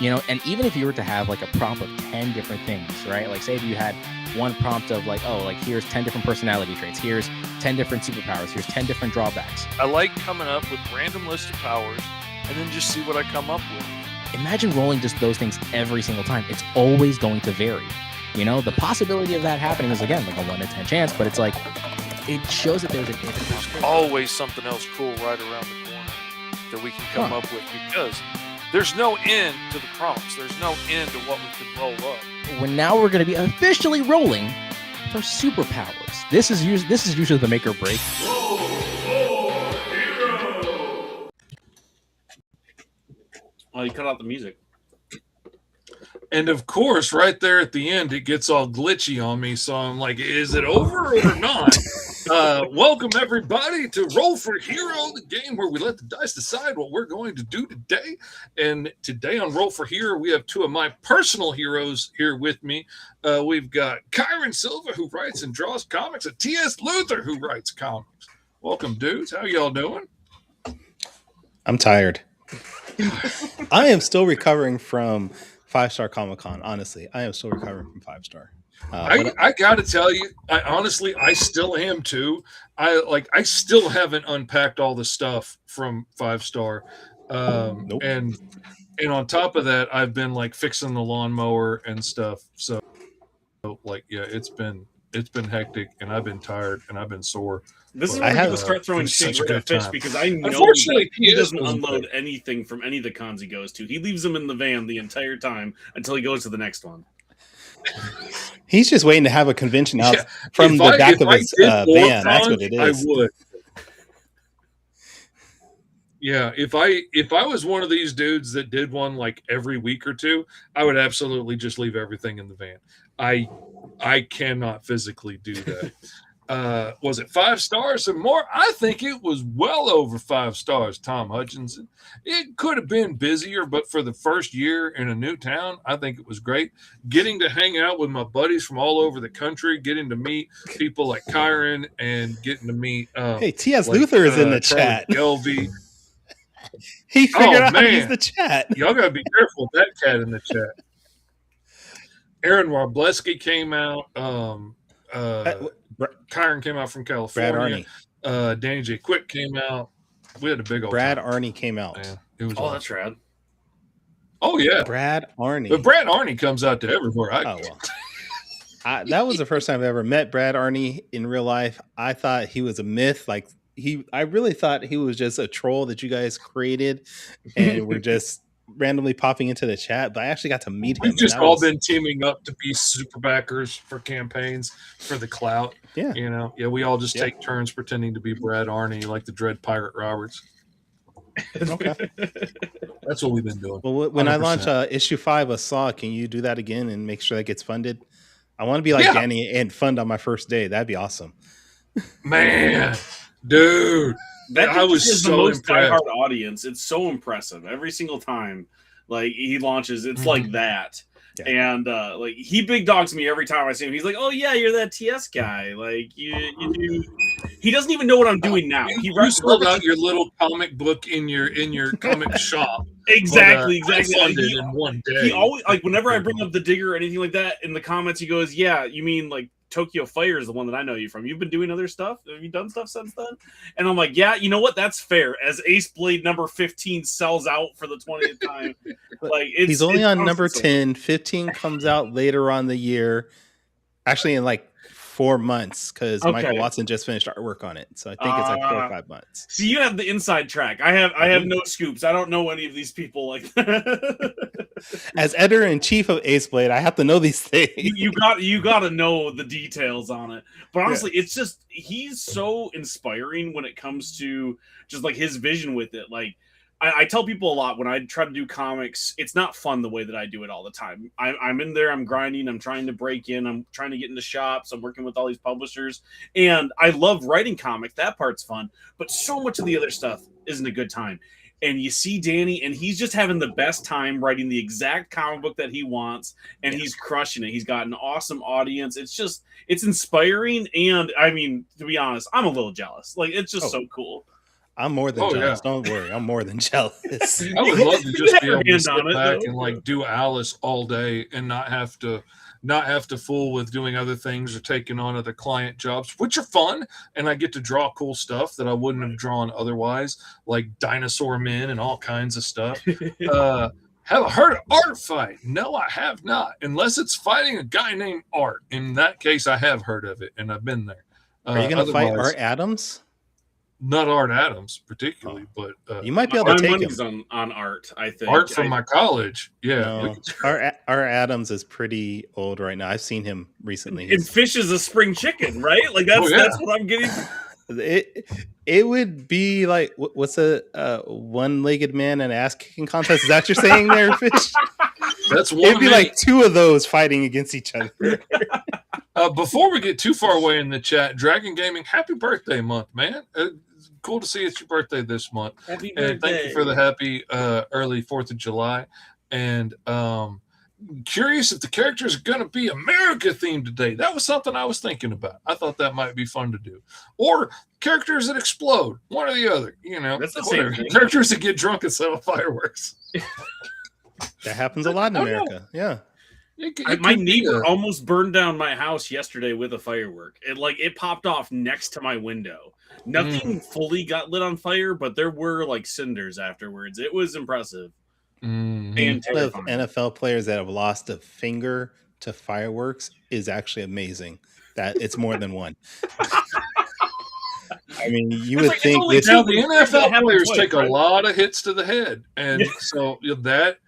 And even if you were to have like a prompt of 10 different things, right? Like say if you had one prompt of like, oh, like here's 10 different personality traits, here's 10 different superpowers, here's 10 different drawbacks. I like coming up with random list of powers and then just see what I come up with. Imagine rolling just those things every single time. It's always going to vary. The possibility of that happening is, again, like a 1 in 10 chance, but it's like, it shows that there's an infinite possibility. Always something else cool right around the corner that we can come up with, because there's no end to the prompts. There's no end to what we can roll up. Now we're going to be officially rolling for superpowers. This is usually the make or break. Oh, you cut out the music. And of course, right there at the end, it gets all glitchy on me. So I'm like, is it over or not? Welcome, everybody, to Roll for Hero, the game where we let the dice decide what we're going to do today. And today on Roll for Hero, we have two of my personal heroes here with me. We've got Kyron Silva, who writes and draws comics, and T.S. Luther, who writes comics. Welcome, dudes. How y'all doing? I'm tired. I am still recovering from 5-Star Comic-Con. Honestly, I am still recovering from 5-Star. I got to tell you, I still am too. I still haven't unpacked all the stuff from 5-Star. Nope. And on top of that, I've been like fixing the lawnmower and stuff. So like, yeah, it's been hectic, and I've been tired and I've been sore. This is where people start throwing shade at Fish, because I know Unfortunately, he doesn't unload anything from any of the cons he goes to. He leaves them in the van the entire time until he goes to the next one. He's just waiting to have a convention out from the back of his van. That's what it is. I would. Yeah, if I was one of these dudes that did one like every week or two, I would absolutely just leave everything in the van. I cannot physically do that. Was it 5 stars or more? I think it was well over 5 stars, Tom Hutchinson. It could have been busier, but for the first year in a new town, I think it was great. Getting to hang out with my buddies from all over the country, getting to meet people like Kyron, and getting to meet hey, T.S. Luther is in the chat. Gelby. He figured out how to use the chat. Y'all got to be careful with that cat in the chat. Aaron Warbleski came out. Kyron came out from California. Brad Arney. Danny J. Quick came out. We had a big old Brad time. Arney came out. Yeah, it was awesome. That's rad. Oh, yeah. Brad Arney. But Brad Arney comes out to everywhere I go. Well. That was the first time I've ever met Brad Arney in real life. I thought he was a myth. I really thought he was just a troll that you guys created and were just randomly popping into the chat, but I actually got to meet him. We've just all been teaming up to be super backers for campaigns for the clout. Yeah. We all just take turns pretending to be Brad Arney, like the Dread Pirate Roberts. Okay. That's what we've been doing. Well, when 100%. I launch issue 5 of Saw, can you do that again and make sure that gets funded? I want to be like Danny and fund on my first day. That'd be awesome. Man, dude. I was so the most diehard audience. It's so impressive every single time. Like he launches, it's like that, and like he big dogs me every time I see him. He's like, "Oh yeah, you're that TS guy." Like you do. He doesn't even know what I'm doing now. You sold out your little comic book in your comic shop. Exactly. Funded in one day. He always whenever I bring up the Digger or anything like that in the comments, he goes, "Yeah, you mean like." Tokyo Fire is the one that I know you from. You've been doing other stuff? Have you done stuff since then? And I'm like, yeah, you know what? That's fair. As Ace Blade number 15 sells out for the 20th time. He's only on number 10. 15 comes out later on the year. Actually, in 4 months, because Michael Watson just finished artwork on it. So I think it's 4 or 5 months. So you have the inside track. I have no scoops. I don't know any of these people like that. As editor-in-chief of Ace Blade, I have to know these things. You got to know the details on it. But honestly, it's just he's so inspiring when it comes to just his vision with it. I tell people a lot when I try to do comics, it's not fun the way that I do it all the time. I'm in there, I'm grinding, I'm trying to break in, I'm trying to get into shops, I'm working with all these publishers, and I love writing comics. That part's fun, but so much of the other stuff isn't a good time. And you see Danny, and he's just having the best time writing the exact comic book that he wants, and he's crushing it. He's got an awesome audience. It's inspiring, and I mean, to be honest, I'm a little jealous. It's just so cool. I'm more than Oh, jealous. yeah. Don't worry. I'm more than jealous. I would love to just have be your able to hand sit on it, back though. and like do Alice all day and not have to fool with doing other things or taking on other client jobs, which are fun. And I get to draw cool stuff that I wouldn't have drawn otherwise, like dinosaur men and all kinds of stuff. Have I heard of Art fight? No, I have not, unless it's fighting a guy named Art. In that case, I have heard of it and I've been there. Are you going to fight Otherwise, Art Adams? not Art Adams particularly, but You might be able to My take money's him. on Art, I think. Art from my college. Yeah. No, Art Adams is pretty old right now. I've seen him recently. And Fish is a spring chicken, right? Like that's yeah. that's what I'm getting. It would be like what's a one-legged man and ass kicking contest? Is that what you're saying there, Fish? That's one. It'd be like two of those fighting against each other. Before we get too far away in the chat, Dragon Gaming, happy birthday month, man. Cool to see it's your birthday this month. Happy And thank you for the happy early 4th of July. And curious if the characters are going to be America themed today. That was something I was thinking about. I thought that might be fun to do. Or characters that explode, one or the other. You know, That's the same thing. Characters that get drunk and set off fireworks. That happens a lot in America. Yeah. My neighbor almost burned down my house yesterday with a firework. It popped off next to my window. Nothing fully got lit on fire, but there were like cinders afterwards. It was impressive. And Of NFL players that have lost a finger to fireworks is actually amazing. That it's more than one. I mean, you would think the that NFL players take a lot of hits to the head, and so that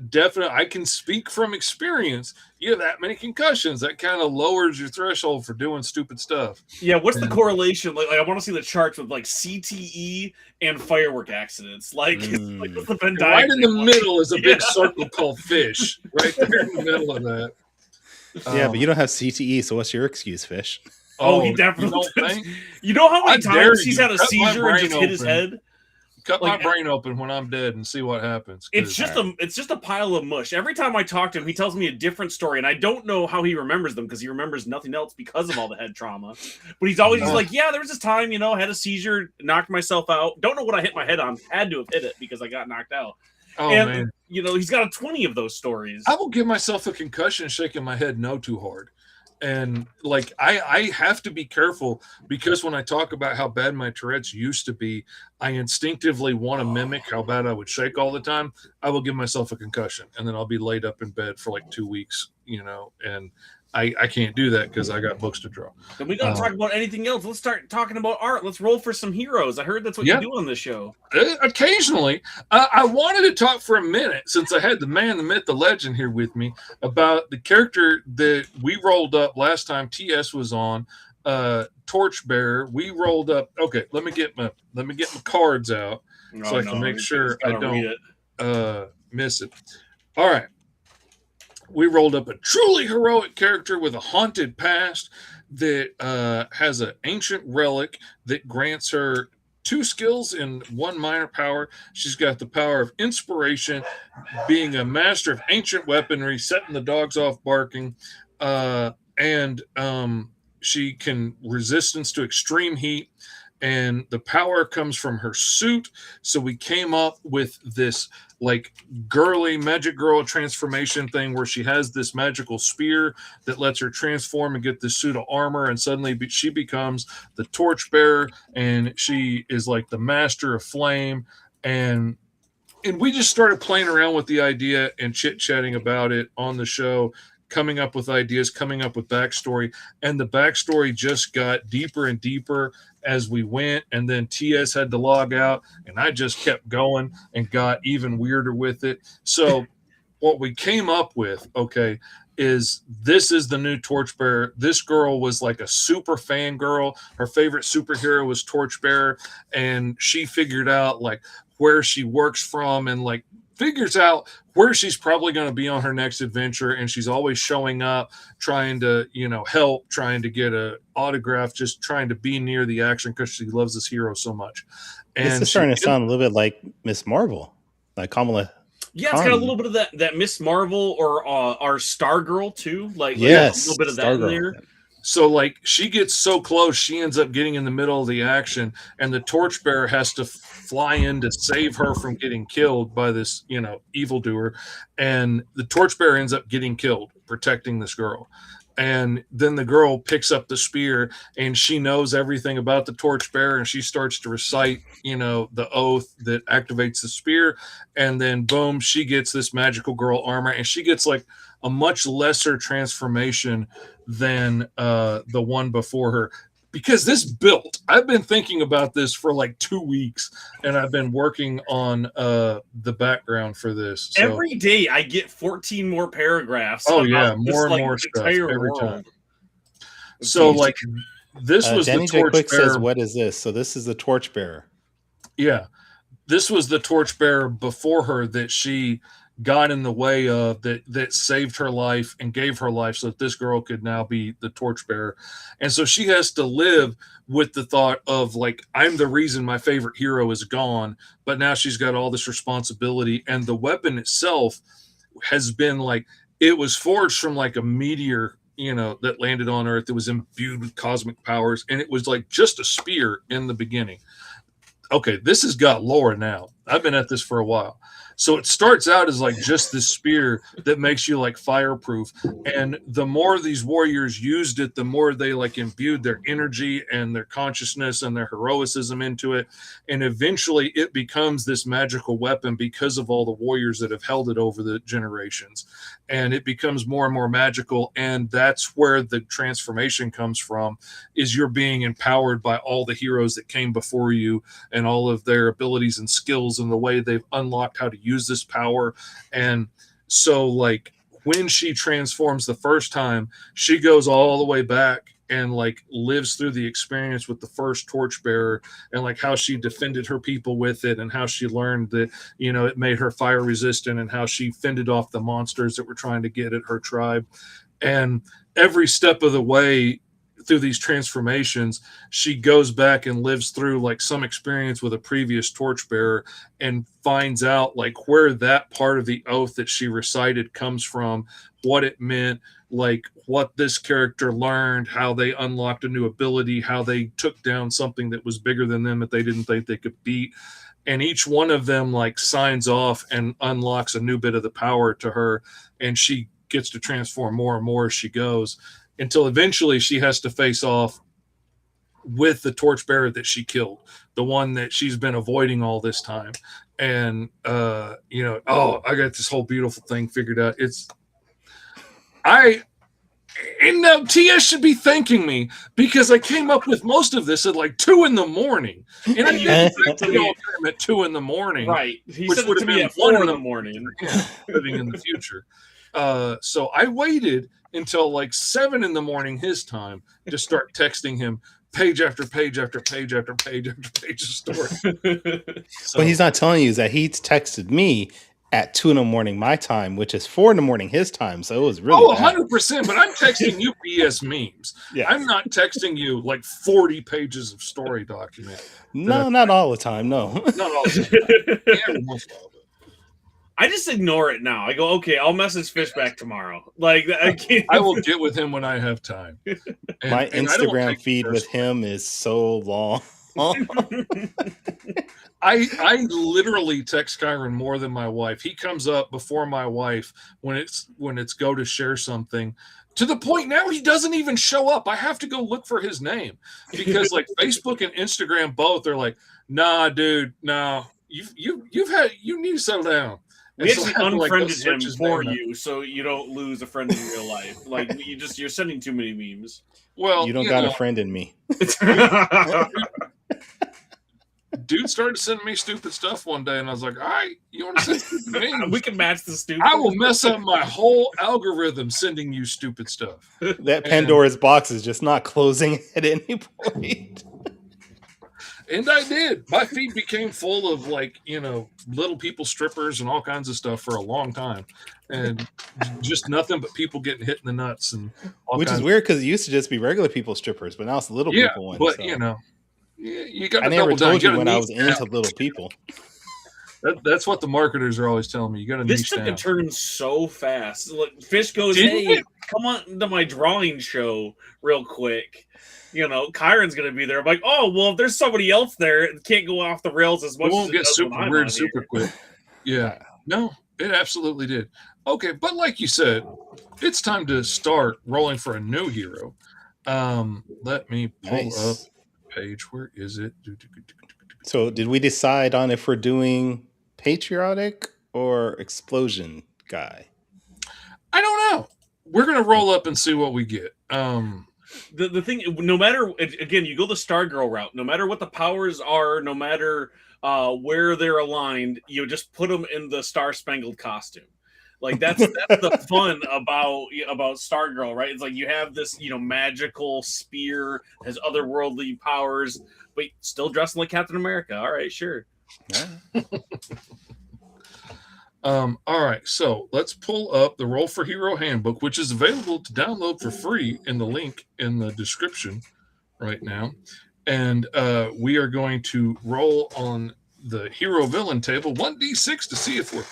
definitely, I can speak from experience. You have that many concussions, that kind of lowers your threshold for doing stupid stuff. Yeah, what's the correlation? Like I want to see the charts with like CTE and firework accidents. Like, like what's the Venn right in the diagram? middle is a big circle called Fish. Right there in the middle of that. Yeah, but you don't have CTE, so what's your excuse, Fish? Oh, he definitely. You don't think? You know how many I dare times he's you. had a Cut my seizure and just brain hit his open. head? Cut Like, my brain open when I'm dead and see what happens. It's just a pile of mush. Every time I talk to him, he tells me a different story, and I don't know how he remembers them because he remembers nothing else because of all the head trauma. But he's always like, "Yeah, there was this time, had a seizure, knocked myself out. Don't know what I hit my head on. Had to have hit it because I got knocked out." Oh, and man. he's got 20 of those stories. I will give myself a concussion shaking my head no too hard. And like I have to be careful because when I talk about how bad my Tourette's used to be, I instinctively want to mimic how bad I would shake all the time. I will give myself a concussion and then I'll be laid up in bed for like 2 weeks, and I can't do that because I got books to draw. Then we got to talk about anything else. Let's start talking about art. Let's roll for some heroes. I heard that's what you do on this show. Occasionally. I wanted to talk for a minute since I had the man, the myth, the legend here with me about the character that we rolled up last time TS was on, Torchbearer. We rolled up. Okay, let me get my cards out so I can make sure I don't miss it. All right. We rolled up a truly heroic character with a haunted past that has an ancient relic that grants her 2 skills and 1 minor power. She's got the power of inspiration, being a master of ancient weaponry, setting the dogs off barking, and she can resistance to extreme heat. And the power comes from her suit. So we came up with this like girly magic girl transformation thing where she has this magical spear that lets her transform and get this suit of armor. And suddenly she becomes the torchbearer and she is like the master of flame. And we just started playing around with the idea and chit-chatting about it on the show, coming up with ideas, coming up with backstory. And the backstory just got deeper and deeper as we went, and then TS had to log out, and I just kept going and got even weirder with it. So what we came up with, is this is the new Torchbearer. This girl was like a super fangirl. Her favorite superhero was Torchbearer, and she figured out like where she works from and like figures out where she's probably going to be on her next adventure. And she's always showing up, trying to, help, trying to get a autograph, just trying to be near the action because she loves this hero so much. And this is starting to sound a little bit like Miss Marvel, like Kamala. Yeah, it's got a little bit of that Miss Marvel or our Stargirl too. Like, yes, a little bit of that in there. So like she gets so close, she ends up getting in the middle of the action, and the torchbearer has to fly in to save her from getting killed by this, evildoer. And the torchbearer ends up getting killed protecting this girl. And then the girl picks up the spear, and she knows everything about the torchbearer, and she starts to recite, the oath that activates the spear. And then boom, she gets this magical girl armor, and she gets like a much lesser transformation than the one before her. Because this built, I've been thinking about this for like 2 weeks, and I've been working on the background for this. So, every day I get 14 more paragraphs. Oh yeah, more and more stuff every time. So like this was Danny the J. Quick torchbearer. says, "What is this?" So this is the torchbearer. Yeah, this was the torchbearer before her that she got in the way of, that saved her life and gave her life so that this girl could now be the torchbearer. And so she has to live with the thought of like, I'm the reason my favorite hero is gone, but now she's got all this responsibility. And the weapon itself has been like, it was forged from like a meteor, that landed on Earth. It was imbued with cosmic powers, and it was like just a spear in the beginning. Okay, this has got lore now. I've been at this for a while. So it starts out as like just this spear that makes you like fireproof. And the more these warriors used it, the more they like imbued their energy and their consciousness and their heroicism into it. And eventually it becomes this magical weapon because of all the warriors that have held it over the generations. And it becomes more and more magical. And that's where the transformation comes from, is you're being empowered by all the heroes that came before you and all of their abilities and skills and the way they've unlocked how to use this power. And so like when she transforms the first time, she goes all the way back and like lives through the experience with the first torchbearer and like how she defended her people with it and how she learned that, it made her fire resistant and how she fended off the monsters that were trying to get at her tribe. And every step of the way through these transformations, she goes back and lives through like some experience with a previous torchbearer and finds out like where that part of the oath that she recited comes from, what it meant, like what this character learned, how they unlocked a new ability, how they took down something that was bigger than them that they didn't think they could beat. And each one of them like signs off and unlocks a new bit of the power to her, and she gets to transform more and more as she goes, until eventually she has to face off with the torchbearer that she killed, the one that she's been avoiding all this time. And, I got this whole beautiful thing figured out. TS should be thanking me because I came up with most of this at like 2 a.m. And I didn't think at 2 a.m. Right. He which said would it have to me been at 4 1 a.m. living in the future. So I waited until like 7 a.m. his time to start texting him page after page after page after page after page of story. So, What he's not telling you is that he texted me at 2 a.m. my time, which is 4 a.m. his time. So it was really bad. 100%. But I'm texting you BS memes. Yeah. I'm not texting you like 40 pages of story document. No, not all the time. No. Not all the time. Every once in a while. I just ignore it now. I go, okay, I'll message Fish back tomorrow. Like I can't. I will get with him when I have time. My Instagram feed with him is so long. I literally text Kyron more than my wife. He comes up before my wife when it's go to share something, to the point now he doesn't even show up. I have to go look for his name because like Facebook and Instagram both are like, nah, dude, no, you need to settle down. We actually unfriended him his for name you, so you don't lose a friend in real life. Like you're sending too many memes. Well, you don't got a friend in me. Dude started sending me stupid stuff one day, and I was like, all right, you want to send stupid memes? We can match the stupid. I will mess up my whole algorithm sending you stupid stuff. That Pandora's box is just not closing at any point. And I did. My feed became full of like, little people strippers and all kinds of stuff for a long time. And just nothing but people getting hit in the nuts. And which is weird because it used to just be regular people strippers, but now it's little people ones. But, so. You got to I never told you when I was into little people. That's what the marketers are always telling me. You got to This took a turn so fast. Look, Fish goes, Didn't hey, it? come on to my drawing show real quick. You know, Kyron's going to be there. I'm like, oh, well, if there's somebody else there, it can't go off the rails as much It won't as it get does when super I'm weird on super here. quick. Yeah. No, it absolutely did. Okay, but like you said, it's time to start rolling for a new hero. Let me pull up the page. Where is it? So did we decide on if we're doing patriotic or explosion guy? I don't know. We're gonna roll up and see what we get. The thing, no matter, again, you go the Stargirl route. No matter what the powers are, no matter where they're aligned, you just put them in the Star Spangled costume. Like that's the fun about Stargirl, right? It's like you have this, you know, magical spear, has otherworldly powers, but still dressing like Captain America. All right, sure. All right, so let's pull up the Roll for Hero Handbook, which is available to download for free in the link in the description right now. And we are going to roll on the hero villain table 1d6 to see if we're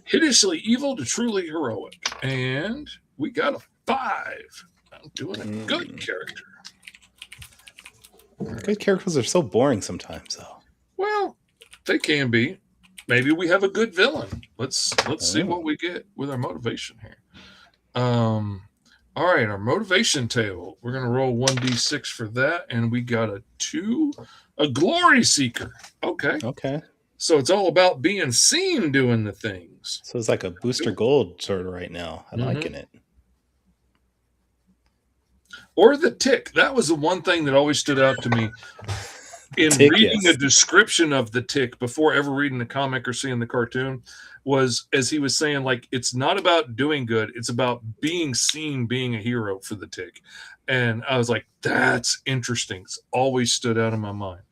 hideously evil to truly heroic. And we got a 5. I'm doing a good character. Good characters are so boring sometimes, though. Well, they can be. Maybe we have a good villain. Let's see what we get with our motivation here. All right, our motivation table. We're gonna roll 1d6 for that, and we got a 2, a glory seeker. Okay. So it's all about being seen doing the things. So it's like a booster gold sort of right now. I'm liking it. Or the tick. That was the one thing that always stood out to me. In tick, reading a description of the tick before ever reading the comic or seeing the cartoon, was, as he was saying, like, it's not about doing good, it's about being seen, being a hero for the tick. And I was like, that's interesting. It's always stood out in my mind.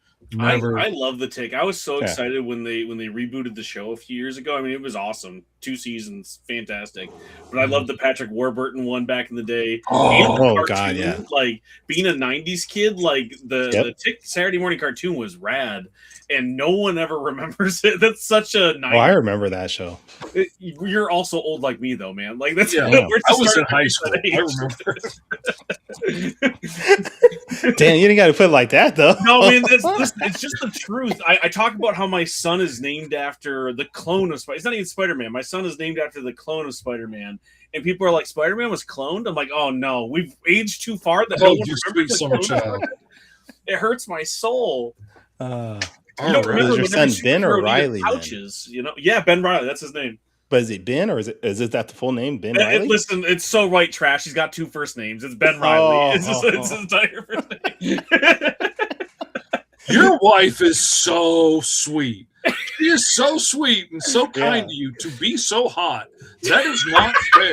I love the tick. I was so excited when they rebooted the show a few years ago. I mean, it was awesome. 2 seasons, fantastic. But I loved the Patrick Warburton one back in the day. God, yeah. Like being a '90s kid, like the Tick Saturday morning cartoon was rad, and no one ever remembers it. That's such a nice. Oh, I remember that show. You're also old like me, though, man. Like that's I was in high school. I remember. Damn, you didn't got to put it like that, though. No, man, it's just the truth. I talk about how my son is named after the clone of Spider. It's not even Spider-Man. My son is named after the clone of Spider-Man, and people are like, "Spider-Man was cloned." I'm like, "Oh no, we've aged too far that no one remembers." Summer child. It hurts my soul. You don't remember is your son Ben or Riley? Pouches, you know? Yeah, Ben Riley. That's his name. But is it Ben or is that the full name? Ben Riley? Listen, it's so white trash. He's got 2 first names. It's Ben Riley. It's his entire first name. Your wife is so sweet. She is so sweet and so kind to you to be so hot. That is not fair.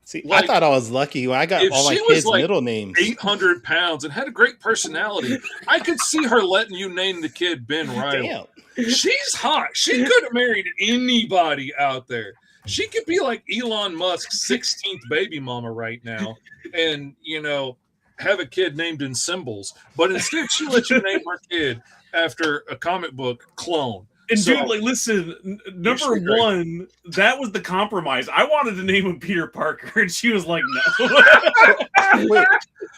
See, like, I thought I was lucky when I got all my kids' middle names. 800 pounds and had a great personality. I could see her letting you name the kid Ben Riley. Damn. She's hot. She could have married anybody out there. She could be like Elon Musk's 16th baby mama right now and, you know, have a kid named in symbols. But instead, she let you name her kid after a comic book clone. And dude, like, listen, number one, that was the compromise. I wanted to name him Peter Parker, and she was like, no. Wait,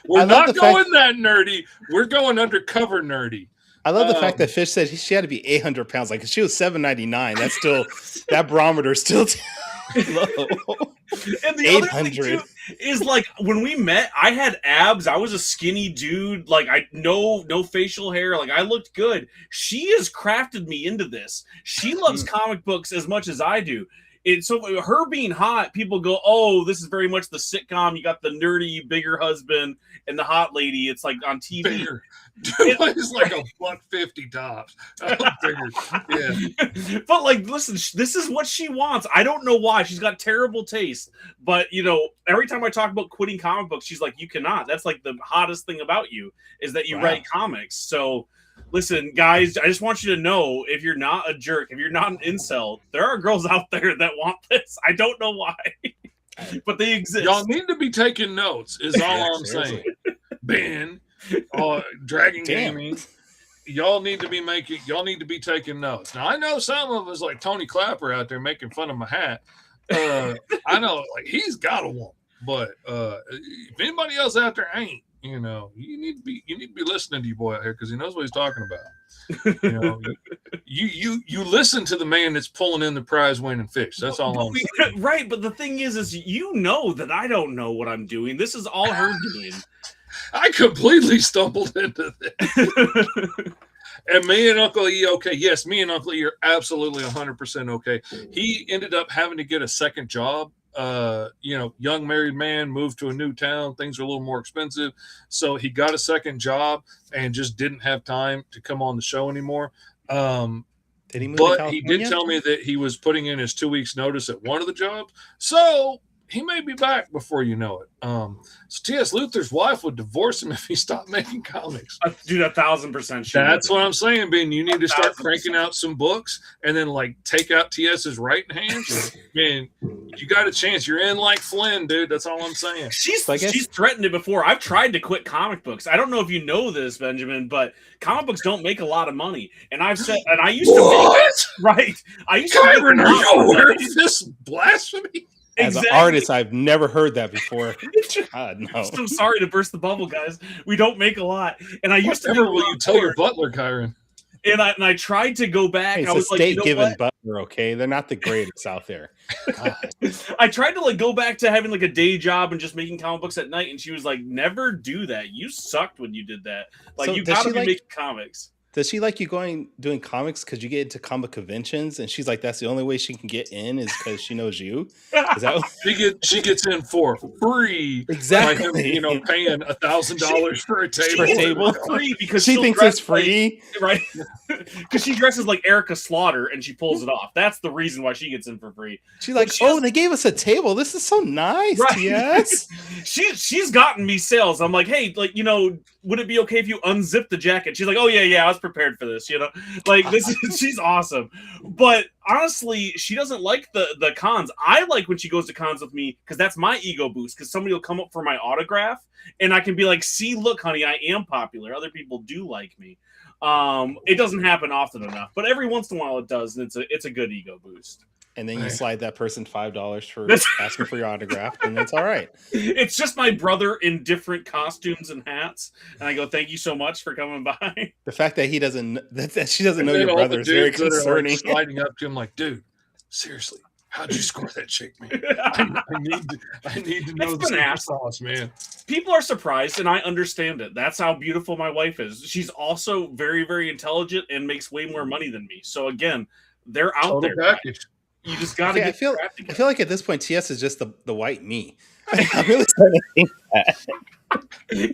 we're not going that nerdy. We're going undercover nerdy. I love the fact that Fish said she had to be 800 pounds. Like, she was 799. That's still, that barometer is still low. And the 800. Other thing, too, is like, when we met, I had abs. I was a skinny dude. Like, no facial hair. Like, I looked good. She has crafted me into this. She loves comic books as much as I do. So her being hot, people go, oh, this is very much the sitcom. You got the nerdy, bigger husband and the hot lady. It's like on TV. Bigger. Dude, it's like a $150 tops. Yeah. But like, listen, this is what she wants. I don't know why. She's got terrible taste. But, you know, every time I talk about quitting comic books, she's like, you cannot. That's like the hottest thing about you is that you write comics. So listen, guys, I just want you to know, if you're not a jerk, if you're not an incel, there are girls out there that want this. I don't know why, but they exist. Y'all need to be taking notes, is all I'm saying. Ben, Dragon Gaming, y'all need to be taking notes. Now, I know some of us, like Tony Clapper out there making fun of my hat. I know, like, he's got a woman. But if anybody else out there ain't, you need to be listening to your boy out here because he knows what he's talking about. You listen to the man that's pulling in the prize winning fish. That's all I'm saying. Right, but the thing is that I don't know what I'm doing. This is all her doing. I completely stumbled into this. And me and Uncle E, okay. Yes, me and Uncle E are absolutely 100% okay. He ended up having to get a second job. Young married man, moved to a new town. Things are a little more expensive. So he got a second job and just didn't have time to come on the show anymore. Did he move but to he California? did tell me that he was putting in his 2 weeks notice at one of the jobs. So he may be back before you know it. So T.S. Luther's wife would divorce him if he stopped making comics. Dude, 1,000%. That's what I'm saying, Ben. You need to start cranking out some books and then take out T.S.'s right hand. Man, you got a chance. You're in like Flynn, dude. That's all I'm saying. She's threatened it before. I've tried to quit comic books. I don't know if you know this, Benjamin, but comic books don't make a lot of money. And I've said, and I used to make, I used to Kyron, are you aware of this blasphemy? As an artist, I've never heard that before. God, no. So sorry to burst the bubble, guys. We don't make a lot. And I used to. Will you tell your butler, Kyron? And I tried to go back. Hey, it's I was a state-given like, butler, okay? They're not the greatest out there. God. I tried to go back to having a day job and just making comic books at night, and she was like, "Never do that. You sucked when you did that. So you got to be making comics." Does she like you doing comics because you get into comic conventions? And she's like, that's the only way she can get in is because she knows you. Is that she gets in for free? Exactly. By him, paying $1,000 for a table. Free because she thinks it's free, right? Because she dresses like Erica Slaughter and she pulls it off. That's the reason why she gets in for free. She's like, they gave us a table. This is so nice. Right. Yes. she's gotten me sales. I'm like, hey, would it be okay if you unzip the jacket? She's like, oh yeah, I was prepared for this. She's awesome. But honestly, she doesn't like the cons. I like when she goes to cons with me because that's my ego boost. Because somebody will come up for my autograph and I can be like, see, look, honey, I am popular. Other people do like me. It doesn't happen often enough, but every once in a while it does, and it's a good ego boost. And then you slide that person $5 for asking for your autograph, and that's all right. It's just my brother in different costumes and hats, and I go, "Thank you so much for coming by." The fact that she doesn't know your brother is very concerning. Sliding up to him like, "Dude, seriously, how'd you score that chick, man? I need to know the sauce, man." People are surprised, and I understand it. That's how beautiful my wife is. She's also very, very intelligent and makes way more money than me. So again, they're out there. Package. You just got to get. I feel like at this point, TS is just the white me. I'm really starting to think that.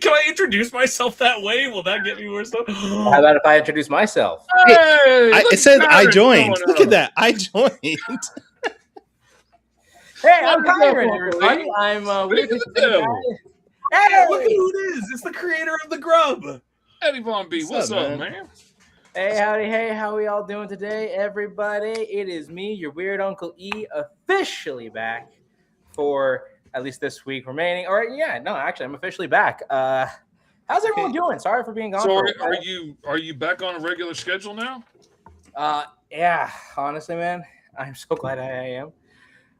Can I introduce myself that way? Will that get me worse? How about if I introduce myself? Hey, it said I joined. Look at that. I joined. Hey, I'm Kyron, everybody. I'm Hey, look at who it is. It's the creator of The Grub. Eddie Von B. What's up, man? Hey, howdy, hey, how we all doing today, everybody? It is me, your weird Uncle E, officially back for at least this week remaining. Actually, I'm officially back. How's everyone doing? Sorry for being gone. So are you back on a regular schedule now? Yeah, honestly, man, I'm so glad I am.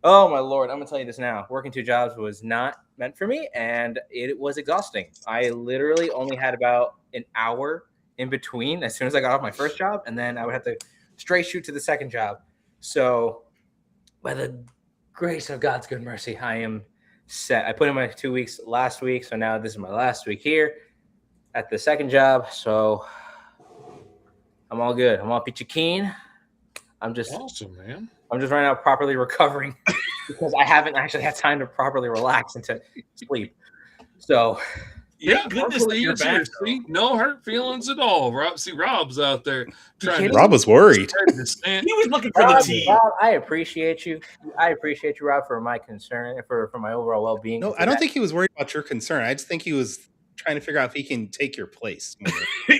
Oh my Lord, I'm gonna tell you this now. Working 2 jobs was not meant for me, and it was exhausting. I literally only had about an hour in between as soon as I got off my first job, and then I would have to straight shoot to the second job. So by the grace of God's good mercy, I am set. I put in my 2 weeks last week, so now this is my last week here at the second job. So I'm all good. I'm all peachy keen. I'm just awesome, man. I'm just right now properly recovering because I haven't actually had time to properly relax and to sleep. So thank goodness that you're back. See, no hurt feelings at all. Rob's out there trying. Rob was worried. He was looking for the tea. Rob, I appreciate you. I appreciate you, Rob, for my concern, for my overall well-being. No, I don't think he was worried about your concern. I just think he was trying to figure out if he can take your place.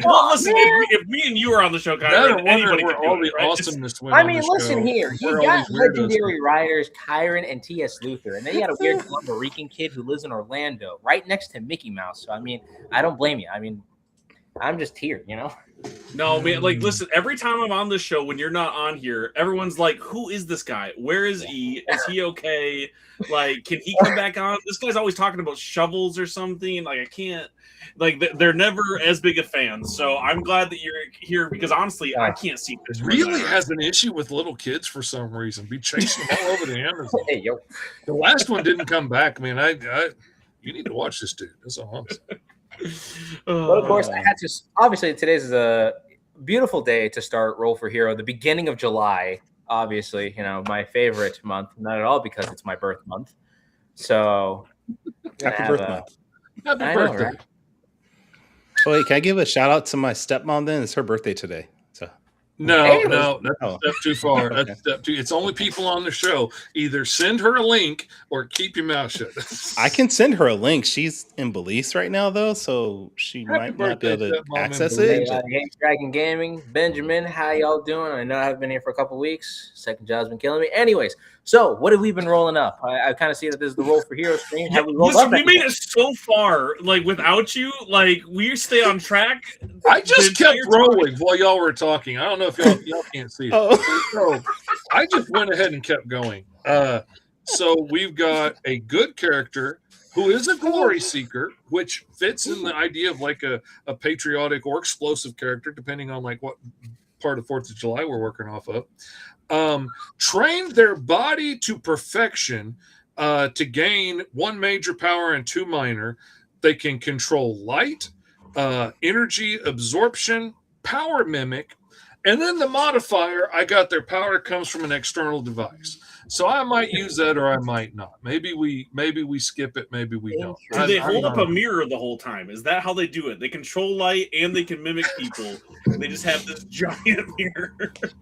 Well, listen, if me and you are on the show, Kyron, anybody can do it, right? Awesomeness. I mean, listen here. You got legendary writers Kyron and T.S. Luther, and then you got a weird Puerto Rican kid who lives in Orlando, right next to Mickey Mouse. So, I mean, I don't blame you. I mean, I'm just here, No, man, like, listen, every time I'm on this show, when you're not on here, everyone's like, who is this guy? Where is he? Is he okay? Like, can he come back on? This guy's always talking about shovels or something. Like, I can't, like, they're never as big a fans. So I'm glad that you're here because honestly, I can't see this. Really has an issue with little kids for some reason. Be chasing them all over the Amazon. Hey, yo. The last one didn't come back. I mean, you need to watch this dude. That's all I'm saying. But of course, I had to. Obviously, today's is a beautiful day to start Roll for Hero. The beginning of July, obviously, my favorite month. Not at all because it's my birth month. So, Happy birth month. Happy I know, birthday. right? Oh, wait, can I give a shout out to my stepmom then? It's her birthday today. So No, that's Oh. a step too far. Okay. That's a step too. It's only people on the show. Either send her a link or keep your mouth shut. I can send her a link. She's in Belize right now, though, so she Happy might not be birthday, able to stepmom in access Belize. it. Game Dragon Gaming, Benjamin, how y'all doing? I know I haven't been here for a couple weeks. Second job's been killing me. Anyways, so what have we been rolling up? I kind of see that this is the Roll for Hero stream. Have we rolled Listen, up we made anything? it so far. Like, without you, like, we stay on track. I just The kept entire time. rolling while y'all were talking. I don't know if y'all can't see it. Oh, So I just went ahead and kept going. So we've got a good character who is a glory seeker, which fits in the idea of like a patriotic or explosive character, depending on like what part of 4th of July we're working off of. Trained their body to perfection to gain 1 major power and 2 minor. They can control light, energy absorption, power mimic, and then the modifier, I got their power comes from an external device. So I might use that or I might not. Maybe we skip it, maybe we don't. Do they hold up a mirror the whole time? Is that how they do it? They control light and they can mimic people. They just have this giant mirror.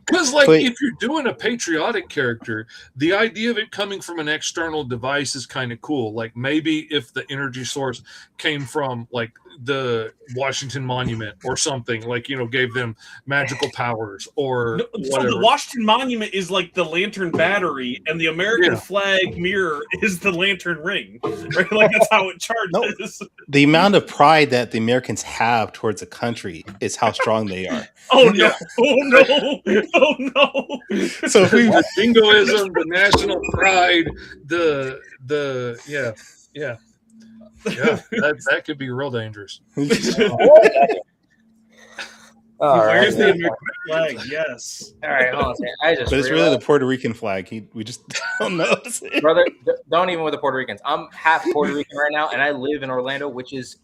Because, like, Wait. if you're doing a patriotic character, the idea of it coming from an external device is kind of cool. Like, maybe if the energy source came from, like, the Washington Monument or something, like, gave them magical powers or So whatever. the Washington Monument is like the lantern battery, and the American flag mirror is the lantern ring. Right? Like, that's how it charges. the amount of pride that the Americans have towards a country is how strong they are. Oh no! Oh no! Oh no! So if we The jingoism, the national pride, that could be real dangerous. All Where's right. the American flag? Yes. All right, hold on a second. I just but it's really realized, the Puerto Rican flag. We just don't notice it. brother, don't even with the Puerto Ricans. I'm half Puerto Rican right now, and I live in Orlando, which is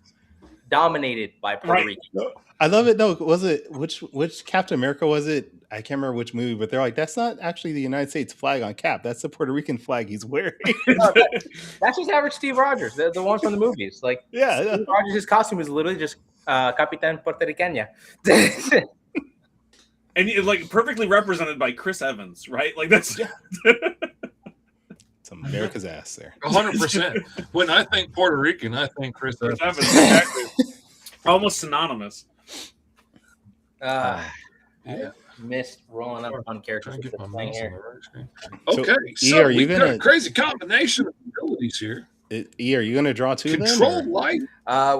dominated by Puerto Right. Rican. I love it. No, was it which Captain America was it? I can't remember which movie, but they're like, that's not actually the United States flag on Cap. That's the Puerto Rican flag he's wearing. That's just average Steve Rogers, the one from the movies. Like, yeah. Steve Rogers, his costume is literally just Capitan Puertorriqueña. And like perfectly represented by Chris Evans, right? Like that's It's America's ass there. 100%. When I think Puerto Rican, I think Chris Chris Evans. Evans, exactly. Almost synonymous. I Yeah. missed rolling up on characters Trying to that's get my playing mouse on here. the right screen. So, Okay, E, so are you we've got gonna- a crazy combination of abilities here. E, are you going to draw two Control then? or- light.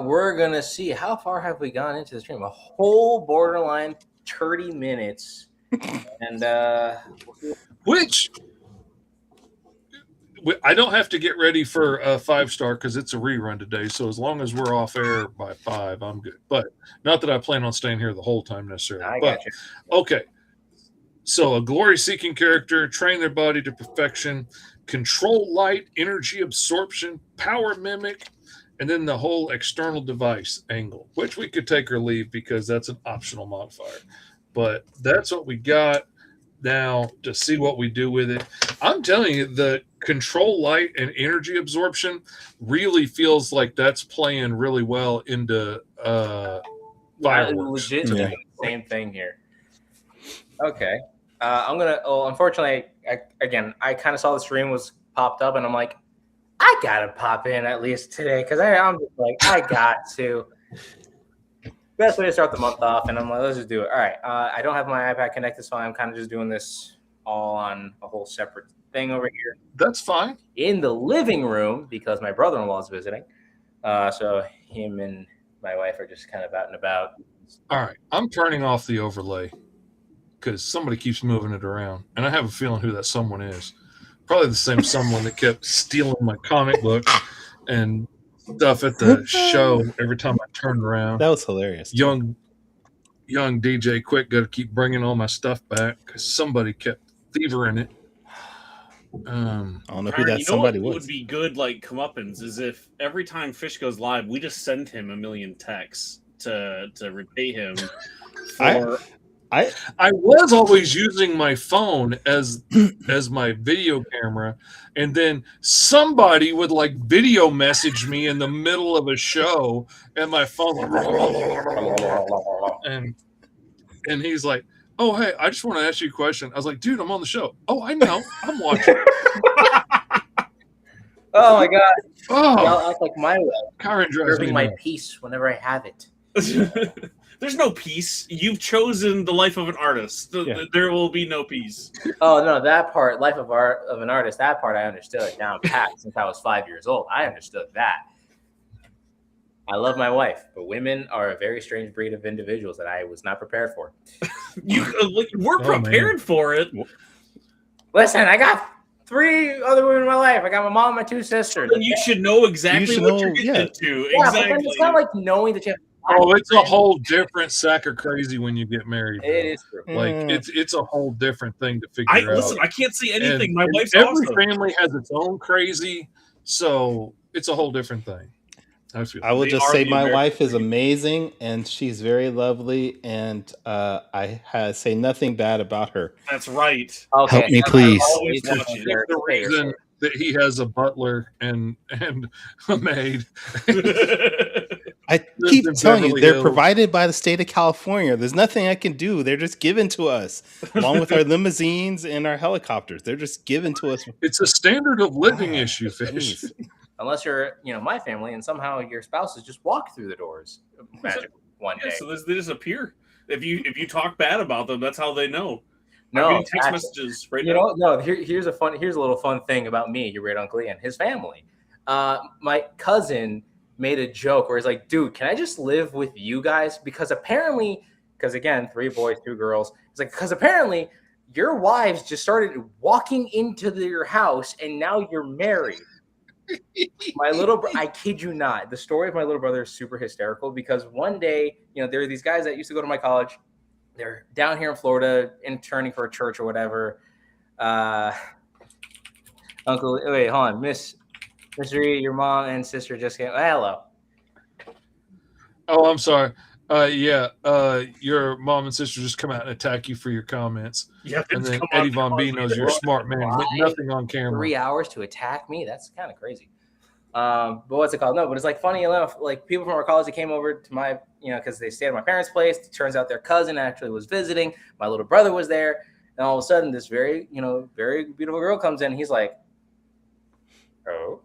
We're gonna see how far have we gone into the stream. A whole borderline 30 minutes, and Which I don't have to get ready for a 5-star because it's a rerun today. So as long as we're off air by 5, I'm good. But not that I plan on staying here the whole time necessarily. I but got you. okay. So a glory-seeking character, train their body to perfection, control light, energy absorption, power mimic, and then the whole external device angle, which we could take or leave because that's an optional modifier. But that's what we got now to see what we do with it. I'm telling you, the control light and energy absorption really feels like that's playing really well into fireworks. Legit Yeah. doing the same thing here. Okay. I'm gonna. Oh, unfortunately, I kind of saw the stream was popped up, and I'm like, I gotta pop in at least today because I'm just like, I got to. Best way to start the month off, and I'm like, let's just do it. All right. I don't have my iPad connected, so I'm kind of just doing this all on a whole separate thing over here That's fine. in the living room because my brother-in-law is visiting. So him and my wife are just kind of out and about. All right, I'm turning off the overlay because somebody keeps moving it around, and I have a feeling who that someone is. Probably the same someone that kept stealing my comic book and stuff at the show every time I turned around. That was hilarious. Young DJ Quick got to keep bringing all my stuff back because somebody kept thieving it. I don't know who Byron, that you know somebody what was. would be good, like comeuppance, is if every time Fish goes live, we just send him a million texts to repay him for. I was always using my phone as my video camera, and then somebody would like video message me in the middle of a show, and my phone and he's like, "Oh, hey, I just want to ask you a question." I was like, "Dude, I'm on the show." "Oh, I know, I'm watching." Oh my god! Oh, Y'all act like my way. Karen drives me Serving my nuts. peace whenever I have it. There's no peace. You've chosen the life of an artist. Yeah. There will be no peace. Oh no, that part, life of an artist, that part I understood down pat since I was 5 years old. I understood that. I love my wife, but women are a very strange breed of individuals that I was not prepared for. We're prepared for it. Listen, I got 3 other women in my life. I got my mom and my 2 sisters. Then you should know exactly what you're getting yeah. into. Yeah, Exactly. but then it's not like knowing that you have. Oh, it's a whole different sack of crazy when you get married. It is true. Like it's a whole different thing to figure out. Listen, I can't say anything. And- My and wife's every awesome. family has its own crazy, so it's a whole different thing. I will They just are say the my American wife is dream. amazing and she's very lovely, and I say nothing bad about her. That's right. Okay. Help me, please. Always Always watching. there. The reason that he has a butler and a maid. I Lives keep in telling you, Beverly they're Hills. provided by the state of California. There's nothing I can do. They're just given to us, along with our limousines and our helicopters. They're just given to us. It's a standard of living Ah, issue, Fish. jeez. Unless you're, my family, and somehow your spouses just walk through the doors magic one Yeah, day. so they just appear. If you talk bad about them, that's how they know. I'm No, getting text actually, messages right now. here's a little fun thing about me, your great uncle Ian, his family. My cousin made a joke where he's like, "Dude, can I just live with you guys? Because again, 3 boys, 2 girls. It's like, because apparently your wives just started walking into your house and now you're married." I kid you not. The story of my little brother is super hysterical because one day, there are these guys that used to go to my college. They're down here in Florida interning for a church or whatever. Wait, hold on. Mystery, your mom and sister just came. Hello. Oh, I'm sorry. Your mom and sister just come out and attack you for your comments. Yeah, And it's then come Eddie out Von B and knows you're a smart man with nothing on camera. 3 hours to attack me? That's kind of crazy. But what's it called? No, but it's like funny enough, like people from our college that came over to my, because they stayed at my parents' place. It turns out their cousin actually was visiting. My little brother was there. And all of a sudden, this very, very beautiful girl comes in. He's like, "Oh.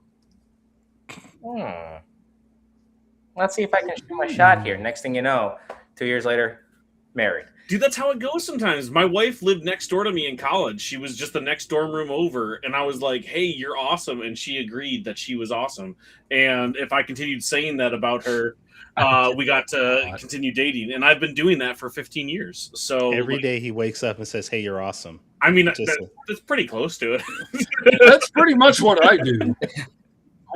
Let's see if I can shoot my shot here." Next thing you know, 2 years later, married. Dude, that's how it goes sometimes. My wife lived next door to me in college. She was just the next dorm room over. And I was like, "Hey, you're awesome." And she agreed that she was awesome. And if I continued saying that about her, we got to continue dating. And I've been doing that for 15 years. So Every day he wakes up and says, "Hey, you're awesome." I mean, Just- that's pretty close to it. That's pretty much what I do.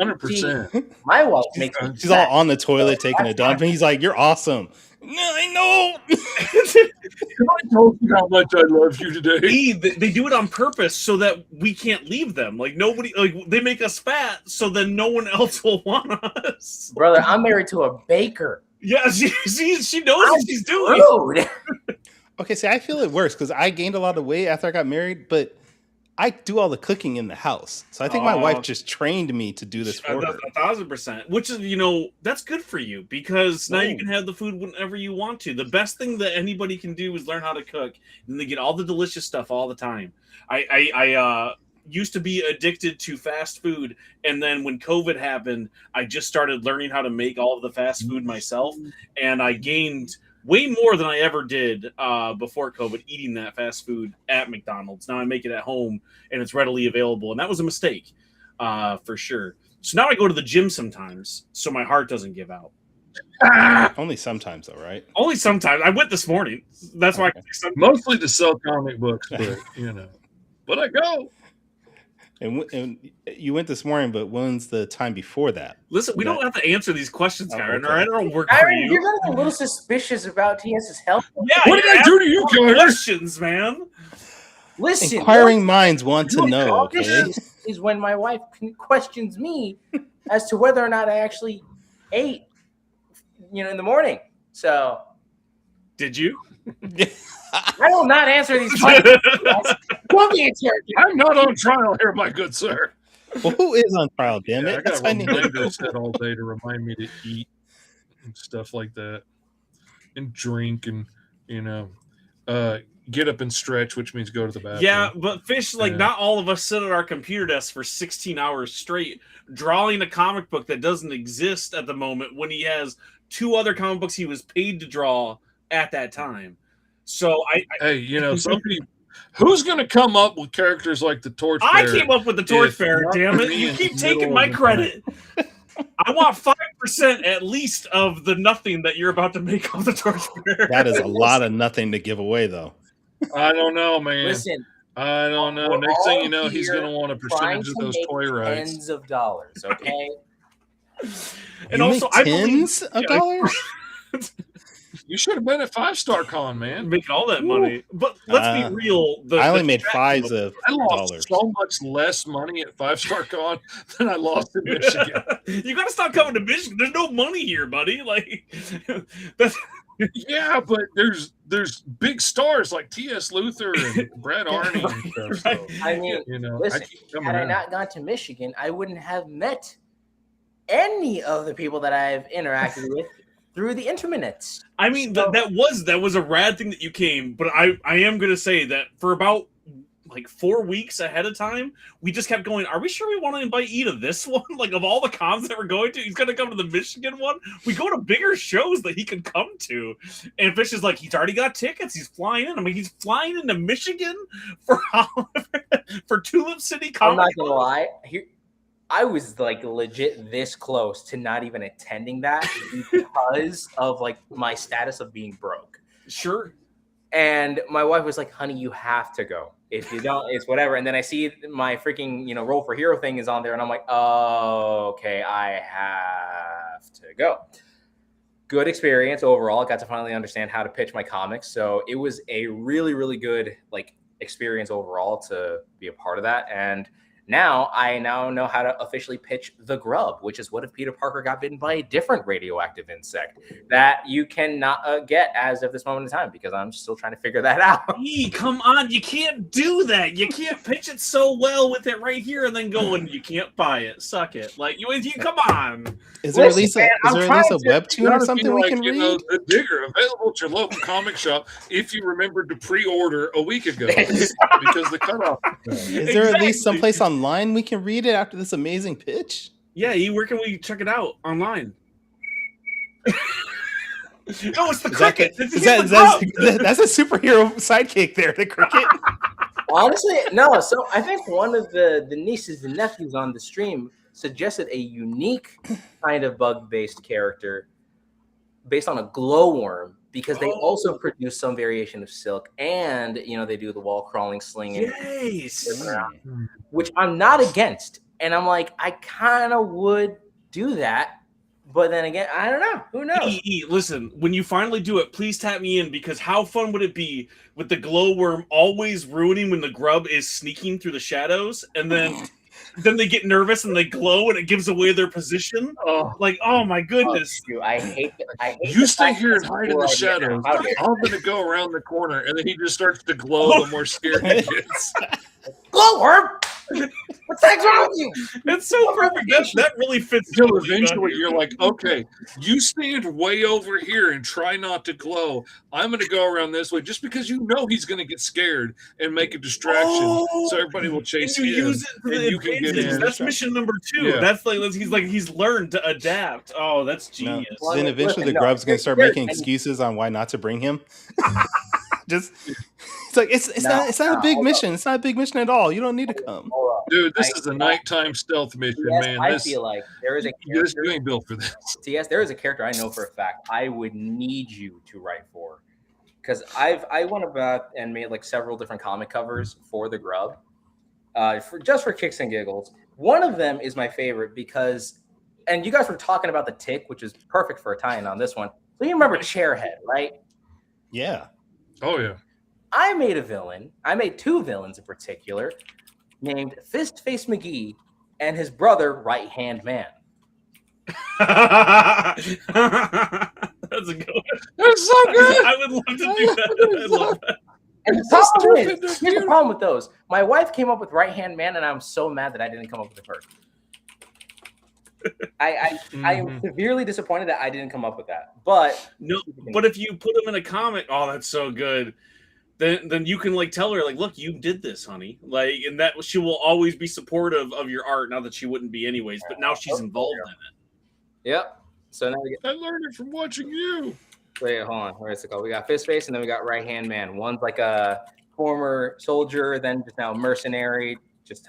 100%. My wife makes me She's all on the toilet taking a dump, and he's like, "You're awesome." No, I know. I told you how much I love you today. They do it on purpose so that we can't leave them. Like nobody, they make us fat so then no one else will want us. Brother, I'm married to a baker. Yeah, she knows what she's doing. Rude. Okay, see, I feel it worse because I gained a lot of weight after I got married, but I do all the cooking in the house. So I think my wife just trained me to do this for her. 1,000%. Which is, that's good for you because now you can have the food whenever you want to. The best thing that anybody can do is learn how to cook, and they get all the delicious stuff all the time. I used to be addicted to fast food, and then when COVID happened, I just started learning how to make all of the fast food myself, and I gained way more than I ever did before COVID eating that fast food at McDonald's. Now I make it at home and it's readily available. And that was a mistake for sure. So now I go to the gym sometimes so my heart doesn't give out. Only sometimes, though, right? Only sometimes. I went this morning. That's why. Mostly to sell comic books, but but I go. And you went this morning, but when's the time before that? Listen, we don't have to answer these questions, Kyron. okay. I don't work for Kyron, you. you're getting a little suspicious about TS's health. Yeah, What did I do to you, Kyron? questions, man? Listen, Inquiring minds want to know. Okay. is when my wife questions me as to whether or not I actually ate, in the morning. So, Did you? I will not answer these questions. Don't be a character. I'm not on trial here, my good sir. Well, who is on trial? Damn I it! got That's why I need to know. reminders set all day to remind me to eat and stuff like that, and drink, and get up and stretch, which means go to the bathroom. Yeah, but Fish, not all of us sit at our computer desk for 16 hours straight drawing a comic book that doesn't exist at the moment when he has 2 other comic books he was paid to draw at that time. So hey, some people. Who's going to come up with characters like the Torchbearer? I came up with the Torchbearer, damn it. You keep taking my credit. I want 5% at least of the nothing that you're about to make of the Torchbearer. That is a lot of nothing to give away, though. I don't know, man. Listen, I don't know. we're Next thing all you know, he's here going to want a percentage of those make toy rights. tens of dollars, okay? And You also, make I believe tens of dollars. You should have been at 5-Star Con, man. making all that money. But let's be real. I only made 5s of I lost dollars. so much less money at 5-Star Con than I lost in Michigan. You got to stop coming to Michigan. There's no money here, buddy. That's Yeah, but there's big stars like T.S. Luther and Brad Arney and stuff. So, I mean, listen, I keep coming had I out. not gone to Michigan, I wouldn't have met any of the people that I've interacted with through the internets. I mean, that was a rad thing that you came, but I am going to say that for about 4 weeks ahead of time, we just kept going, are we sure we want to invite E to this one? Of all the cons that we're going to, he's going to come to the Michigan one. We go to bigger shows that he can come to. And Fish is like, he's already got tickets. He's flying in. I mean, he's flying into Michigan for Tulip City Comic. I'm not going to lie. I was legit this close to not even attending that because of my status of being broke. Sure. And my wife was like, honey, you have to go. If you don't, it's whatever. And then I see my freaking, Roll for Hero thing is on there. And I'm like, oh, okay, I have to go. Good experience overall. I got to finally understand how to pitch my comics. So it was a really, really good experience overall to be a part of that. And now I know how to officially pitch The Grub, which is what if Peter Parker got bitten by a different radioactive insect that you cannot get as of this moment in time, because I'm still trying to figure that out. Come on, you can't do that. You can't pitch it so well with it right here and then go and you can't buy it. Suck it. You come on. Is there at least a webtoon or something we can read? The Digger, available at your local comic shop if you remembered to pre-order a week ago because the cutoff. Is there at least someplace online we can read it after this amazing pitch? Yeah, where can we check it out online? No, it's the cricket. That's a superhero sidekick there, the cricket. Honestly, no. So I think one of the nieces and nephews on the stream suggested a unique kind of bug-based character based on a glowworm, because they also produce some variation of silk, and they do the wall crawling, slinging, which I'm not against. And I'm like, I kind of would do that. But then again, I don't know. Who knows? Listen, when you finally do it, please tap me in, because how fun would it be with the glowworm always ruining when the grub is sneaking through the shadows, and then they get nervous and they glow and it gives away their position. Oh my goodness! I hate you stay here and hide in the shadows. I'm gonna go around the corner, and then he just starts to glow. The more scared he gets. Glowworm. What the heck's wrong with you? It's so perfect. That really fits. Until eventually you're like, okay, you stand way over here and try not to glow. I'm going to go around this way, just because he's going to get scared and make a distraction, so everybody will chase you. Use it for the advantage. That's mission number 2. Yeah. That's he's learned to adapt. Oh, that's genius. No. Then eventually the grub's going to start making excuses on why not to bring him. It's like it's not a big mission. It's not a big mission at all. You don't need to come. Hold Dude, this is a nighttime stealth mission, Yes, man. I feel like there is a you character. ain't built for this. TS, there is a character I know for a fact I would need you to write for, because I went about and made like several different comic covers for the Grub, for kicks and giggles. One of them is my favorite because, and you guys were talking about the Tick, which is perfect for a tie-in on this one. So you remember Chairhead, right? Yeah. Oh yeah. I made a villain. I made two villains in particular, named Fist Face McGee and his brother Right Hand Man. That's a good one. That's so good. I would love to do that. I love that. And the problem is, here's the problem with those. My wife came up with Right Hand Man, and I'm so mad that I didn't come up with it first. I am severely disappointed that I didn't come up with that. But no, but if you put them in a comic, oh, that's so good. Then you can like tell her like, look, you did this, honey. Like, and that she will always be supportive of your art. Not that she wouldn't be anyways, but now she's involved in it. Yep. So now we get. I learned it from watching you. Wait, hold on. Where is it called? We got Fist Face, and then we got Right Hand Man. One's like a former soldier, then just now mercenary, just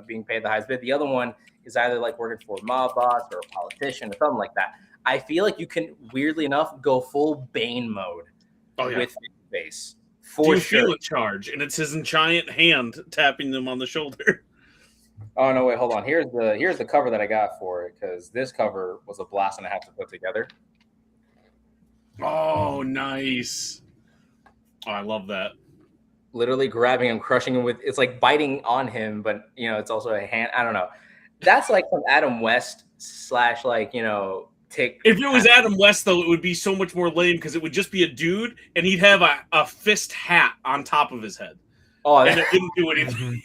being paid the highest bid. The other one is either like working for a mob boss or a politician or something like that. I feel like you can, weirdly enough, go full Bane mode with Fist Face. Do you feel in charge? And it's his giant hand tapping them on the shoulder. Oh no! Wait, hold on. Here's the cover that I got for it, because this cover was a blast and a half to put together. Oh, nice! Oh, I love that. Literally grabbing him, crushing him with. It's like biting on him, but it's also a hand. I don't know. That's like some Adam West / Tick. If it was Adam West, though, it would be so much more lame because it would just be a dude and he'd have a fist hat on top of his head. Oh, and it didn't do anything.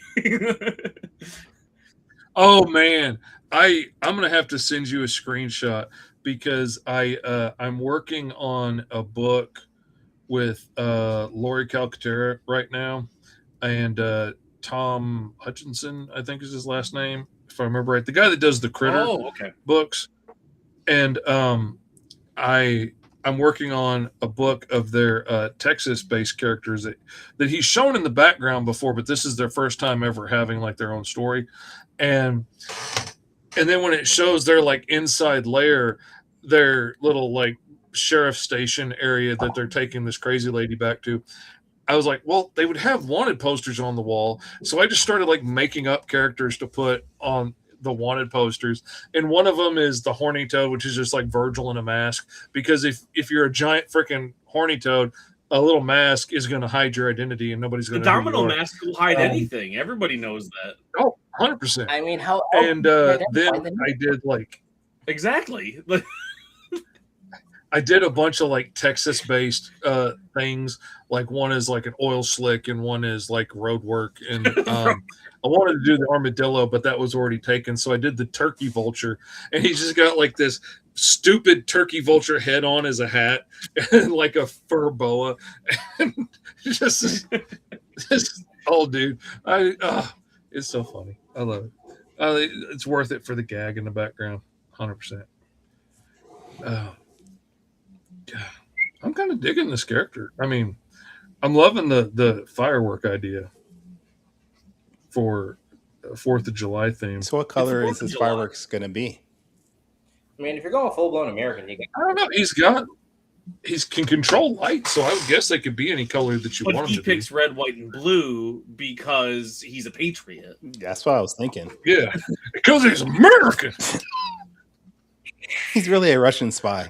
Oh man, I'm gonna have to send you a screenshot because I'm working on a book with Lori Calcaterra right now, and Tom Hutchinson, I think is his last name, if I remember right. The guy that does the Critter books. And I'm working on a book of their Texas-based characters that he's shown in the background before, but this is their first time ever having like their own story. And then when it shows their like inside lair, their little like sheriff station area that they're taking this crazy lady back to, I was like, well, they would have wanted posters on the wall. So I just started like making up characters to put on the wanted posters, and one of them is the horny toad, which is just like Virgil in a mask, because if you're a giant freaking horny toad, a little mask is going to hide your identity and nobody's going to. The domino mask will hide anything. Everybody knows that. Oh, 100%. I mean, how? And then I did like exactly. I did a bunch of like Texas based things. Like one is like an oil slick and one is like road work. And I wanted to do the armadillo, but that was already taken. So I did the turkey vulture, and he's just got like this stupid turkey vulture head on as a hat and like a fur boa. And just oh dude. It's so funny. I love it. It's worth it for the gag in the background. 100%. Oh. God, I'm kind of digging this character. I mean, I'm loving the firework idea for 4th of July theme. So what color is this fireworks going to be? I mean, if you're going full-blown American, you can... I don't know. He can control light, so I would guess they could be any color that you want him to be. But he picks red, white, and blue because he's a patriot. That's what I was thinking. Yeah, because he's American. He's really a Russian spy.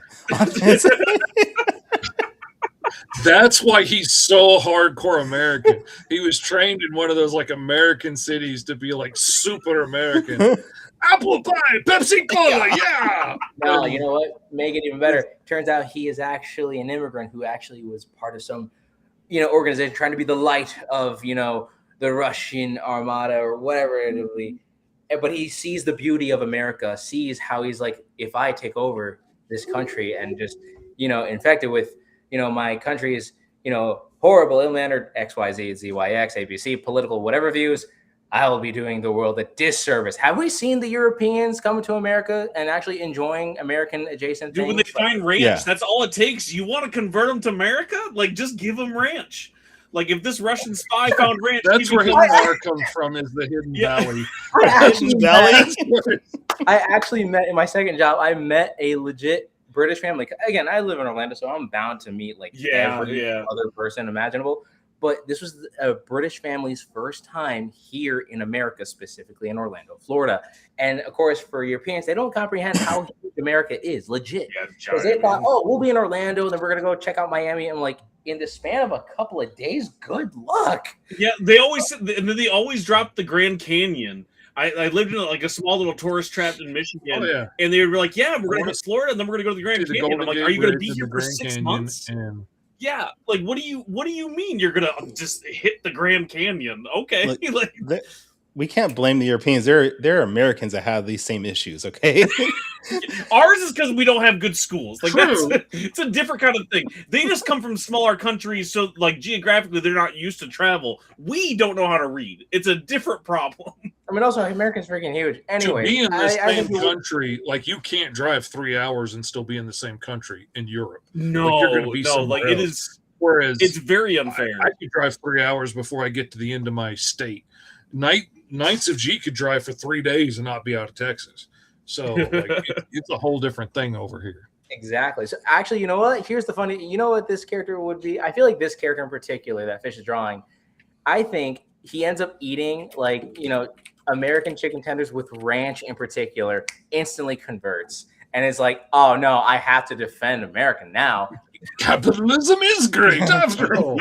That's why he's so hardcore American. He was trained in one of those like American cities to be like super American. Apple pie, Pepsi Cola, yeah. No, you know what? Make it even better. Turns out he is actually an immigrant who actually was part of some, organization trying to be the light of, the Russian Armada or whatever it will be. But he sees the beauty of America, sees how he's like, if I take over this country and just, infect it with, my country's, horrible, ill-mannered XYZ, ZYX, ABC, political, whatever views, I will be doing the world a disservice. Have we seen the Europeans coming to America and actually enjoying American adjacent things? When they find ranch, that's all it takes. You want to convert them to America? Like, just give them ranch. Like if this Russian spy found ranch, That's he'd where be his like, power comes from, is the hidden Yeah. valley. I actually Valley. I actually met in my second job. I met a legit British family. Again, I live in Orlando, so I'm bound to meet like every other person imaginable. But this was a British family's first time here in America, specifically in Orlando, Florida. And of course, for Europeans, they don't comprehend how huge America is, legit. Because they thought, oh, we'll be in Orlando, then we're gonna go check out Miami. I'm like, in the span of a couple of days, good luck. Yeah, they always drop the Grand Canyon. I lived in like a small little tourist trap in Michigan, and they were like, "Yeah, we're going to Florida, and then we're going to go to the Grand Canyon." I'm like, "Are you going to be here for 6 months?" Yeah, like what do you mean you're going to just hit the Grand Canyon? Okay, Look, we can't blame the Europeans. They're Americans that have these same issues. Okay, ours is because we don't have good schools. Like it's a different kind of thing. They just come from smaller countries, so like geographically they're not used to travel. We don't know how to read. It's a different problem. I mean, also America's freaking huge. Anyway, to be in the same country, like you can't drive 3 hours and still be in the same country in Europe. No, like you're gonna be like else. it is. Whereas it's very unfair. I could drive 3 hours before I get to the end of my state. Knights of G could drive for 3 days and not be out of Texas. So like, it's a whole different thing over here. Exactly. So actually, you know what? Here's the funny. You know what this character would be? I feel like this character in particular that Fish is drawing, I think he ends up eating like, American chicken tenders with ranch in particular, instantly converts. And it's like, oh no, I have to defend America now. Capitalism is great after all.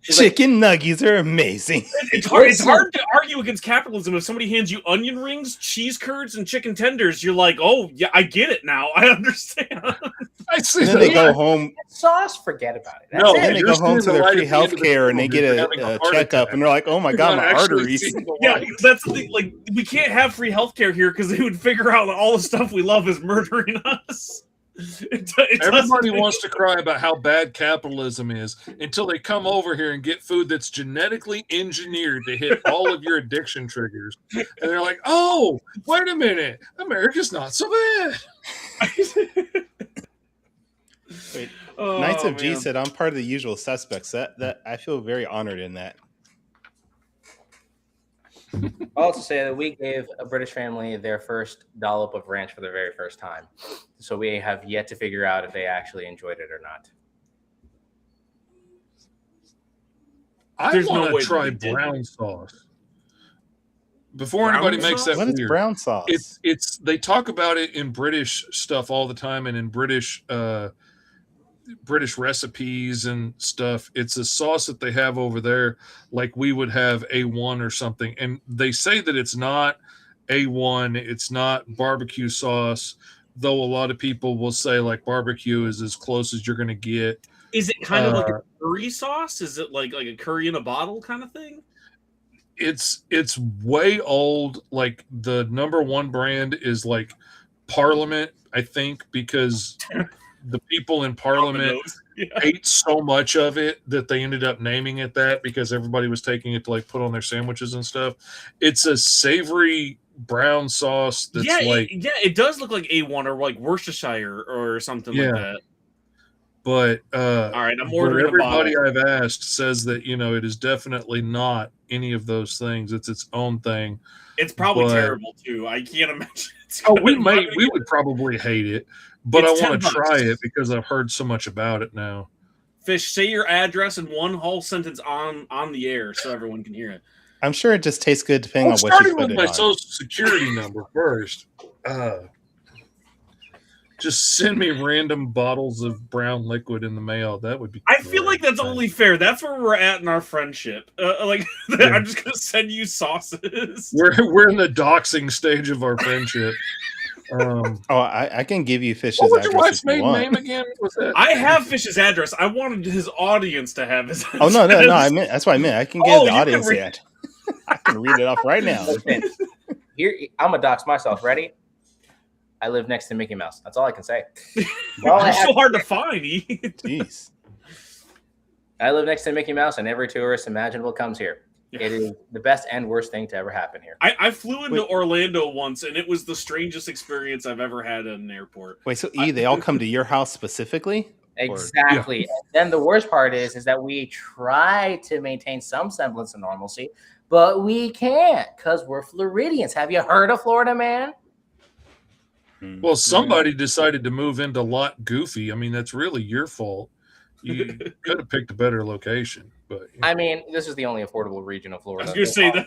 Chicken nuggets are amazing. It's hard to argue against capitalism if somebody hands you onion rings, cheese curds, and chicken tenders. You're like, oh yeah, I get it now. I understand. I see. Then they go home. Sauce, forget about it. No, then they go home to their free health care and they get a checkup, and they're like, oh my god, my arteries. Yeah, that's the thing. Like, we can't have free health care here because they would figure out that all the stuff we love is murdering us. Everybody wants to cry about how bad capitalism is until they come over here and get food that's genetically engineered to hit all of your addiction triggers. And they're like, oh, wait a minute. America's not so bad. Wait, Knights of G said, I'm part of the usual suspects. That I feel very honored in that. I'll also say that we gave a British family their first dollop of ranch for the very first time. So we have yet to figure out if they actually enjoyed it or not. I want to try brown sauce. Before anybody makes that weird. What is brown sauce? It's they talk about it in British stuff all the time and in British recipes and stuff. It's a sauce that they have over there, like we would have A1 or something. And they say that it's not A1, it's not barbecue sauce, though a lot of people will say like barbecue is as close as you're going to get. Is it kind of like a curry sauce? Is it like a curry in a bottle kind of thing? It's way old. Like the number one brand is like Parliament, I think, because the people in Parliament ate so much of it that they ended up naming it that because everybody was taking it to like put on their sandwiches and stuff. It's a savory brown sauce that's it does look like A1 or like Worcestershire or something like that. But all right, I'm ordering. Everybody I've asked says that it is definitely not any of those things. It's its own thing. It's probably terrible too. I can't imagine. We would probably hate it. But I want to try it because I've heard so much about it now. Fish, say your address in one whole sentence on the air so everyone can hear it. I'm sure it just tastes good depending on what you put it on. Starting with my social security number first. Just send me random bottles of brown liquid in the mail. That would be I feel like that's only fair. That's where we're at in our friendship. I'm just going to send you sauces. We're in the doxing stage of our friendship. I can give you Fish's address. What was your wife's maiden name again? Was that? I have Fish's address. I wanted his audience to have his address. Oh, no. I meant that's what I meant. I can give the audience that. I can read it off right now. Here, I'm going to dox myself. Ready? I live next to Mickey Mouse. That's all I can say. It's so hard to find. Jeez. I live next to Mickey Mouse, and every tourist imaginable comes here. It is the best and worst thing to ever happen here. I flew into Orlando once, and it was the strangest experience I've ever had at an airport. Wait, so they all come to your house specifically? Exactly. And then the worst part is that we try to maintain some semblance of normalcy, but we can't because we're Floridians. Have you heard of Florida, man? Well, somebody decided to move into Lot Goofy. I mean, that's really your fault. You could have picked a better location, but I mean, this is the only affordable region of I Florida. was gonna say that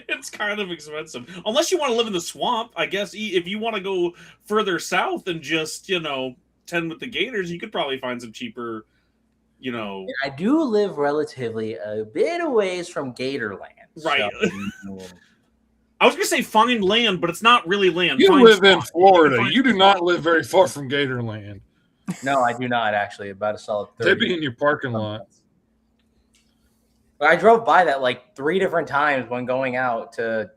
it's kind of expensive, unless you want to live in the swamp. I guess if you want to go further south and just tend with the gators, you could probably find some cheaper. I do live relatively a bit a ways from Gatorland, right? So, I was gonna say find land, but it's not really land. You find live in spot. Florida. You do not live very far from Gatorland. No, I do not actually. About a solid 30. They'd be in your parking lot. But I drove by that like 3 different times when going out to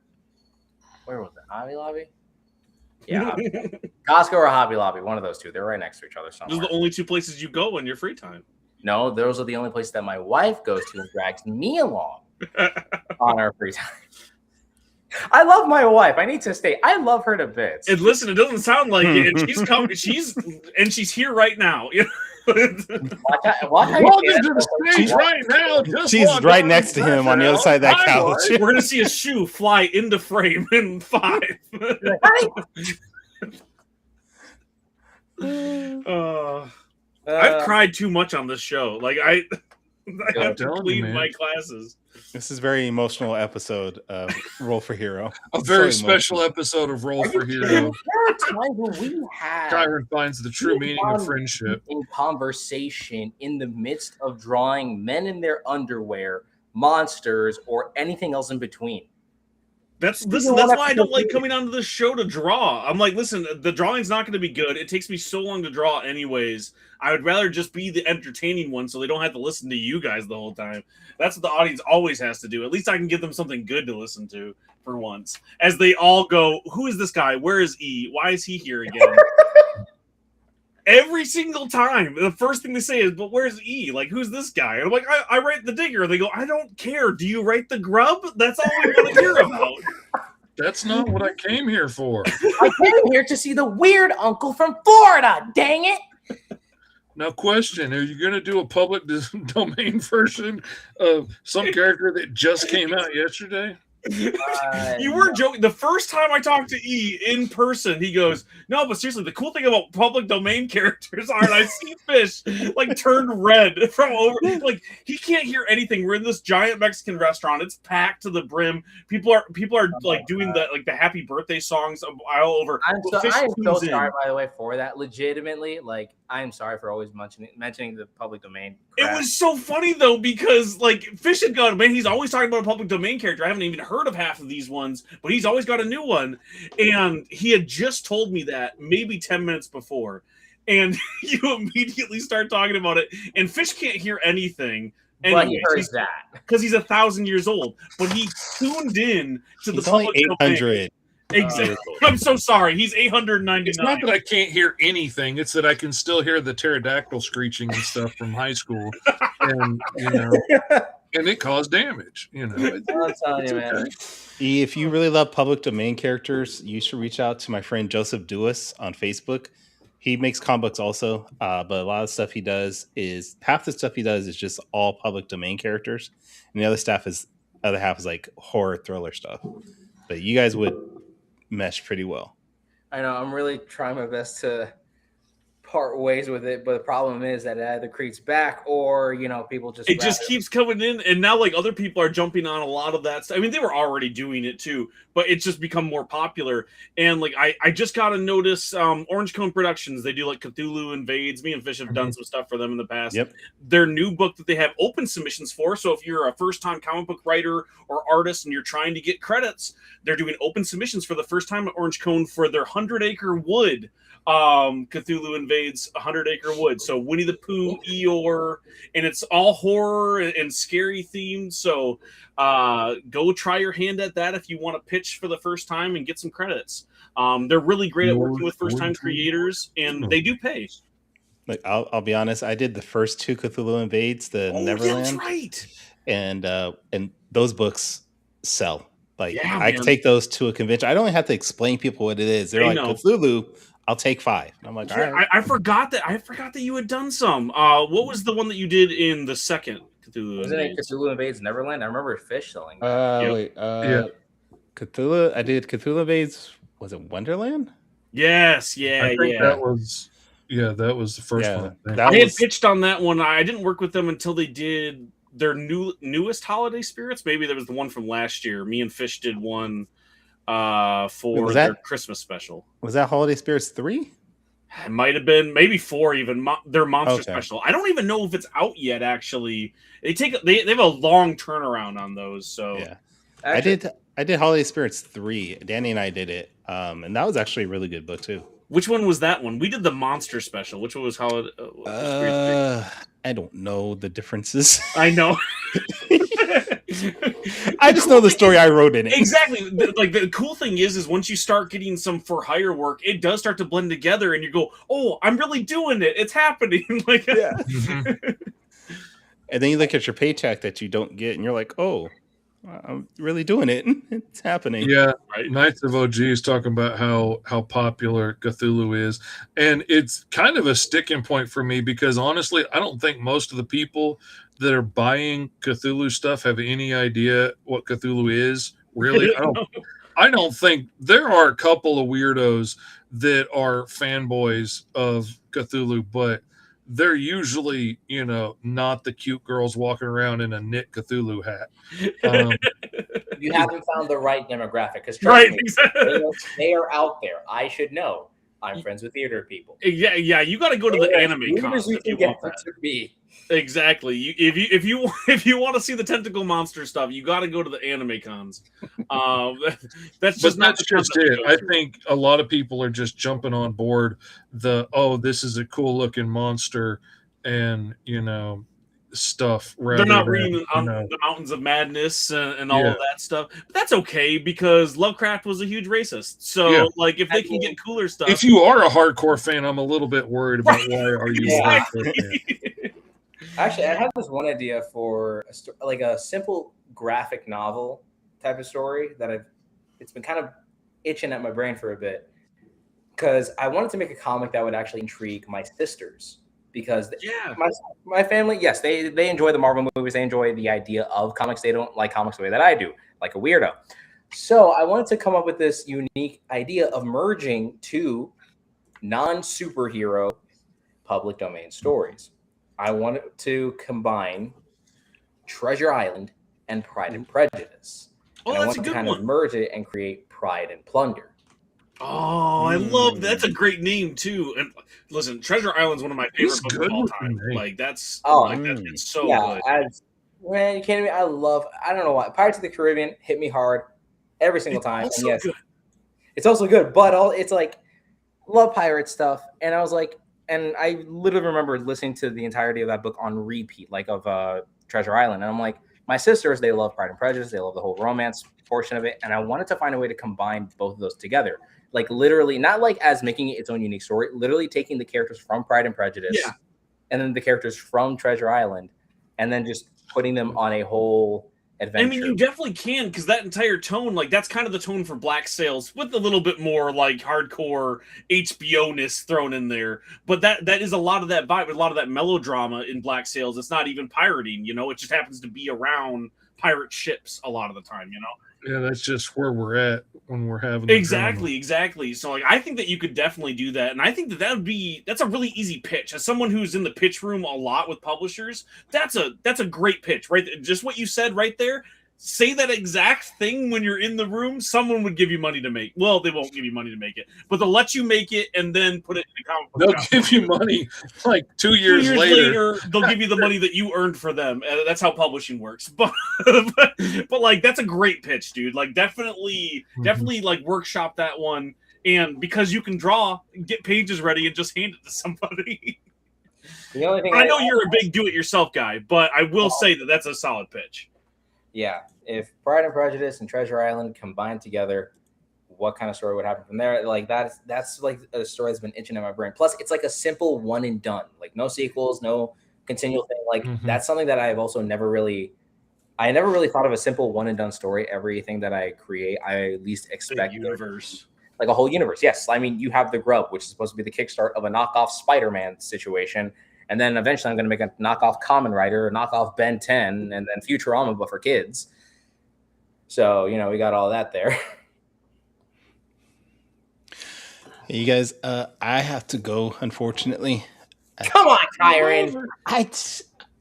where was it? Hobby Lobby? Yeah, Costco or Hobby Lobby, one of those two. They're right next to each other somewhere. Those are the only 2 places you go in your free time. No, those are the only places that my wife goes to and drags me along on our free time. I love my wife. I need to state, I love her to bits. And listen, it doesn't sound like it. And she's coming. She's here right now. Welcome to the stage right now. She's right next to him on the other side of that couch. We're gonna see a shoe fly into frame in 5. I've cried too much on this show. Like I have to clean my classes. This is a very emotional episode of Roll for Hero. A very special episode of Roll for Hero. There are times when we have Kyron finds the true meaning of friendship in conversation in the midst of drawing men in their underwear, monsters, or anything else in between. That's why I don't like coming onto this show to draw. I'm like, listen, the drawing's not going to be good. It takes me so long to draw anyways. I would rather just be the entertaining one so they don't have to listen to you guys the whole time. That's what the audience always has to do. At least I can give them something good to listen to for once. As they all go, who is this guy? Where is E? Why is he here again? Every single time, the first thing they say is, but where's E? Like, who's this guy? And I'm like, I write the digger. They go, I don't care. Do you write the grub? That's all we want to hear about. That's not what I came here for. I came here to see the weird uncle from Florida. Dang it. Now, question, are you going to do a public domain version of some character that just came out yesterday? You were joking. The first time I talked to E in person, he goes, no, but seriously, the cool thing about public domain characters are, and I see Fish like turned red from over, like he can't hear anything. We're in this giant Mexican restaurant. It's packed to the brim. People are like doing the happy birthday songs all over. I am so sorry, by the way, for that. Legitimately, like I am sorry for always mentioning the public domain. Crap. It was so funny though, because like Fish had gone, man, he's always talking about a public domain character. I haven't even heard of half of these ones, but he's always got a new one. And he had just told me that maybe 10 minutes before. And you immediately start talking about it. And Fish can't hear anything. But he heard that. Because he's 1,000 years old. But he tuned in to the public only 800. Exactly. I'm so sorry. He's 899. It's not that I can't hear anything. It's that I can still hear the pterodactyl screeching and stuff from high school. And, and it caused damage. I'm telling you, man. If you really love public domain characters, you should reach out to my friend Joseph Dewis on Facebook. He makes comic books also, but a lot of stuff he does is half the stuff he does is just all public domain characters, and the other half is like horror thriller stuff. But you guys would mesh pretty well. I know. I'm really trying my best to part ways with it, but the problem is that it either creeps back or people just just keeps coming in, and now like other people are jumping on a lot of that stuff. I mean, they were already doing it too, but it's just become more popular. And like I just got to notice Orange Cone Productions, they do like Cthulhu Invades. Me and Fish have done some stuff for them in the past. Yep. Their new book that they have open submissions for, so if you're a first-time comic book writer or artist and you're trying to get credits, they're doing open submissions for the first time at Orange Cone for their 100 Acre Wood. Cthulhu Invades 100 Acre Wood. So Winnie the Pooh, Eeyore, and it's all horror and scary themed. So go try your hand at that if you want to pitch for the first time and get some credits. They're really great at working with first-time creators, and they do pay. Like I'll be honest, I did the first 2 Cthulhu Invades, the Neverland. That's right. And those books sell. Like Yeah, I can take those to a convention. I don't have to explain people what it is. They're like, Cthulhu, I'll take 5. And I'm like, Yeah, all right. I forgot that you had done some. What was the one that you did in the second Cthulhu? Wasn't it Invades? Cthulhu Invades Neverland? I remember Fish selling that. Yep. Wait, Yeah. Cthulhu. I did Cthulhu Invades. Was it Wonderland? Yes, yeah, I think yeah. that was the first Yeah, one. I think. that I had was pitched on that one. I didn't work with them until they did their newest holiday spirits. Maybe there was the one from last year. Me and Fish did one for was their that- Christmas special. was that Holiday Spirits 3? It might have been maybe 4 even. Their monster Okay. special. I don't even know if it's out yet. Actually, they have a long turnaround on those. So Yeah, Actually, I did Holiday Spirits 3. Danny and I did it, and that was actually a really good book too. which one was that one? We did the monster special. Which one was Holiday? I don't know the differences. I know. I just know the story I wrote in it. Exactly. Like the cool thing is once you start getting some for hire work, it does start to blend together, and you go, "Oh, I'm really doing it. It's happening." Like, Yeah. Mhm. And then you look at your paycheck that you don't get, and you're like, "Oh, I'm really doing it. It's happening." Yeah, right. Knights of OG is talking about how popular Cthulhu is, and it's kind of a sticking point for me because honestly, I don't think most of the people that are buying Cthulhu stuff have any idea what Cthulhu is. Really, I don't think there are a couple of weirdos that are fanboys of Cthulhu, but they're usually, not the cute girls walking around in a knit Cthulhu hat. you haven't found the right demographic because Right. me, Exactly. they are out there. I should know. I'm friends with theater people. Yeah. You got to go to the They are anime as cons you if you can want get that. to be. Exactly. If you want to see the tentacle monster stuff, you got to go to the anime cons. That's just But not that's the just concept it. to go I through. think a lot of people are just jumping on board this is a cool looking monster and stuff rather They're not than, reading on the Mountains of Madness and all Yeah. of that stuff. But that's okay because Lovecraft was a huge racist. So Yeah. like if they can get cooler stuff. If you are a hardcore fan, I'm a little bit worried about why are you a hardcore fan. Actually, I have this one idea for a simple graphic novel type of story that it's been kind of itching at my brain for a bit because I wanted to make a comic that would actually intrigue my sisters because Yeah. my family, yes, they enjoy the Marvel movies. They enjoy the idea of comics. They don't like comics the way that I do, like a weirdo. So I wanted to come up with this unique idea of merging two non-superhero public domain stories. I wanted to combine Treasure Island and Pride and Prejudice. Oh, And I that's a want to good kind one. of merge it and create Pride and Plunder. Oh, I love that's a great name too. And listen, Treasure Island's one of my favorite He's books good of all with the time. name. Like that's Oh, it's so yeah, good. man, you kidding me? I don't know why. Pirates of the Caribbean hit me hard every single It's time. also And yes, good. it's also good, but it's like love pirate stuff. And I was like, and I literally remember listening to the entirety of that book on repeat, like of Treasure Island. And I'm like, my sisters, they love Pride and Prejudice. They love the whole romance portion of it. And I wanted to find a way to combine both of those together. Like literally, not like as making it its own unique story, literally taking the characters from Pride and Prejudice Yeah. and then the characters from Treasure Island and then just putting them on a whole adventure. I mean, you definitely can because that entire tone, like that's kind of the tone for Black Sails, with a little bit more like hardcore HBO-ness thrown in there. But that is a lot of that vibe, a lot of that melodrama in Black Sails. It's not even pirating, it just happens to be around pirate ships a lot of the time, Yeah, that's just where we're at when we're having the Exactly. So like I think that you could definitely do that. And I think that's a really easy pitch. As someone who's in the pitch room a lot with publishers, that's a great pitch, right? Just what you said right there. Say that exact thing when you're in the room, someone would give you money to make. Well, they won't give you money to make it, but they'll let you make it and then put it in the comic book They'll shop. give you money like 2 2 years years later. later, they'll give you the money that you earned for them. That's how publishing works. But like that's a great pitch, dude. Like definitely like workshop that one. And because you can draw, get pages ready and just hand it to somebody. The only thing I know you're a big do-it-yourself guy, but I will say that that's a solid pitch. Yeah, if Pride and Prejudice and Treasure Island combined together, what kind of story would happen from there? Like that's like a story that's been itching in my brain. Plus, it's like a simple one and done, like no sequels, no continual thing. Like that's something that I've also never really thought of a simple one and done story. Everything that I create, I at least expect universe. like a whole universe. Yes, I mean, you have the Grub, which is supposed to be the kickstart of a knockoff Spider-Man situation. And then eventually I'm going to make a knockoff Kamen Rider, a knockoff Ben 10, and then Futurama, but for kids. So, you know, we got all that there. You guys, I have to go, unfortunately. Come on, Kyron.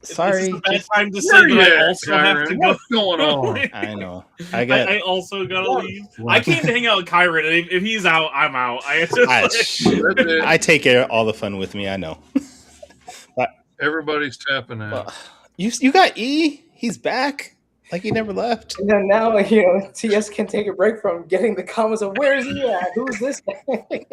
Sorry. This is a bad time to say Where you that I at, also have to Kyron? go. What's going on? I know. I also gotta leave. I came to hang out with Kyron, and if he's out, I'm out. I take all the fun with me. I know. Everybody's tapping out. Well, you got E. He's back. Like he never left. And then now, you know, TS can take a break from getting the comments of where's he at? Who's this guy?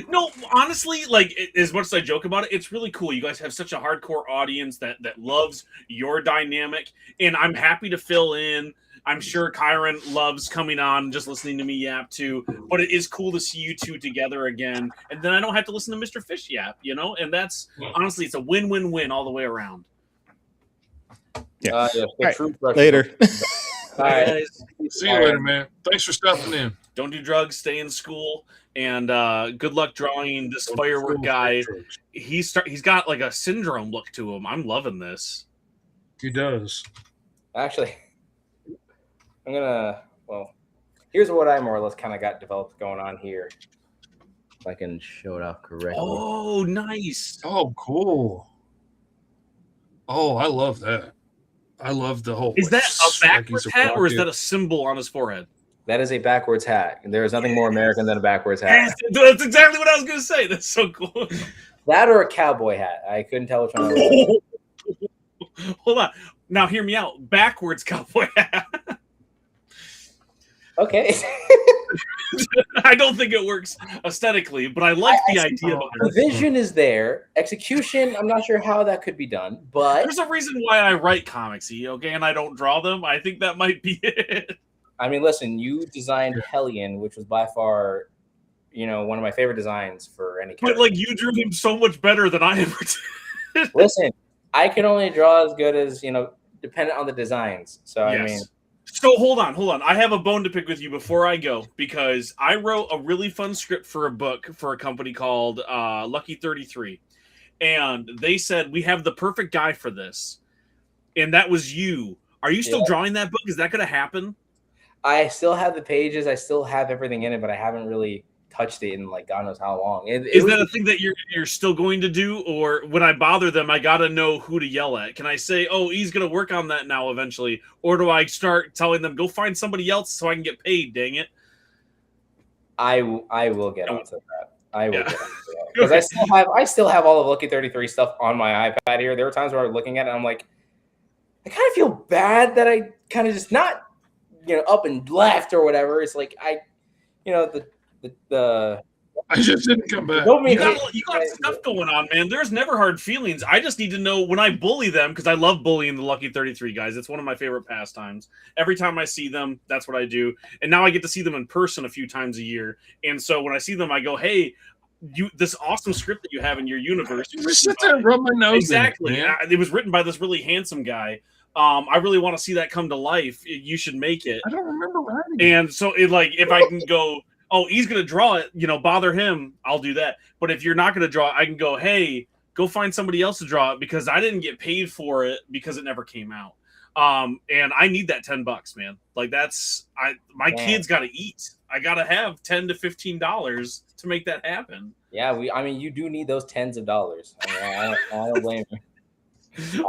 No, honestly, like as much as I joke about it, it's really cool. You guys have such a hardcore audience that loves your dynamic, and I'm happy to fill in. I'm sure Kyron loves coming on, just listening to me yap too. But it is cool to see you two together again, and then I don't have to listen to Mr. Fish yap, you know. And that's honestly, it's a win-win-win all the way around. Yeah. Right. Later. All right. See you later, man. Thanks for stopping in. Don't do drugs. Stay in school. And good luck drawing this firework guy. He's got like a syndrome look to him. I'm loving this. He does. Actually, I'm gonna. Well, here's what I more or less kind of got developed going on here. If I can show it off correctly. Oh, nice. Oh, cool. Oh, I love that. I love the whole. Is that a backwards like hat or is that a symbol on his forehead? That is a backwards hat. And there is nothing more American than a backwards hat. That's exactly what I was going to say. That's so cool. That or a cowboy hat. I couldn't tell which one it was. Hold on. Now hear me out. Backwards cowboy hat. Okay. I don't think it works aesthetically, but I like the idea of The it. vision is there. Execution, I'm not sure how that could be done, but There's a reason why I write comics, okay, and I don't draw them. I think that might be it. I mean, listen, you designed Hellion, which was by far, you know, one of my favorite designs for any character. But like you drew him so much better than I ever did. Listen, I can only draw as good as, you know, dependent on the designs. So Yes. I mean, So hold on. I have a bone to pick with you before I go because I wrote a really fun script for a book for a company called Lucky 33. And they said, we have the perfect guy for this. And that was you. Are you still drawing that book? Is that going to happen? I still have the pages. I still have everything in it, but I haven't really touched it in like God knows how long. Is that a thing that you're still going to do? Or when I bother them, I got to know who to yell at? Can I say, oh, he's going to work on that now eventually? Or do I start telling them, go find somebody else so I can get paid, dang it? I will get onto that. I will Yeah. get onto that. Because I still have all of Lucky 33 stuff on my iPad here. There were times where I was looking at it and I'm like, I kind of feel bad that I kind of just not, you know, up and left or whatever. It's like the I just didn't come back. You got stuff going on, man. There's never hard feelings. I just need to know when I bully them, because I love bullying the Lucky 33 guys. It's one of my favorite pastimes. Every time I see them, that's what I do. And now I get to see them in person a few times a year. And so when I see them, I go, hey, this awesome script that you have in your universe. Just sit there and rub my nose. Exactly. In it, man. It was written by this really handsome guy. I really want to see that come to life. You should make it. I don't remember writing. And so if I can go, oh, he's going to draw it, bother him, I'll do that. But if you're not going to draw it, I can go, hey, go find somebody else to draw it because I didn't get paid for it because it never came out. And I need that $10, man. Like my kids got to eat. I got to have $10 to $15 to make that happen. Yeah, you do need those tens of dollars. I don't blame you.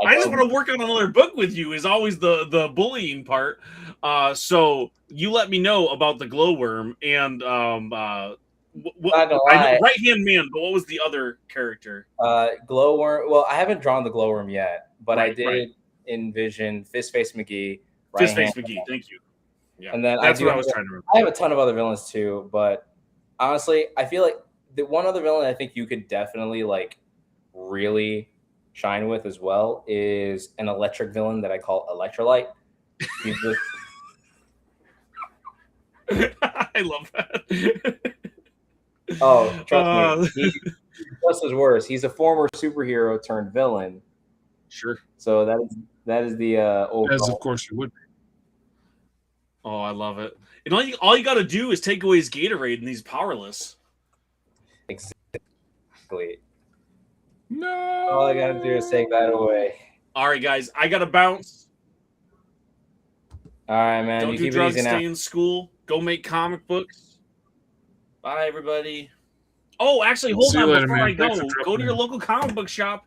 I just want to work on another book with you is always the bullying part. So you let me know about the glowworm and I know right hand man, but what was the other character? Glowworm. Well, I haven't drawn the glowworm yet, but I did envision Fistface McGee. Fistface McGee, thank you. Yeah, and then that's what I was trying to remember. I have a ton of other villains too, but honestly, I feel like the one other villain I think you could definitely like really shine with as well is an electric villain that I call Electrolyte. I love that. Oh, trust me. He's just as worse. He's a former superhero turned villain. Sure. So that is the old. As of course you would be. Oh, I love it. And all you got to do is take away his Gatorade, and he's powerless. Exactly. No. All I gotta do is take that away. All right, guys, I got to bounce. All right, man. Don't You do keep it drugs, easy now. stay in school, go make comic books. Bye, everybody. Oh, actually, hold See you on. later, Before man. I Thanks go, for go dropping to your in. local comic book shop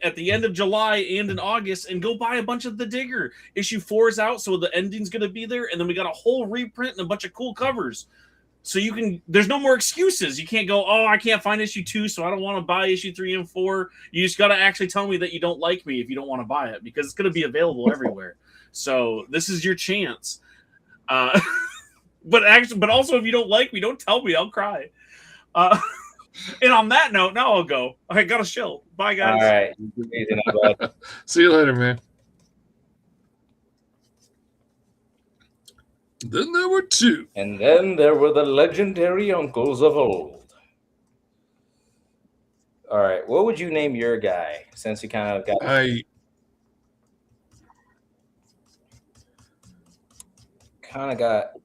at the end of July and in August and go buy a bunch of The Digger. Issue 4 is out, so the ending's going to be there. And then we got a whole reprint and a bunch of cool covers. So you can, there's no more excuses. You can't go, oh, I can't find issue 2, so I don't want to buy issue 3 and 4. You just got to actually tell me that you don't like me if you don't want to buy it, because it's going to be available everywhere. So this is your chance. But also, if you don't like me, don't tell me. I'll cry. And on that note, now I'll go. I got to chill. Bye, guys. All right. You keep it easy now, bud. See you later, man. Then there were two. And then there were the legendary uncles of old. All right. What would you name your guy, since you kind of got...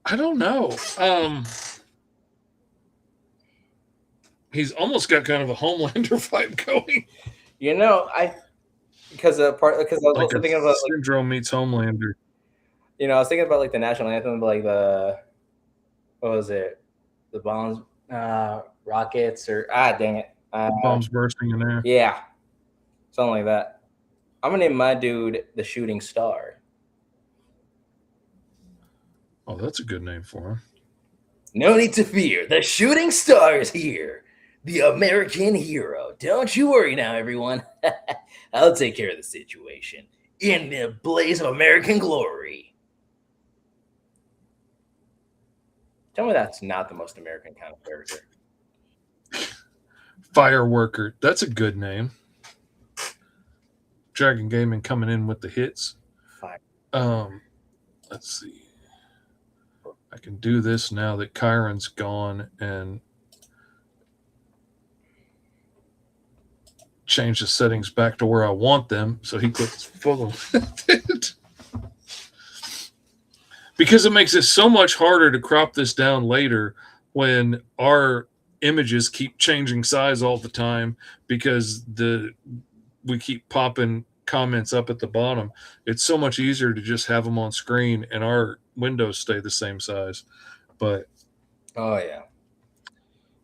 I don't know. He's almost got kind of a Homelander vibe going. You know, because I was Like also thinking about Syndrome meets Homelander. You know, I was thinking about like the national anthem, like what was it? The bombs, rockets, or dang it, Bombs bursting in air. Yeah, something like that. I'm gonna name my dude the Shooting Star. Oh, that's a good name for him. No need to fear. The Shooting Star is here. The American hero. Don't you worry now, everyone. I'll take care of the situation. In the blaze of American glory. Tell me that's not the most American kind of character. Fireworker. That's a good name. Dragon Gaming coming in with the hits. Let's see. I can do this now that Kyron's gone and change the settings back to where I want them so he clicks follow it. Because it makes it so much harder to crop this down later when our images keep changing size all the time because we keep popping comments up at the bottom. It's so much easier to just have them on screen and our windows stay the same size. But oh yeah,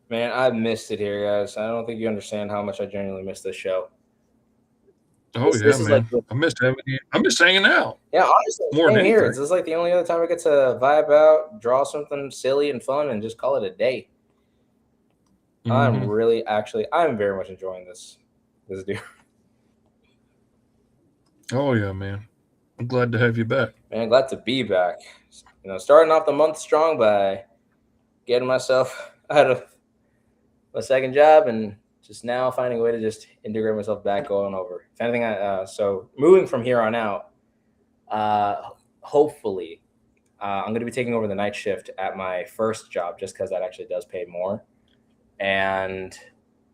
man, I missed it here, guys. I don't think you understand how much I genuinely missed this show. This man. Like I missed having you. I missed hanging out. Yeah, honestly, more than here. This is like the only other time I get to vibe out, draw something silly and fun, and just call it a day. Mm-hmm. I'm very much enjoying this dude. Oh yeah, man. I'm glad to have you back. Man, glad to be back. You know, starting off the month strong by getting myself out of my second job and just now finding a way to just integrate myself back going over. If anything, so moving from here on out, hopefully, I'm going to be taking over the night shift at my first job just because that actually does pay more. And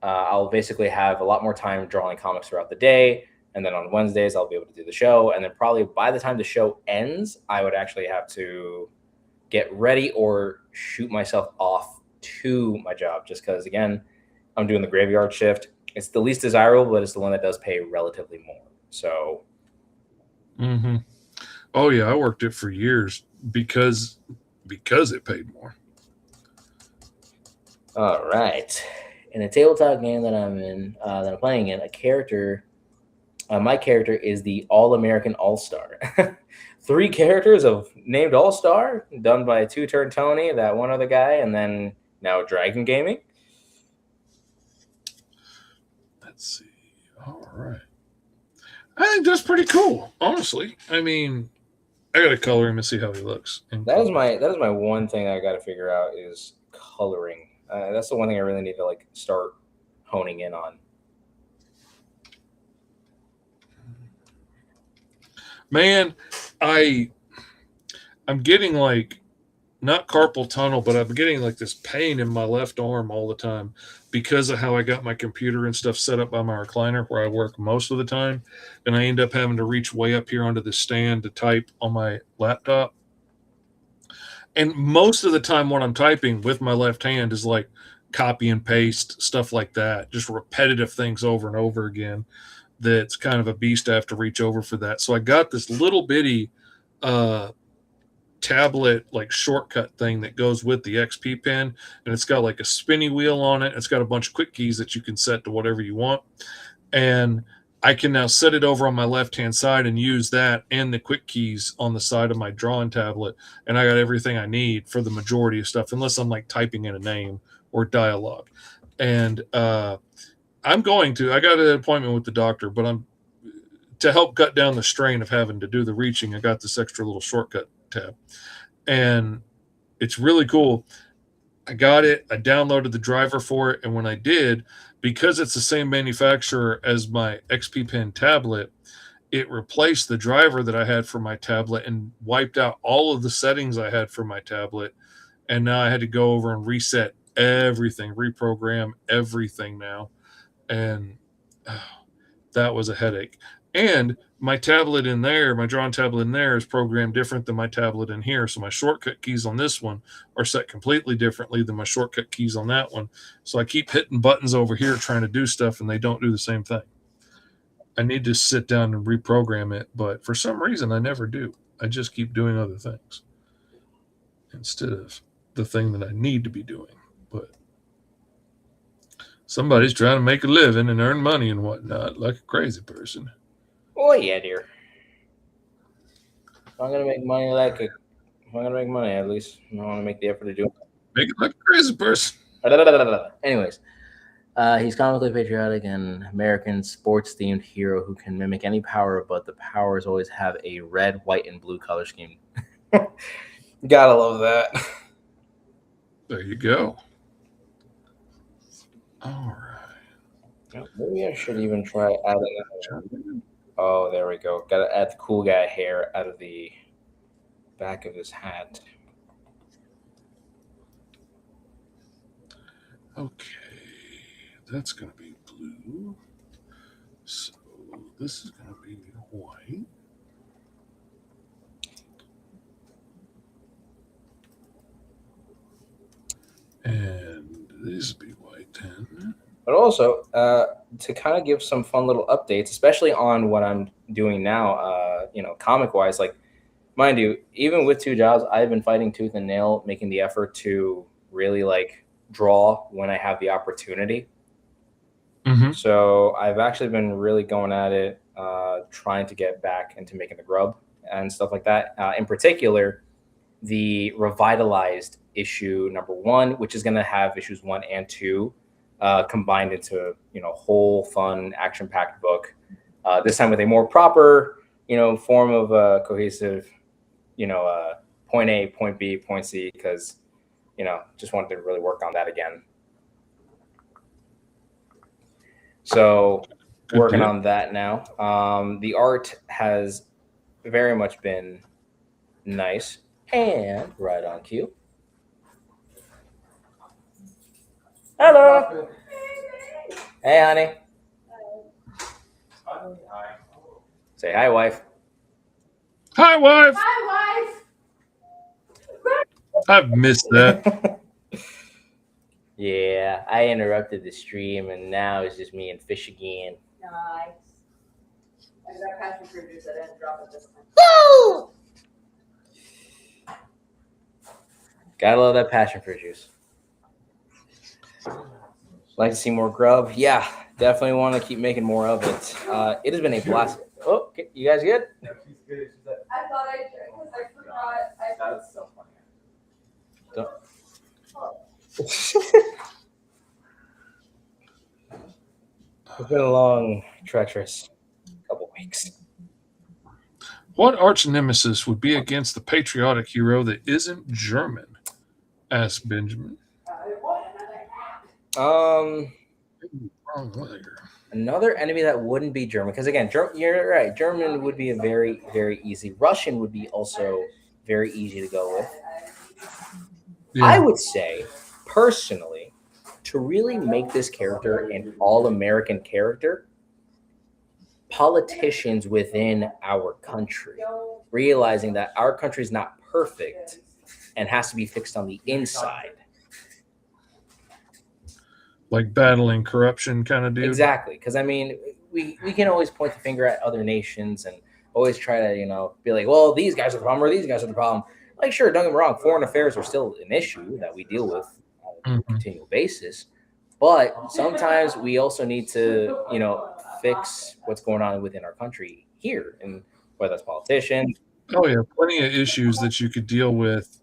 I'll basically have a lot more time drawing comics throughout the day. And then on Wednesdays, I'll be able to do the show. And then probably by the time the show ends, I would actually have to get ready or shoot myself off to my job just because, again, I'm doing the graveyard shift. It's the least desirable, but it's the one that does pay relatively more. So. Mm-hmm. Oh, yeah. I worked it for years because it paid more. All right. In a tabletop game that I'm playing in, my character is the All-American All-Star. 3 characters of named All-Star, done by Two-Turn Tony, that one other guy, and then now Dragon Gaming. Let's see. All right. I think that's pretty cool, honestly. I mean, I got to color him and see how he looks. That is my one thing I got to figure out is coloring. That's the one thing I really need to start honing in on. Man, I'm getting not carpal tunnel, but I'm getting this pain in my left arm all the time because of how I got my computer and stuff set up by my recliner where I work most of the time. And I end up having to reach way up here onto the stand to type on my laptop. And most of the time what I'm typing with my left hand is like copy and paste, stuff like that, just repetitive things over and over again. That's kind of a beast. I have to reach over for that. So I got this little bitty tablet like shortcut thing that goes with the XP pen, and it's got like a spinny wheel on it. It's got a bunch of quick keys that you can set to whatever you want, and I can now set it over on my left hand side and use that and the quick keys on the side of my drawing tablet, and I got everything I need for the majority of stuff, unless I'm like typing in a name or dialogue. And I got an appointment with the doctor, but I'm to help cut down the strain of having to do the reaching. I got this extra little shortcut tab, and it's really cool. I got it. I downloaded the driver for it, and when I did, because it's the same manufacturer as my XP Pen tablet, it replaced the driver that I had for my tablet and wiped out all of the settings I had for my tablet. And now I had to go over and reset everything, reprogram everything now. And that was a headache. And my tablet in there, my drawing tablet in there, is programmed different than my tablet in here. So my shortcut keys on this one are set completely differently than my shortcut keys on that one. So I keep hitting buttons over here trying to do stuff, and they don't do the same thing. I need to sit down and reprogram it, but for some reason I never do. I just keep doing other things instead of the thing that I need to be doing. But somebody's trying to make a living and earn money and whatnot, like a crazy person. Oh yeah, dear. If I'm gonna make money at least I want to make the effort to do it. Make it like a crazy person. Anyways, he's comically patriotic and American sports-themed hero who can mimic any power, but the powers always have a red, white, and blue color scheme. Gotta love that. There you go. All right. Maybe I should even try adding. Oh, there we go. Gotta add the cool guy hair out of the back of his hat. Okay, that's going to be blue. So this is going to be white. And this will be white then. But also, to kind of give some fun little updates, especially on what I'm doing now, comic-wise, like, mind you, even with 2 jobs, I've been fighting tooth and nail, making the effort to really, like, draw when I have the opportunity. Mm-hmm. So I've actually been really going at it, trying to get back into making the grub and stuff like that. In particular, the revitalized issue #1, which is going to have issues 1 and 2 combined into whole fun action-packed book. This time with a more proper form of cohesive point A, point B, point C, because just wanted to really work on that again. So working on that now. The art has very much been nice and right on cue. Hello. Hey, honey. Hi. Say hi, wife. Hi, wife. Hi, wife. I've missed that. Yeah, I interrupted the stream, and now it's just me and Fish again. Nice. I got passion fruit juice. I didn't drop it this time. Woo! Gotta love that passion fruit juice. Like to see more grub? Yeah, definitely want to keep making more of it. It has been a blast. Oh, okay. You guys good? I thought I did because I forgot. That's so funny. Don't. It's been a long, treacherous couple weeks. What arch nemesis would be against the patriotic hero that isn't German? Asked Benjamin. Wrong way. Another enemy that wouldn't be German, because again, you're right. German would be a very, very easy. Russian would be also very easy to go with. Yeah. I would say, personally, to really make this character an all-American character, politicians within our country, realizing that our country is not perfect, and has to be fixed on the inside. Like battling corruption kind of dude. Exactly. Because, I mean, we can always point the finger at other nations and always try to, be like, well, these guys are the problem or these guys are the problem. Like, sure, don't get me wrong, foreign affairs are still an issue that we deal with on a continual basis. But sometimes we also need to, fix what's going on within our country here, and whether that's politicians. Oh yeah, plenty of issues that you could deal with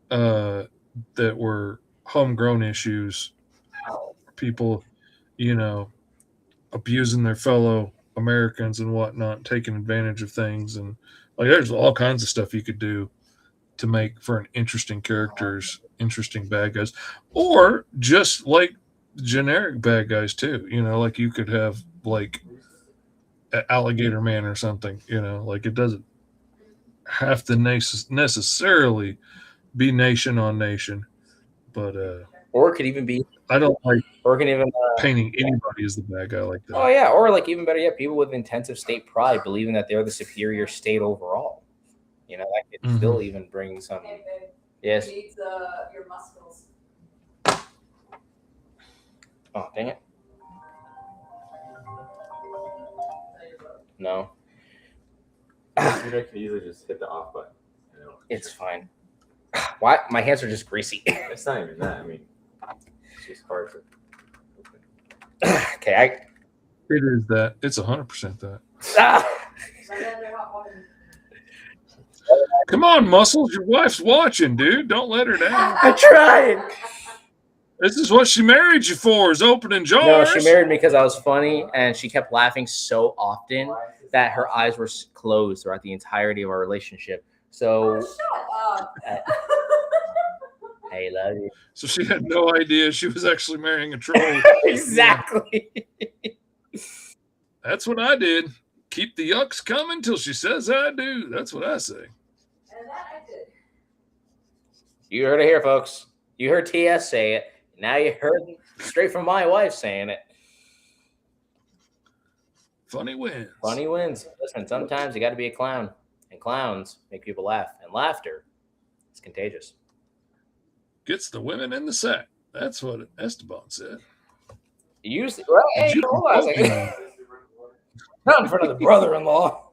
that were homegrown issues. People, abusing their fellow Americans and whatnot, taking advantage of things, and like there's all kinds of stuff you could do to make for an interesting characters, interesting bad guys, or just like generic bad guys too. Like you could have like Alligator Man or something. Like it doesn't have to necessarily be nation on nation, but or it could even be. I don't like or it can even painting anybody as the bad guy like that. Oh yeah, or like even better yet, people with intensive state pride believing that they're the superior state overall. That could still even bring some. Hey, babe, Yes. you need your muscles. Oh dang it! No. You could easily just hit the off button. It's fine. Why? My hands are just greasy. It's not even that. I mean, it's just hard to. Okay, It is that. It's 100% that. Come on, Muscles. Your wife's watching, dude. Don't let her down. I tried. This is what she married you for, is opening jars. No, she married me because I was funny, and she kept laughing so often that her eyes were closed throughout the entirety of our relationship. So, I love you. So she had no idea she was actually marrying a troll. Exactly. That's what I did. Keep the yucks coming till she says I do. That's what I say. And that I did. You heard it here, folks. You heard TS say it. Now you heard straight from my wife saying it. Funny wins. Funny wins. Listen, sometimes you got to be a clown, and clowns make people laugh, and laughter is contagious. Gets the women in the sack. That's what Esteban said. Usually, well, hey, hold on a second. Not in front of the brother-in-law.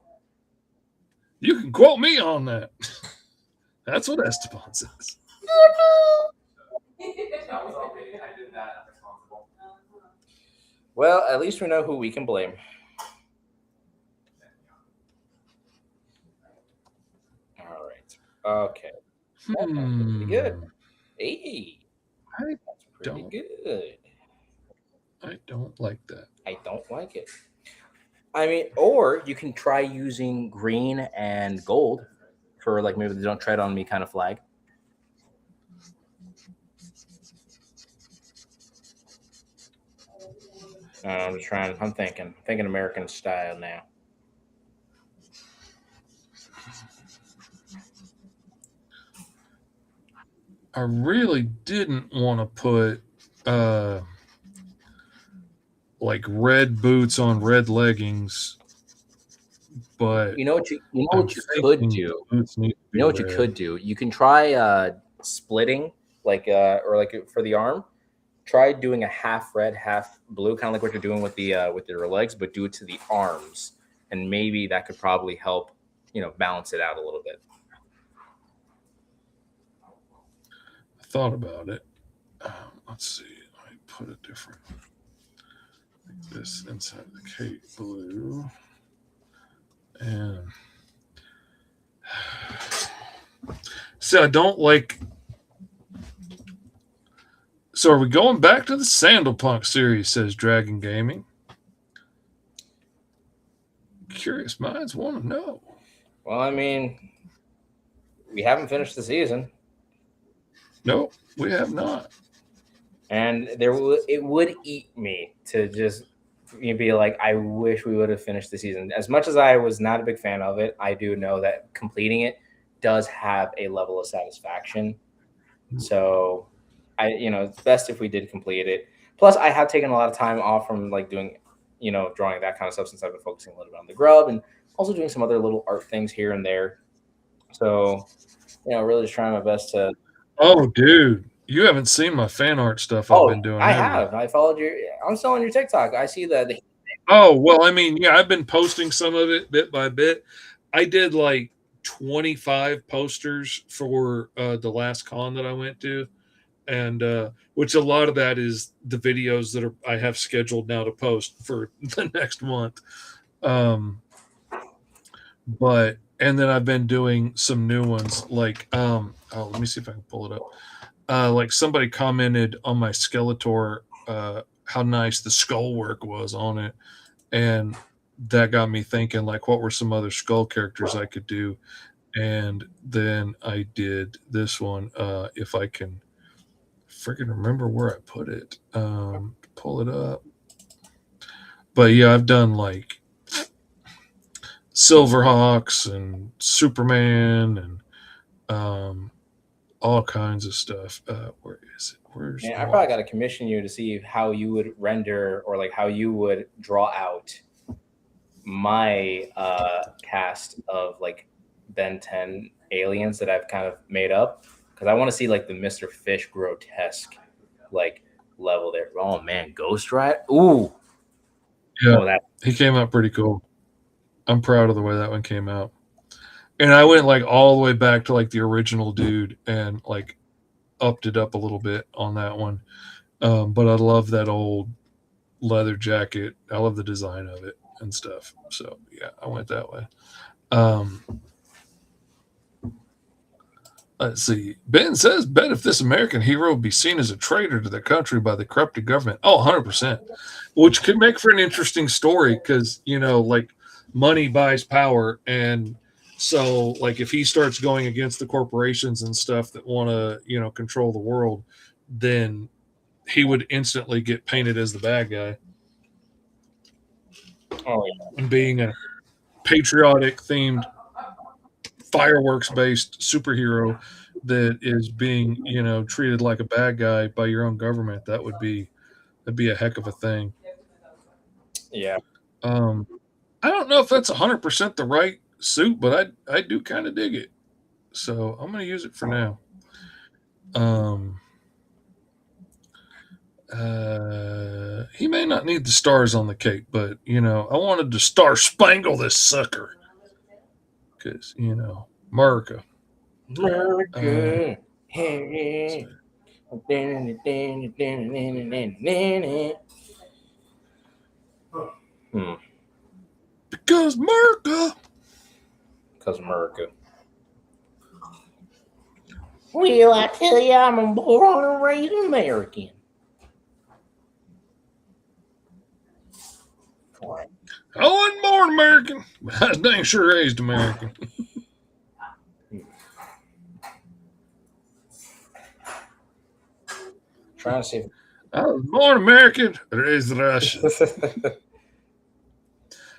You can quote me on that. That's what Esteban says. That was all me. I did that. I'm responsible. Well, at least we know who we can blame. All right. Okay. That's pretty good. Hey. That's pretty good. I don't like that. I don't like it. I mean, or you can try using green and gold for like maybe the don't tread on me kind of flag. I'm just trying. I'm thinking American style now. I really didn't want to put like red boots on red leggings, but You know what you could do. You know what you could do. You can try splitting or like for the arm. Try doing a half red, half blue, kind of like what you're doing with your legs, but do it to the arms, and maybe that could probably help, balance it out a little bit. I thought about it. Let's see. Let me put it different. Like this inside the cape blue, and see, I don't like. So are we going back to the Sandal Punk series, says Dragon Gaming. Curious minds want to know. Well, I mean, we haven't finished the season. No, we have not. And it would eat me to just be like, I wish we would have finished the season. As much as I was not a big fan of it, I do know that completing it does have a level of satisfaction. So it's best if we did complete it. Plus, I have taken a lot of time off from like doing, drawing that kind of stuff since I've been focusing a little bit on the grub and also doing some other little art things here and there. So really just trying my best to. Oh, dude, you haven't seen my fan art stuff I've been doing. I have you? have. I followed your. I'm still on your TikTok. I see that. Oh, well, I mean, yeah, I've been posting some of it bit by bit. I did like 25 posters for the last con that I went to, and which a lot of that is the videos that I have scheduled now to post for the next month. But and then I've been doing some new ones like let me see if I can pull it up. Like somebody commented on my Skeletor how nice the skull work was on it, and that got me thinking like what were some other skull characters I could do. And then I did this one, if I can freaking remember where I put it, pull it up. But yeah, I've done like Silverhawks and Superman and all kinds of stuff. Where is it? Where's I probably got to commission you to see how you would render or like how you would draw out my cast of like Ben 10 aliens that I've kind of made up, because I want to see like the Mr. Fish grotesque like level there. Oh man, Ghost Rider. Ooh. Yeah, he came out pretty cool. I'm proud of the way that one came out. And I went like all the way back to like the original dude and like upped it up a little bit on that one. But I love that old leather jacket. I love the design of it and stuff. So yeah, I went that way. Let's see. Ben says, bet if this American hero would be seen as a traitor to the country by the corrupted government. Oh, 100%. Which could make for an interesting story because, like money buys power. And so, like, if he starts going against the corporations and stuff that want to, control the world, then he would instantly get painted as the bad guy. Oh, yeah. And being a patriotic themed fireworks based superhero that is being treated like a bad guy by your own government, that'd be a heck of a thing. Yeah. I don't know if that's 100% the right suit, but I do kind of dig it, so I'm gonna use it for now. He may not need the stars on the cape, but I wanted to star spangle this sucker because America. Because America. Well, I tell you, I'm a born and raised American. I wasn't born American, but I was dang sure raised American. Trying to see. I was born American, raised Russian,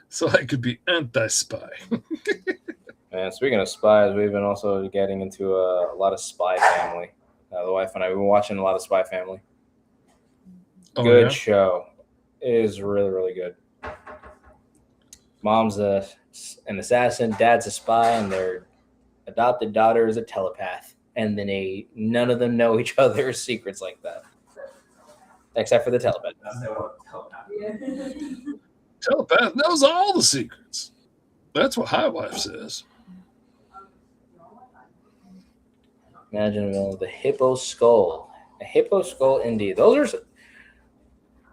so I could be anti-spy. And speaking of spies, we've been also getting into a lot of Spy Family. The wife and I, we've been watching a lot of Spy Family. Oh, Good yeah? show. It is really, really good. Mom's an assassin, dad's a spy, and their adopted daughter is a telepath. And then none of them know each other's secrets like that. Except for the telepath. Telepath knows all the secrets. That's what High Wife says. Imagine the hippo skull. A hippo skull, indeed.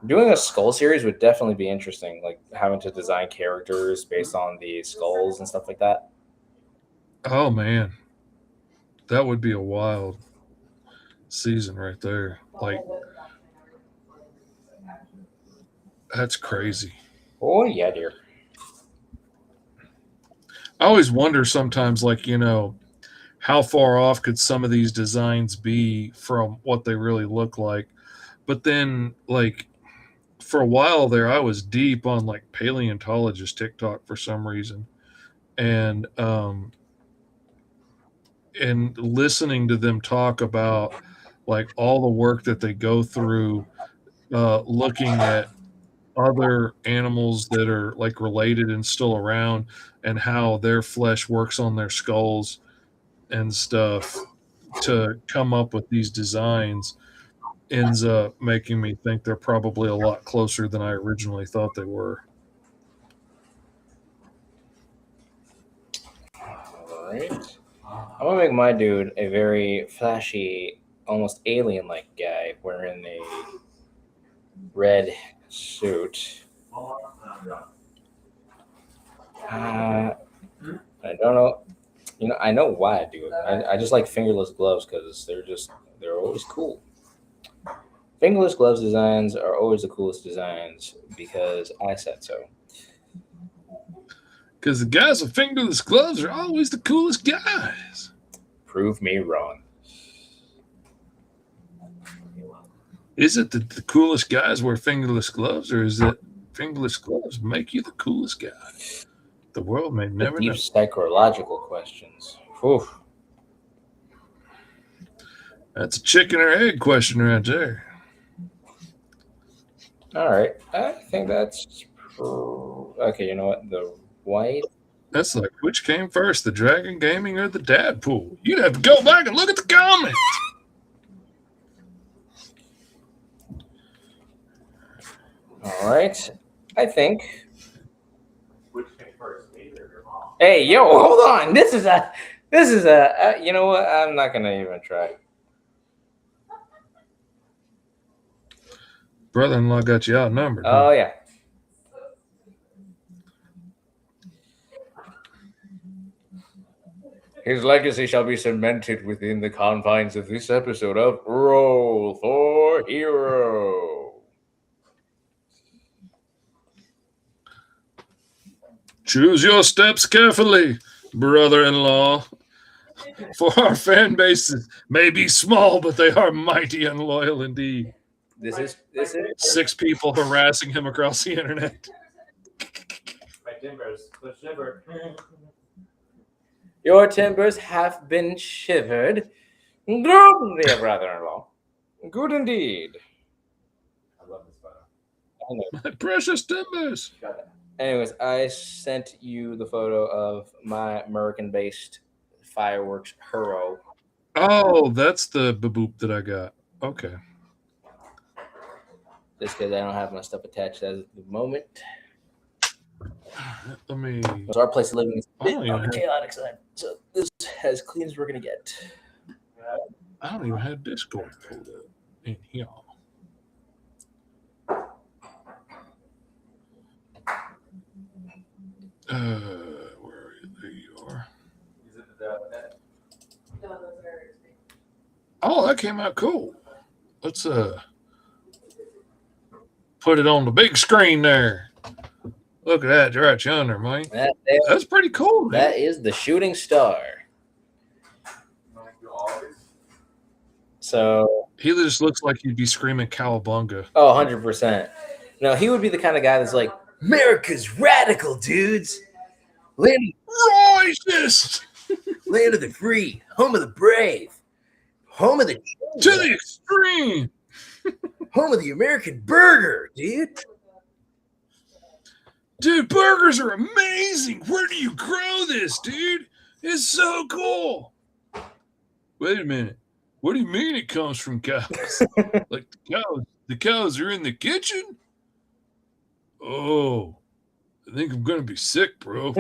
Doing a skull series would definitely be interesting, like having to design characters based on the skulls and stuff like that. Oh, man. That would be a wild season right there. Like, that's crazy. Oh, yeah, dear. I always wonder sometimes, like, how far off could some of these designs be from what they really look like? But then, like, for a while there, I was deep on like paleontologist TikTok for some reason, and listening to them talk about like all the work that they go through, looking at other animals that are like related and still around, and how their flesh works on their skulls. and stuff to come up with these designs ends up making me think they're probably a lot closer than I originally thought they were. All right. I'm gonna make my dude a very flashy, almost alien-like guy wearing a red suit. I don't know. I know why I do it. I just like fingerless gloves because they're always cool. Fingerless gloves designs are always the coolest designs because I said so. Because the guys with fingerless gloves are always the coolest guys. Prove me wrong. Is it that the coolest guys wear fingerless gloves, or is it fingerless gloves make you the coolest guy? The world may never Deep know. psychological questions. Whew. That's a chicken or egg question right there. All right. I think that's okay. You know what? The white. That's like, which came first, the Dragon Gaming or the Dad Pool? You'd have to go back and look at the comments. All right. I think. Which came first, me or your mom? Hey, yo, hold on. This is a. You know what? I'm not gonna even try. Brother-in-law got you outnumbered. Oh yeah. His legacy shall be cemented within the confines of this episode of Roll for Hero. Choose your steps carefully, brother-in-law. For our fan bases may be small, but they are mighty and loyal indeed. This is 6 people harassing him across the internet. My timbers, the shiver. Your timbers have been shivered. Good, dear brother-in-law. Good indeed. I love this photo. I know. My precious timbers. Anyways, I sent you the photo of my American-based fireworks hero. Oh, that's the boop that I got. Okay. Just because I don't have my stuff attached at the moment. Let me. So our place of living is a bit Oh, on yeah. the chaotic side. So this is as clean as we're gonna get. I don't even have Discord pulled up in here. Where are you? There you are. Is it the No, those are extinct. Oh, that came out cool. Let's put it on the big screen there. Look at that right yonder, man. That's pretty cool, man. That is the shooting star. So He just looks like he'd be screaming cowabunga. oh, 100%. No, he would be the kind of guy that's like, America's radical, dudes. Land, Racist land of the free, home of the brave, home of the to the extreme. home of the American burger, dude. Dude, burgers are amazing. Where do you grow this, dude? It's so cool. Wait a minute. What do you mean it comes from cows? Like the cows are in the kitchen? Oh, I think I'm gonna be sick, bro.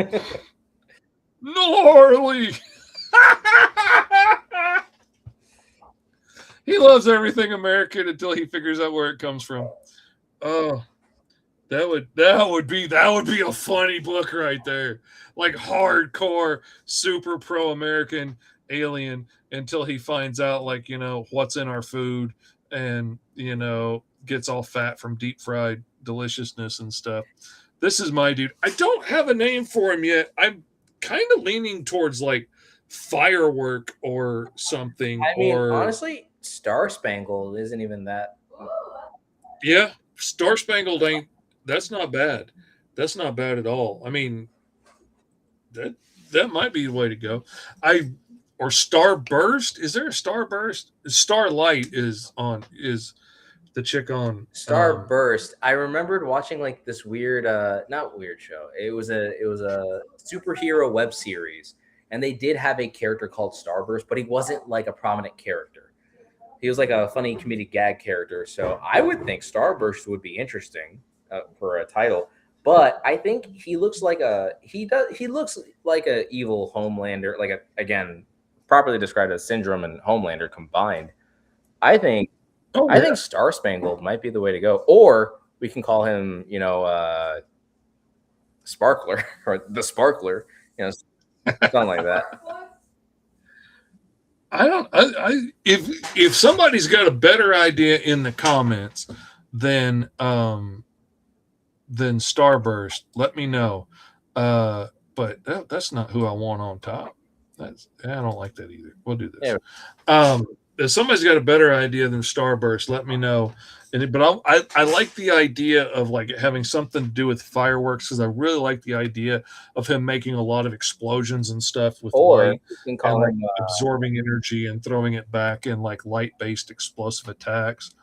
Gnarly. He loves everything American until he figures out where it comes from. Oh, that would be a funny book right there. Like hardcore, super pro-American alien until he finds out, like, what's in our food and, gets all fat from deep fried deliciousness and stuff. This is my dude. I don't have a name for him yet. I'm kind of leaning towards like Firework or something. I mean, or honestly, Star Spangled isn't even that. yeah, Star Spangled ain't. That's not bad. That's not bad at all. I mean, that might be the way to go. Or Starburst. Is there a Starburst? Starlight is the chick on Starburst. I remembered watching like this weird, not weird show. It was a superhero web series, And they did have a character called Starburst, but he wasn't like a prominent character. He was like a funny comedic gag character. So I would think Starburst would be interesting for a title. But I think he looks like he looks like a evil Homelander, like again, properly described as Syndrome and Homelander combined. I think Star Spangled might be the way to go. Or we can call him, Sparkler or the Sparkler, something like that. If somebody's got a better idea in the comments than Starburst, let me know. But that's not who I want on top. I don't like that either. We'll do this. Yeah. If somebody's got a better idea than Starburst, let me know. But I like the idea of like having something to do with fireworks, because I really like the idea of him making a lot of explosions and stuff with light, and like absorbing energy and throwing it back in like light-based explosive attacks.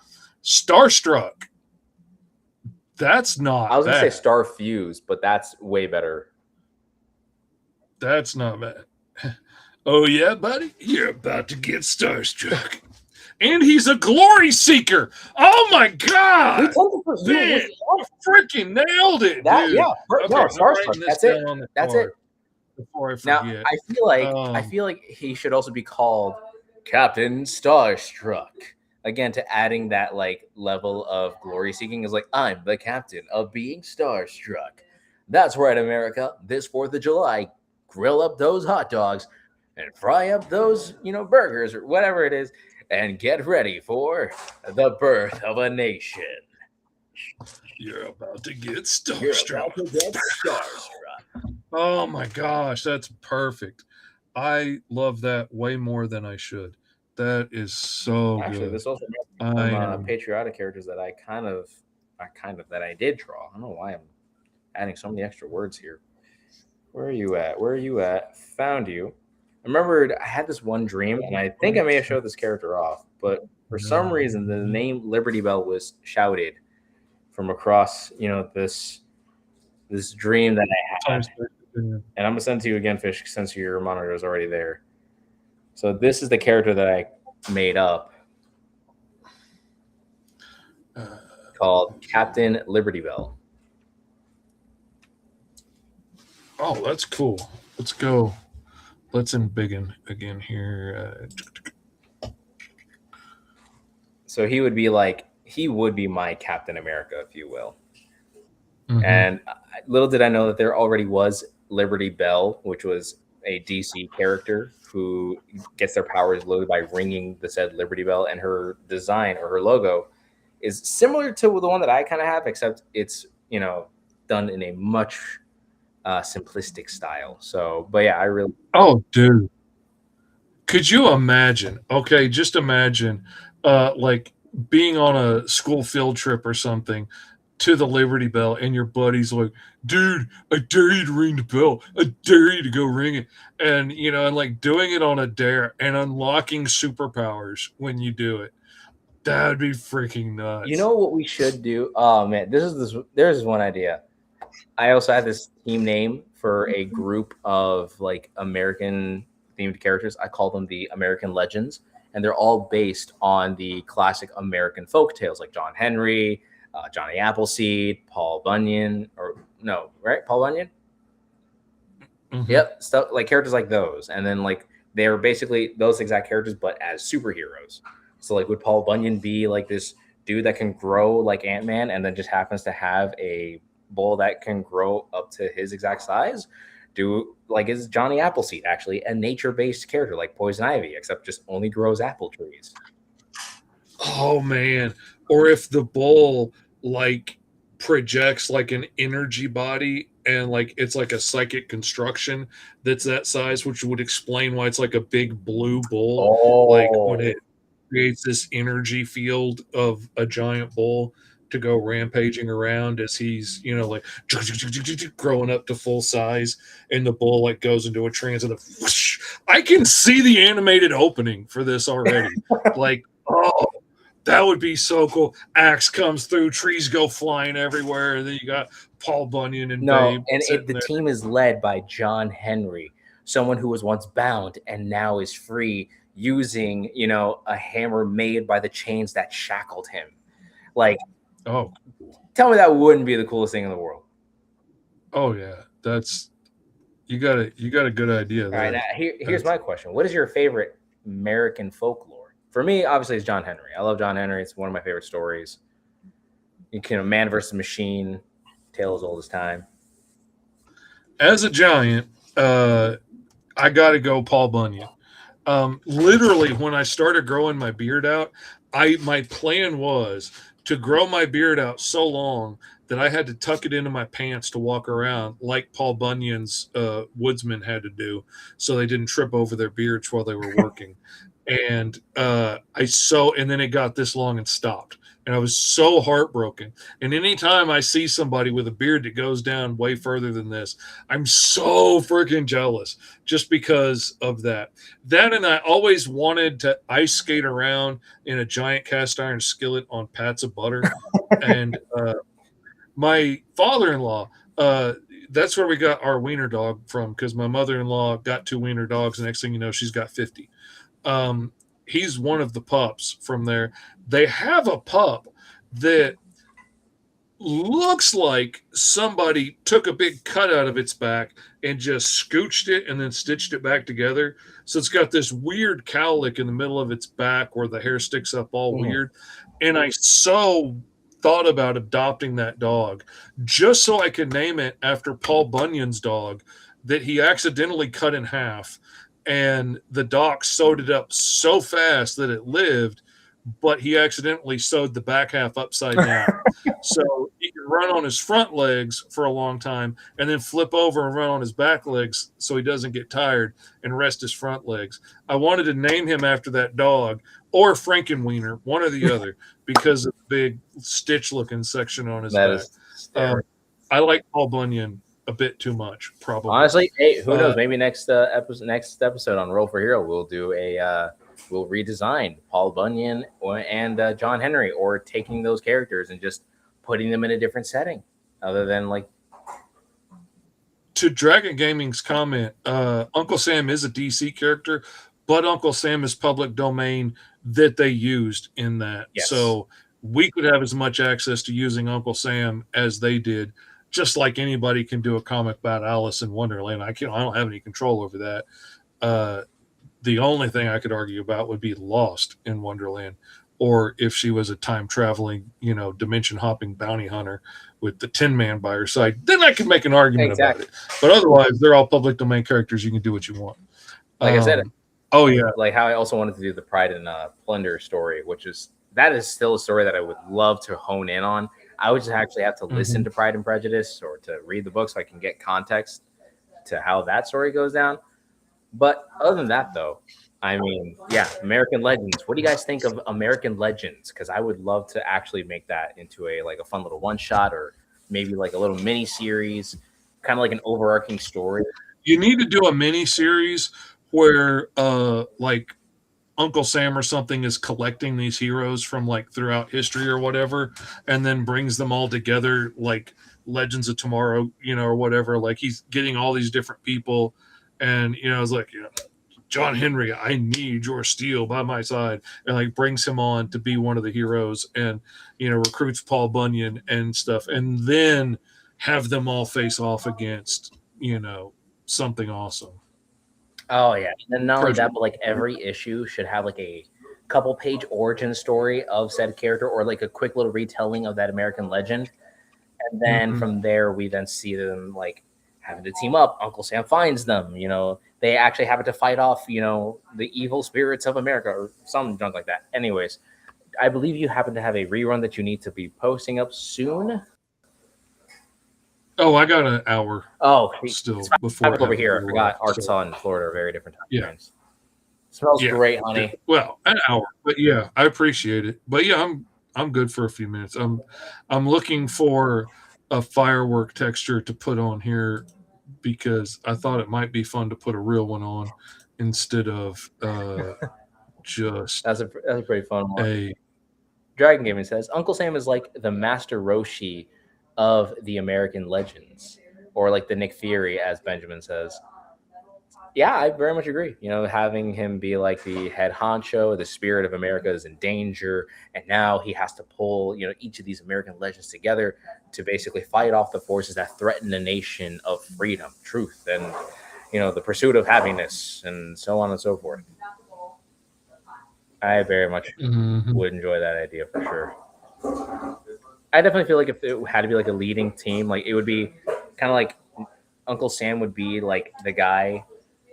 Starstruck. That's not I was going bad. to say Star Fuse, but that's way better. That's not bad. Oh, yeah, buddy? You're about to get starstruck. And he's a glory seeker. Oh, my God. Man, freaking nailed it, dude. Yeah, no, starstruck. That's it. That's it. Before I forget. Now, I feel like he should also be called Captain Starstruck. Again, to adding that like level of glory seeking is like, I'm the captain of being starstruck. That's right, America. This 4th of July, grill up those hot dogs and fry up those, burgers or whatever it is, and get ready for the birth of a nation. You're about to get starstruck. Oh my gosh, that's perfect. I love that way more than I should. That is so Actually, good. this also some patriotic characters that I did draw. I don't know why I'm adding so many extra words here. Where are you at? Found you. I remembered I had this one dream, and I think I may have showed this character off, but for some reason the name Liberty Bell was shouted from across, this dream that I had. And I'm gonna send it to you again, Fish, since your monitor is already there. So this is the character that I made up, called Captain Liberty Bell. Oh, that's cool. Let's go. Let's embiggen again here. So he would be my Captain America, if you will. Mm-hmm. And little did I know that there already was Liberty Bell, which was a DC character who gets their powers loaded by ringing the said Liberty Bell, and her design or her logo is similar to the one that I kind of have, except it's done in a much simplistic style. So, but yeah, I really. Oh, dude, could you imagine? Okay, just imagine, like being on a school field trip or something to the Liberty Bell, and your buddy's like, dude, I dare you to ring the bell. I dare you to go ring it. And, and like doing it on a dare and unlocking superpowers when you do it. That would be freaking nuts. You know what we should do? Oh, man, there's one idea. I also had this team name for a group of like American themed characters. I call them the American Legends, and they're all based on the classic American folk tales like John Henry, Johnny Appleseed, Paul Bunyan, Paul Bunyan? Mm-hmm. Yep, stuff like characters like those. And then like they're basically those exact characters, but as superheroes. So like would Paul Bunyan be like this dude that can grow like Ant-Man and then just happens to have a bull that can grow up to his exact size? Is Johnny Appleseed actually a nature-based character like Poison Ivy, except just only grows apple trees? Oh man. Or if the bull like projects like an energy body and like it's like a psychic construction that's that size, which would explain why it's like a big blue bull. Like when it creates this energy field of a giant bull to go rampaging around as he's like growing up to full size, and the bull like goes into a trance and I can see the animated opening for this already. Like, oh, that would be so cool. Axe comes through, trees go flying everywhere, and then you got Paul Bunyan and Babe. And the team is led by John Henry, someone who was once bound and now is free using, a hammer made by the chains that shackled him. Like, Oh, tell me that wouldn't be the coolest thing in the world. oh yeah. That's you got a good idea All right, there. now here's my question. What is your favorite American folklore? For me, obviously, it's John Henry. I love John Henry. It's one of my favorite stories. Man versus machine, tale as old as time. As a giant, I got to go Paul Bunyan. Literally, when I started growing my beard out, my plan was to grow my beard out so long that I had to tuck it into my pants to walk around like Paul Bunyan's woodsmen had to do, so they didn't trip over their beards while they were working. And and then it got this long and stopped. And I was so heartbroken. And anytime I see somebody with a beard that goes down way further than this, I'm so freaking jealous just because of that. That, and I always wanted to ice skate around in a giant cast iron skillet on pats of butter. And my father-in-law, that's where we got our wiener dog from, because my mother-in-law got 2 wiener dogs. The next thing you know, she's got 50. He's one of the pups from there. They have a pup that looks like somebody took a big cut out of its back and just scooched it and then stitched it back together. So it's got this weird cowlick in the middle of its back where the hair sticks up all weird. And I so thought about adopting that dog just so I could name it after Paul Bunyan's dog that he accidentally cut in half. And the doc sewed it up so fast that it lived, but he accidentally sewed the back half upside down. So he can run on his front legs for a long time and then flip over and run on his back legs so he doesn't get tired and rest his front legs. I wanted to name him after that dog, or Frankenwiener, one or the other, because of the big stitch-looking section on his back. I like Paul Bunyan a bit too much, probably. Honestly, hey, who knows? Maybe next episode on Roll for Hero, we'll do we'll redesign Paul Bunyan and John Henry, or taking those characters and just putting them in a different setting, other than like. To Dragon Gaming's comment, Uncle Sam is a DC character, but Uncle Sam is public domain that they used in that. Yes. So we could have as much access to using Uncle Sam as they did. Just like anybody can do a comic about Alice in Wonderland. I don't have any control over that. The only thing I could argue about would be Lost in Wonderland, or if she was a time traveling, dimension hopping bounty hunter with the Tin Man by her side, then I could make an argument about it. But otherwise, they're all public domain characters. You can do what you want. Like I said, oh yeah, like how I also wanted to do the Pride and Plunder story, that is still a story that I would love to hone in on. I would just actually have to listen to Pride and Prejudice or to read the book so I can get context to how that story goes down. But other than that, though, I mean, yeah, American Legends. What do you guys think of American Legends? Because I would love to actually make that into a fun little one shot, or maybe like a little mini series, kind of like an overarching story. You need to do a mini series where like Uncle Sam or something is collecting these heroes from like throughout history or whatever, and then brings them all together like Legends of Tomorrow, or whatever. Like he's getting all these different people, and it's like, John Henry, I need your steel by my side, and like brings him on to be one of the heroes, and recruits Paul Bunyan and stuff, and then have them all face off against something awesome. Oh yeah, and not only that, but like every issue should have like a couple page origin story of said character, or like a quick little retelling of that American legend, and then from there we then see them like having to team up. Uncle Sam finds them, they actually have to fight off, the evil spirits of America or some junk like that. Anyways, I believe you happen to have a rerun that you need to be posting up soon. Oh, I got an hour. Oh, still before over here. I forgot Arkansas and Florida are very different time frames. Smells great, honey. Well, an hour, but yeah, I appreciate it. But yeah, I'm good for a few minutes. I'm looking for a firework texture to put on here, because I thought it might be fun to put a real one on instead of just. That's a pretty fun one. Dragon Gaming says Uncle Sam is like the Master Roshi of the American Legends, or like the Nick Fury, as Benjamin says. Yeah, I very much agree. Having him be like the head honcho, the spirit of America is in danger, and now he has to pull, each of these American legends together to basically fight off the forces that threaten the nation of freedom, truth, and the pursuit of happiness, and so on and so forth. I very much Mhm. would enjoy that idea for sure. I definitely feel like if it had to be like a leading team, like it would be kind of like Uncle Sam would be like the guy,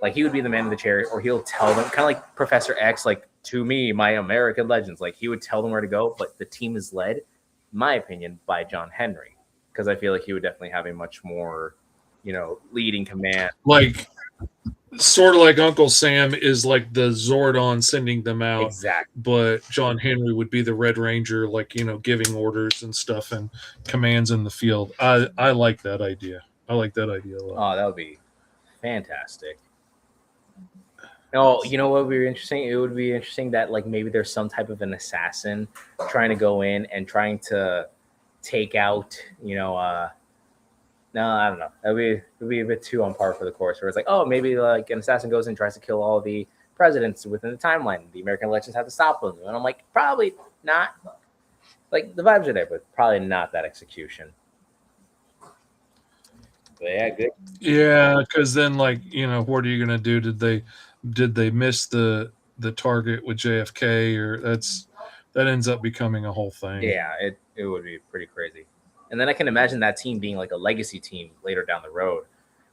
like he would be the man in the chair, or he'll tell them, kind of like Professor X, like to me, my American legends, like he would tell them where to go, but the team is led, in my opinion, by John Henry, because I feel like he would definitely have a much more, leading command. Like sort of like Uncle Sam is like the Zordon sending them out, Exactly. but John Henry would be the Red Ranger, like giving orders and stuff and commands in the field. I like that idea. I like that idea a lot. Oh, that would be fantastic. Oh, you know what would be interesting? It would be interesting that like maybe there's some type of an assassin trying to go in and trying to take out, no, I don't know. It'd be a bit too on par for the course. Where it's like, oh, maybe like an assassin goes in and tries to kill all the presidents within the timeline. The American legends have to stop them, and I'm like, probably not. Like the vibes are there, but probably not that execution. But yeah, good. Yeah, because then like what are you gonna do? Did they miss the target with JFK, or that ends up becoming a whole thing. Yeah, it would be pretty crazy. And then I can imagine that team being like a legacy team later down the road.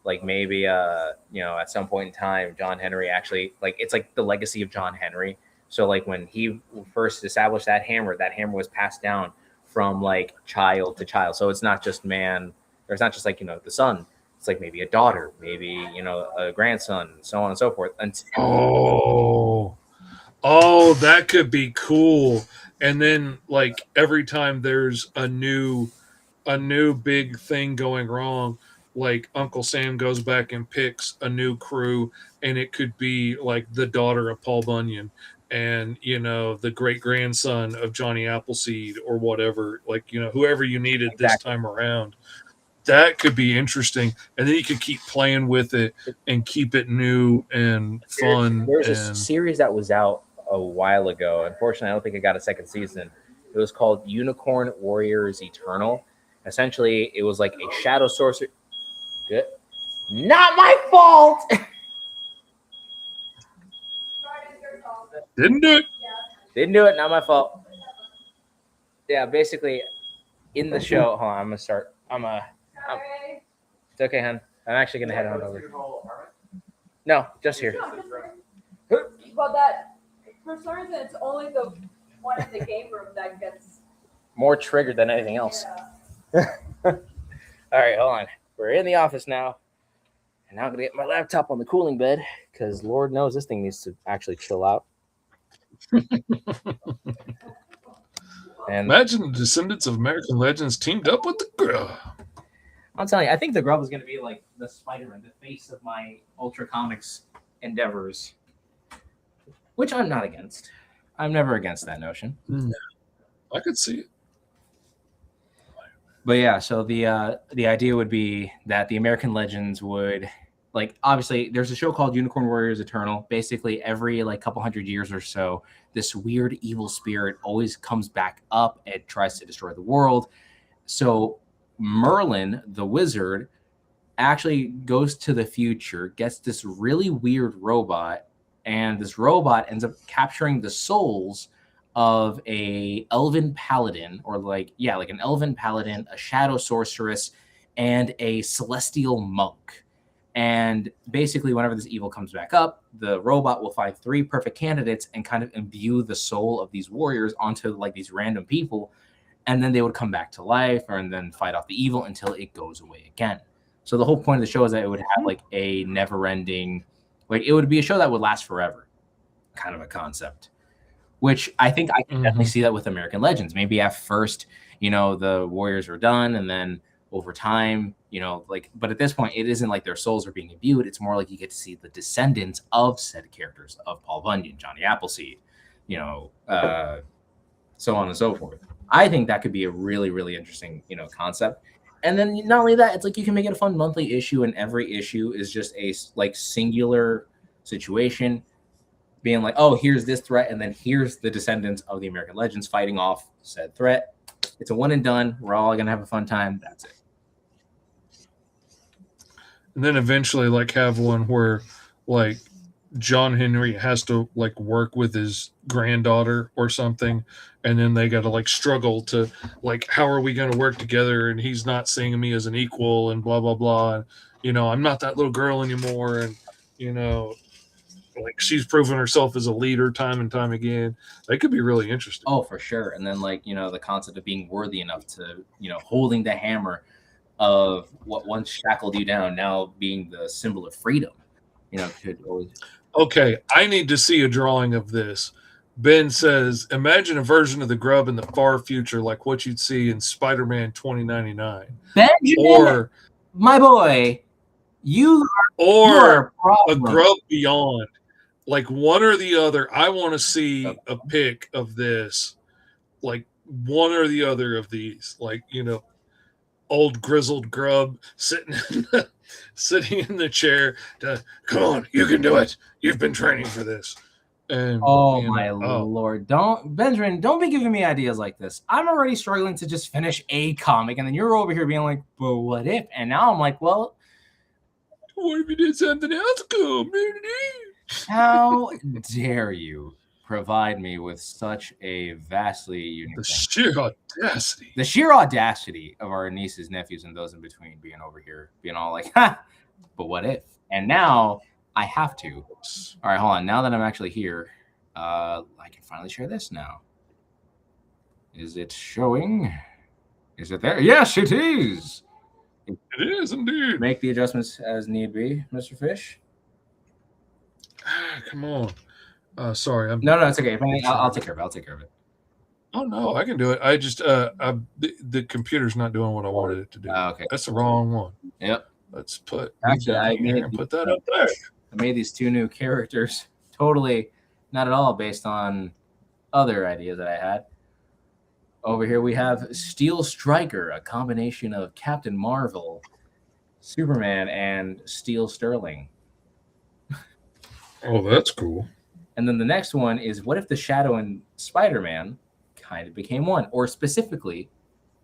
Like maybe at some point in time, John Henry actually, like it's like the legacy of John Henry. So like when he first established that hammer was passed down from like child to child. So it's not just man, or it's not just like, the son. It's like maybe a daughter, maybe, a grandson, so on and so forth. Oh, that could be cool. And then like every time there's a new big thing going wrong, like Uncle Sam goes back and picks a new crew, and it could be like the daughter of Paul Bunyan and the great grandson of Johnny Appleseed or whatever, like whoever you needed this Exactly. time around. That could be interesting, and then you could keep playing with it and keep it new and fun. There's a series that was out a while ago. Unfortunately, I don't think it got a second season. It was called Unicorn Warriors Eternal. Essentially, it was like a shadow sorcerer. Good. Not my fault. Didn't do it. Didn't do it. Not my fault. Yeah, basically, in the show. Hold on, I'm gonna start. It's okay, hon. I'm actually gonna head on over. No, just here. But that, for some reason, it's only the one in the game room that gets More triggered than anything else. Yeah. All right, hold on. We're in the office now. And now I'm going to get my laptop on the cooling bed because Lord knows this thing needs to actually chill out. And Imagine the descendants of American legends teamed up with the Grub. I'm telling you, I think the Grub is going to be like the Spider-Man, the face of my Ultra Comics endeavors, which I'm not against. I'm never against that notion. I could see it. But yeah, so the idea would be that the American legends would, like, obviously there's a show called Unicorn Warriors Eternal. Basically every like couple hundred years or so, this weird evil spirit always comes back up and tries to destroy the world. So Merlin, the wizard, actually goes to the future, gets this really weird robot, and this robot ends up capturing the souls of a elven paladin, or like an elven paladin, a shadow sorceress, and a celestial monk. And basically, whenever this evil comes back up, the robot will find 3 perfect candidates and kind of imbue the soul of these warriors onto like these random people, and then they would come back to life and then fight off the evil until it goes away again. So the whole point of the show is that it would have like a never-ending, like it would be a show that would last forever, kind of a concept. Which I think I can definitely see that with American Legends. Maybe at first, the warriors are done, and then over time, but at this point, it isn't like their souls are being imbued. It's more like you get to see the descendants of said characters, of Paul Bunyan, Johnny Appleseed, so on and so forth. I think that could be a really, really interesting, concept. And then not only that, it's like you can make it a fun monthly issue, and every issue is just a like singular situation, being like, oh, here's this threat, and then here's the descendants of the American legends fighting off said threat. It's a one and done. We're all gonna have a fun time. That's it. And then eventually, like, have one where, like, John Henry has to like work with his granddaughter or something, and then they got to like struggle to like, how are we going to work together? And he's not seeing me as an equal, and blah blah blah. And I'm not that little girl anymore, and like she's proven herself as a leader time and time again. That could be really interesting. Oh, for sure. And then like the concept of being worthy enough to holding the hammer of what once shackled you down, now being the symbol of freedom. Could always. Okay, I need to see a drawing of this. Ben says, imagine a version of the Grub in the far future, like what you'd see in Spider-Man 2099. Benjamin, or my boy, you or are a Grub Beyond. Like one or the other. I want to see a pic of this. Like one or the other of these. Like, old grizzled Grub sitting in the chair. Come on, you can do it. You've been training for this. And Lord, Benjamin, don't be giving me ideas like this. I'm already struggling to just finish a comic, and then you're over here being like, but what if? And now I'm like, well, what if you did something else cool? How dare you provide me with such a vastly unique The sheer audacity of our nieces, nephews, and those in between being over here, being all like, ha, but what if? And now I have to. All right, hold on. Now that I'm actually here, I can finally share this now. Is it showing? Is it there? Yes, it is. It is indeed. Make the adjustments as need be, Mr. Fish. Come on. Sorry. No, it's okay. I'll take care of it. I'll take care of it. Oh, no, I can do it. I just, the computer's not doing what I wanted it to do. Okay. That's the wrong one. Yep. Let's put put that up there. I made these two new characters, totally not at all based on other ideas that I had. Over here we have Steel Striker, a combination of Captain Marvel, Superman, and Steel Sterling. Oh, that's cool. And then the next one is, what if the Shadow and Spider-Man kind of became one? Or specifically,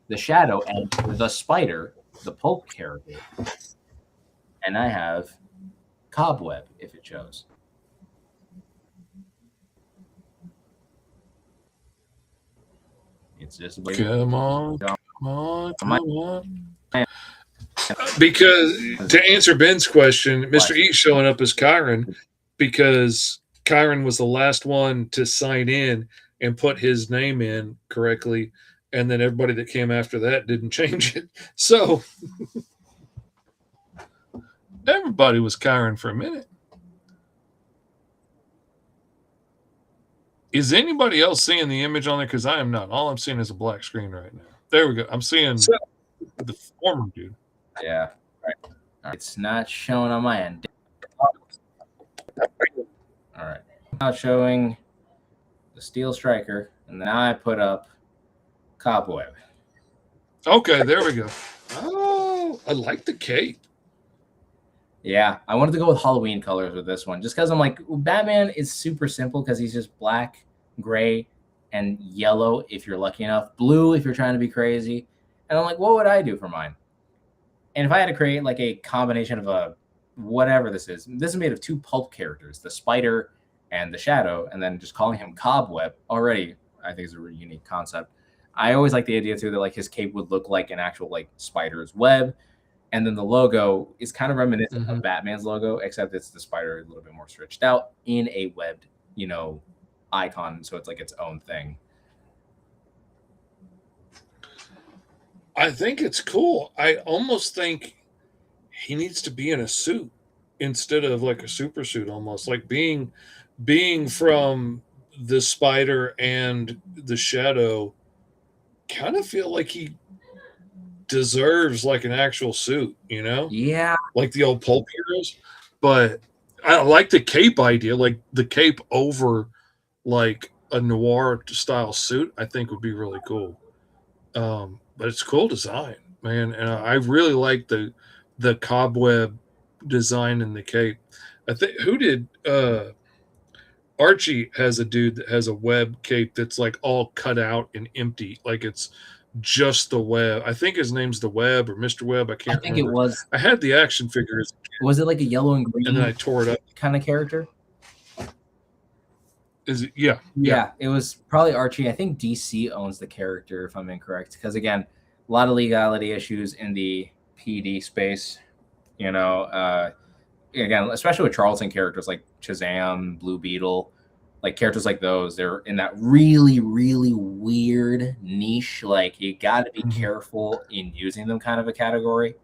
the Shadow and the Spider, the pulp character. And I have Cobweb, if it shows. It's just come on. Because to answer Ben's question, Mr. E's showing up as Kyron because Kyron was the last one to sign in and put his name in correctly, and then everybody that came after that didn't change it. So everybody was Kyron for a minute. Is anybody else seeing the image on there? Because I am not. All I'm seeing is a black screen right now. There we go. I'm seeing the former dude. Yeah. All right. It's not showing on my end. All right. Not showing the Steel Striker, and then I put up Cobweb. Okay, there we go. Oh, I like the cape. Yeah, I wanted to go with Halloween colors with this one, just because I'm like, Batman is super simple because he's just black, gray, and yellow if you're lucky enough, blue if you're trying to be crazy. And I'm like, what would I do for mine? And if I had to create like a combination of a whatever this is made of two pulp characters, the Spider and the Shadow, and then just calling him Cobweb already, I think is a really unique concept. I always like the idea too that like his cape would look like an actual like spider's web. And then the logo is kind of reminiscent of Batman's logo, except it's the spider a little bit more stretched out in a webbed, icon. So it's like its own thing. I think it's cool. I almost think he needs to be in a suit instead of like a super suit, almost like being from the Spider and the Shadow. Kind of feel like he deserves like an actual suit, Yeah, like the old pulp heroes. But I like the cape idea, like the cape over like a noir style suit. I think would be really cool. But it's cool design. man, and I really like the cobweb design in the cape. I think who did Archie has a dude that has a web cape that's like all cut out and empty, like it's just the web. I think his name's the Web or Mr. Web. I I can't think remember. it was. I had the action figure as a kid, Was it like a yellow and and then I green tore it up. kind of character? Is it? Yeah. Yeah, it was probably Archie. I think DC owns the character, if I'm incorrect. Because again, a lot of legality issues in the PD space. You know, again, especially with Charlton characters like Shazam, Blue Beetle, like characters like those, they're in that really, really weird niche. Like you got to be careful in using them, kind of a category.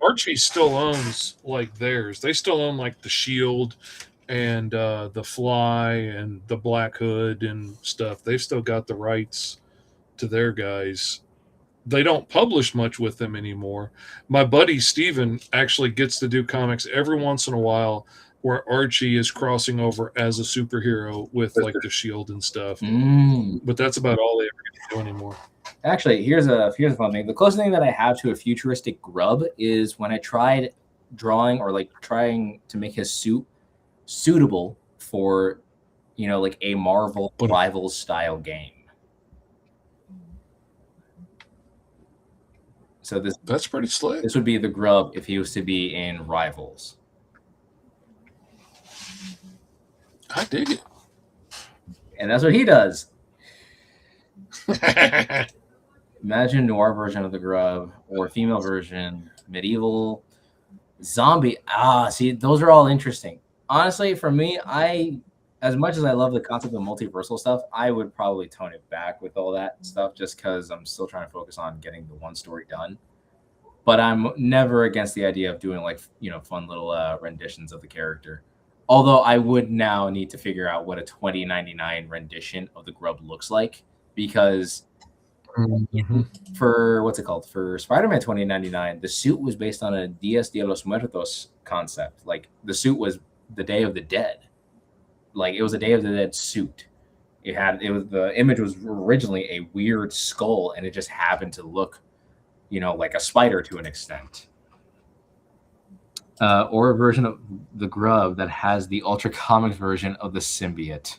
Archie still owns like theirs. They still own like the Shield and the Fly and the Black Hood and stuff. They've still got the rights to their guys. They don't publish much with them anymore. My buddy Steven actually gets to do comics every once in a while where Archie is crossing over as a superhero with like the Shield and stuff. But that's about all they ever get to do anymore. Actually, here's a fun thing. The closest thing that I have to a futuristic grub is when I tried drawing or like trying to make his suit suitable for, you know, like a Marvel Rivals style game. So that's pretty slick. This would be the grub if he was to be in Rivals. I dig it. And that's what he does. Imagine noir version of the grub or female version, medieval, zombie. See, those are all interesting. Honestly, for me, as much as I love the concept of multiversal stuff, I would probably tone it back with all that stuff just because I'm still trying to focus on getting the one story done. But I'm never against the idea of doing like, you know, fun little renditions of the character. Although I would now need to figure out what a $20.99 rendition of the grub looks like, because for what's it called? For Spider-Man 2099, the suit was based on a Dias de los Muertos concept. Like the suit was the Day of the Dead. Like it was a Day of the Dead suit. The image was originally a weird skull, and it just happened to look, you know, like a spider to an extent. Or a version of the grub that has the Ultra Comics version of the symbiote.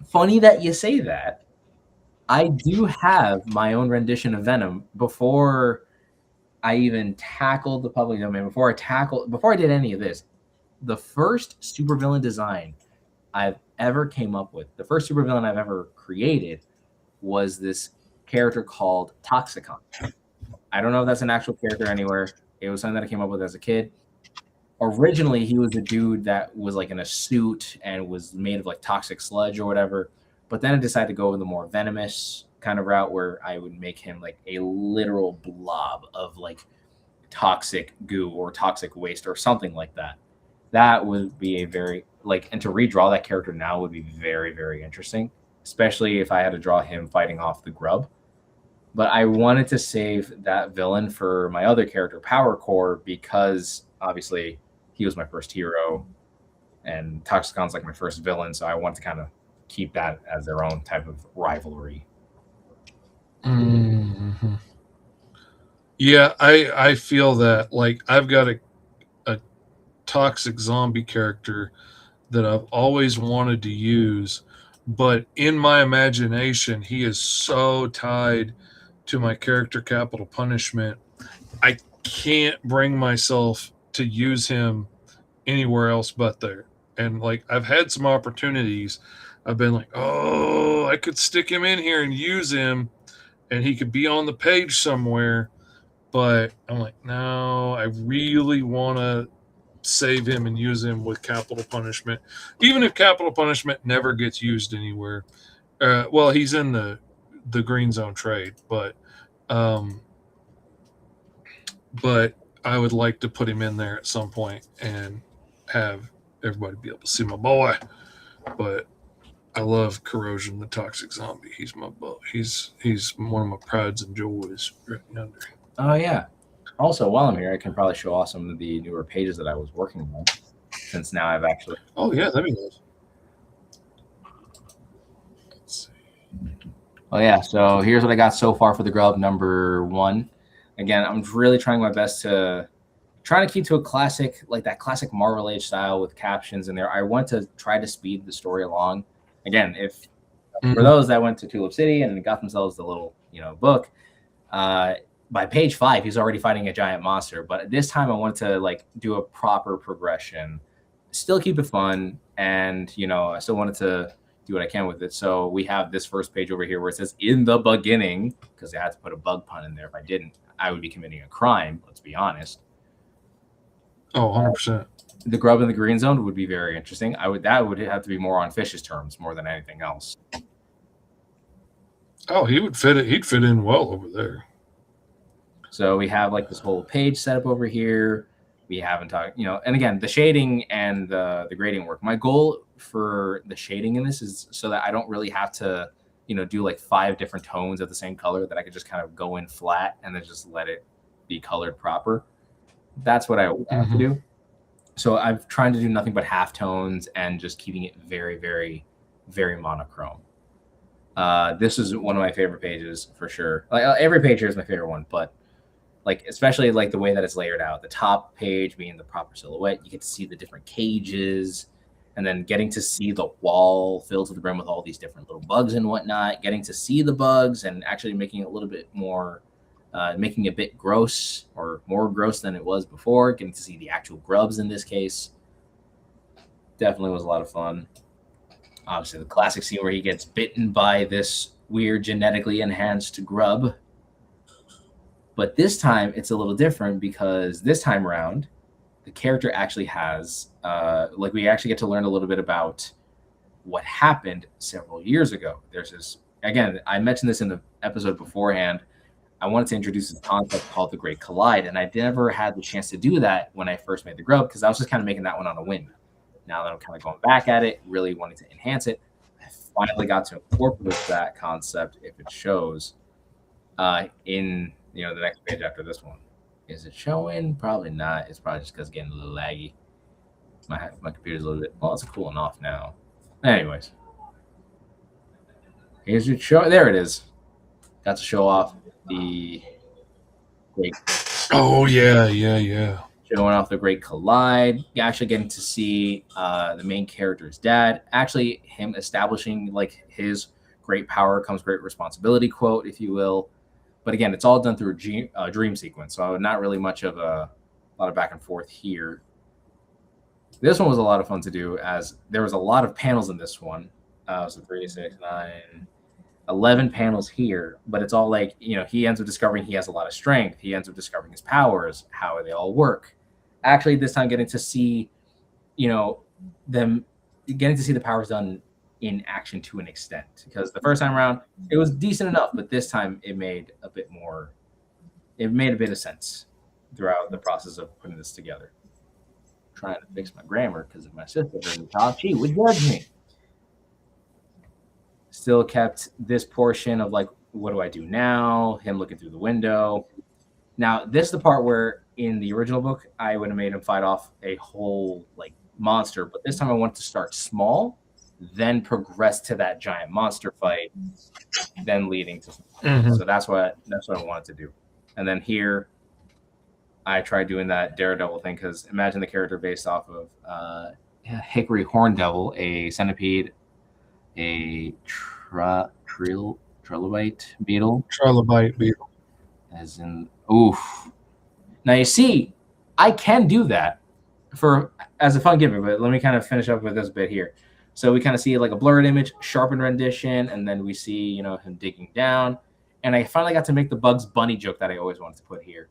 Funny that you say that. I do have my own rendition of Venom before I even tackled the public domain, before I did any of this. The first supervillain design I've ever came up with, the first supervillain I've ever created was this character called Toxicon. I don't know if that's an actual character anywhere. It was something that I came up with as a kid. Originally, he was a dude that was like in a suit and was made of like toxic sludge or whatever. But then I decided to go with the more venomous kind of route where I would make him like a literal blob of like toxic goo or toxic waste or something like that. That would be a very and to redraw that character now would be very, very interesting, especially if I had to draw him fighting off the grub. But I wanted to save that villain for my other character, Power Core, because obviously he was my first hero and Toxicon's like my first villain. So I wanted to kind of keep that as their own type of rivalry. Mm-hmm. Yeah, I feel that. Like I've got a toxic zombie character that I've always wanted to use, but in my imagination, he is so tied to my character Capital Punishment. I can't bring myself to use him anywhere else but there. And like I've had some opportunities. I've been like, oh, I could stick him in here and use him and he could be on the page somewhere. But I'm like, no, I really want to save him and use him with Capital Punishment. Even if Capital Punishment never gets used anywhere. Well, he's in the Green Zone trade, but I would like to put him in there at some point and have everybody be able to see my boy. But I love Corrosion, the toxic zombie. He's my boy. He's one of my prides and joys right under. Oh yeah. Also, while I'm here, I can probably show off some of the newer pages that I was working on, since now I've actually. Oh yeah, that'd be nice. Let's see. Oh yeah, so here's what I got so far for the grub number 1. Again, I'm really trying my best to keep to a classic, like that classic Marvel Age style with captions in there. I want to try to speed the story along. Again, if for those that went to Tulip City and got themselves the little, book, by page 5, he's already fighting a giant monster. But this time I wanted to like do a proper progression, still keep it fun, and I still wanted to do what I can with it. So we have this first page over here where it says "in the beginning," because they had to put a bug pun in there. If I didn't, I would be committing a crime. Let's be honest. Oh, 100%. The grub in the green zone would be very interesting. That would have to be more on Fish's terms more than anything else. Oh, he would fit it. He'd fit in well over there. So we have like this whole page set up over here. We haven't talked, and again, the shading and the grading work. My goal for the shading in this is so that I don't really have to, do like 5 different tones of the same color, that I could just kind of go in flat and then just let it be colored proper. That's what I want to do. So I'm trying to do nothing but half tones and just keeping it very, very, very monochrome. This is one of my favorite pages for sure. Like every page here is my favorite one, but like especially like the way that it's layered out. The top page being the proper silhouette, you get to see the different cages, and then getting to see the wall filled to the brim with all these different little bugs and whatnot. Getting to see the bugs and actually making it a little bit more. Making it a bit gross or more gross than it was before, getting to see the actual grubs in this case. Definitely was a lot of fun. Obviously, the classic scene where he gets bitten by this weird genetically enhanced grub. But this time, it's a little different because this time around, the character actually has, we actually get to learn a little bit about what happened several years ago. There's this, again, I mentioned this in the episode beforehand. I wanted to introduce this concept called the Great Collide, and I never had the chance to do that when I first made the grub because I was just kind of making that one on a whim. Now that I'm kind of going back at it, really wanting to enhance it, I finally got to incorporate that concept if it shows in the next page after this one. Is it showing? Probably not. It's probably just because it's getting a little laggy. My computer's a little bit, well, it's cooling off now. Anyways, here's your show. There it is. Got to show off the Great. Oh yeah. Showing off the Great Collide. You're actually getting to see the main character's dad. Actually, him establishing like his great power comes great responsibility quote, if you will. But again, it's all done through a dream sequence, so not really much of a lot of back and forth here. This one was a lot of fun to do, as there was a lot of panels in this one. So 3, 6, 9. 11 panels here, but it's all like, he ends up discovering he has a lot of strength. He ends up discovering his powers, how they all work. Actually, this time getting to see, them getting to see the powers done in action to an extent. Because the first time around, it was decent enough, but this time it made a bit of sense throughout the process of putting this together. I'm trying to fix my grammar because if my sister doesn't talk, she would judge me. Still kept this portion of like, what do I do now? Him looking through the window. Now, this is the part where in the original book, I would have made him fight off a whole like monster. But this time I wanted to start small, then progress to that giant monster fight, then leading to So that's what I wanted to do. And then here, I tried doing that Daredevil thing because imagine the character based off of Hickory Horndevil, a centipede, a trilobite beetle. Trilobite beetle. As in, oof. Now you see, I can do that as a fun gimmick, but let me kind of finish up with this bit here. So we kind of see like a blurred image, sharpened rendition, and then we see, him digging down. And I finally got to make the Bugs Bunny joke that I always wanted to put here,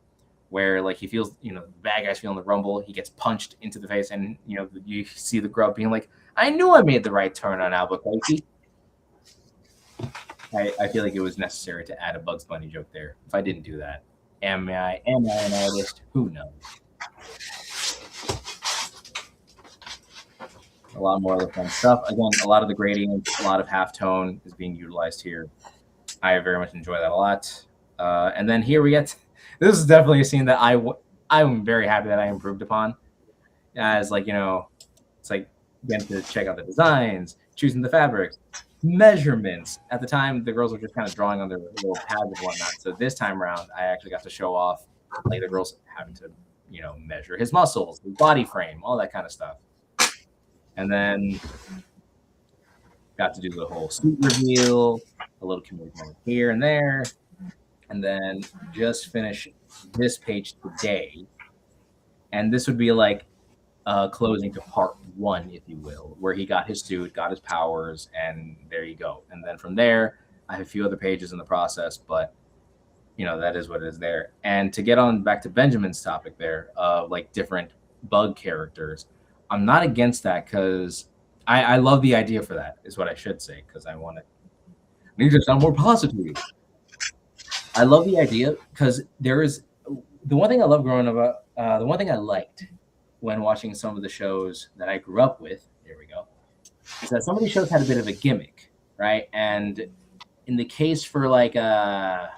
where like he feels, the bad guy's feeling the rumble. He gets punched into the face, and you see the grub being like, "I knew I made the right turn on Albuquerque." I feel like it was necessary to add a Bugs Bunny joke there. If I didn't do that, am I an artist? Who knows? A lot more of the fun stuff. Again, a lot of the gradient, a lot of halftone is being utilized here. I very much enjoy that a lot. And then here we get, this is definitely a scene that I'm very happy that I improved upon. As like, it's like getting to check out the designs, choosing the fabrics. measurements. At the time, the girls were just kind of drawing on their little pads and whatnot. So this time around, I actually got to show off, like the girls having to, measure his muscles, his body frame, all that kind of stuff. And then got to do the whole suit reveal, a little comedic moment here and there, and then just finish this page today. And this would be like closing to part 1, if you will, where he got his suit, got his powers, and there you go. And then from there, I have a few other pages in the process, but that is what it is there. And to get on back to Benjamin's topic there of like different bug characters, I'm not against that because I love the idea for that, is what I should say, because I need to sound more positive. I love the idea because there is the one thing I love growing up. The one thing I liked when watching some of the shows that I grew up with, here we go, is that some of these shows had a bit of a gimmick, right? And in the case for like what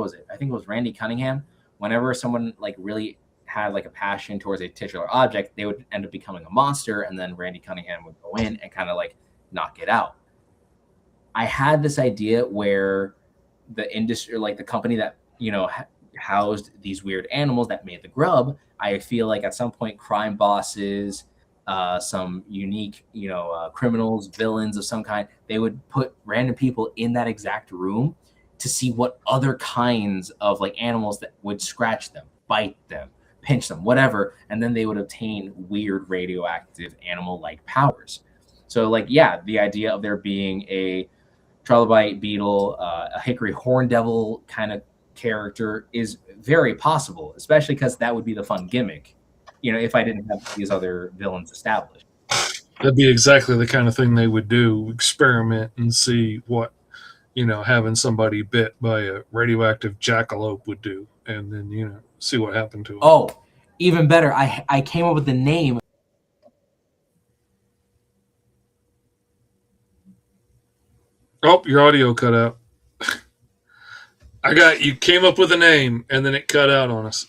was it? I think it was Randy Cunningham. Whenever someone like really had like a passion towards a titular object, they would end up becoming a monster, and then Randy Cunningham would go in and kind of like knock it out. I had this idea where the industry, like the company that housed these weird animals that made the grub, I feel like at some point crime bosses, some unique criminals, villains of some kind, they would put random people in that exact room to see what other kinds of like animals that would scratch them, bite them, pinch them, whatever, and then they would obtain weird radioactive animal-like powers. So like, yeah, the idea of there being a trilobite beetle, a hickory horn devil kind of character is very possible, especially because that would be the fun gimmick, if I didn't have these other villains established. That'd be exactly the kind of thing they would do, experiment and see what, having somebody bit by a radioactive jackalope would do, and then, see what happened to them. Oh, even better. I came up with the name. Oh, your audio cut out. You came up with a name, and then it cut out on us.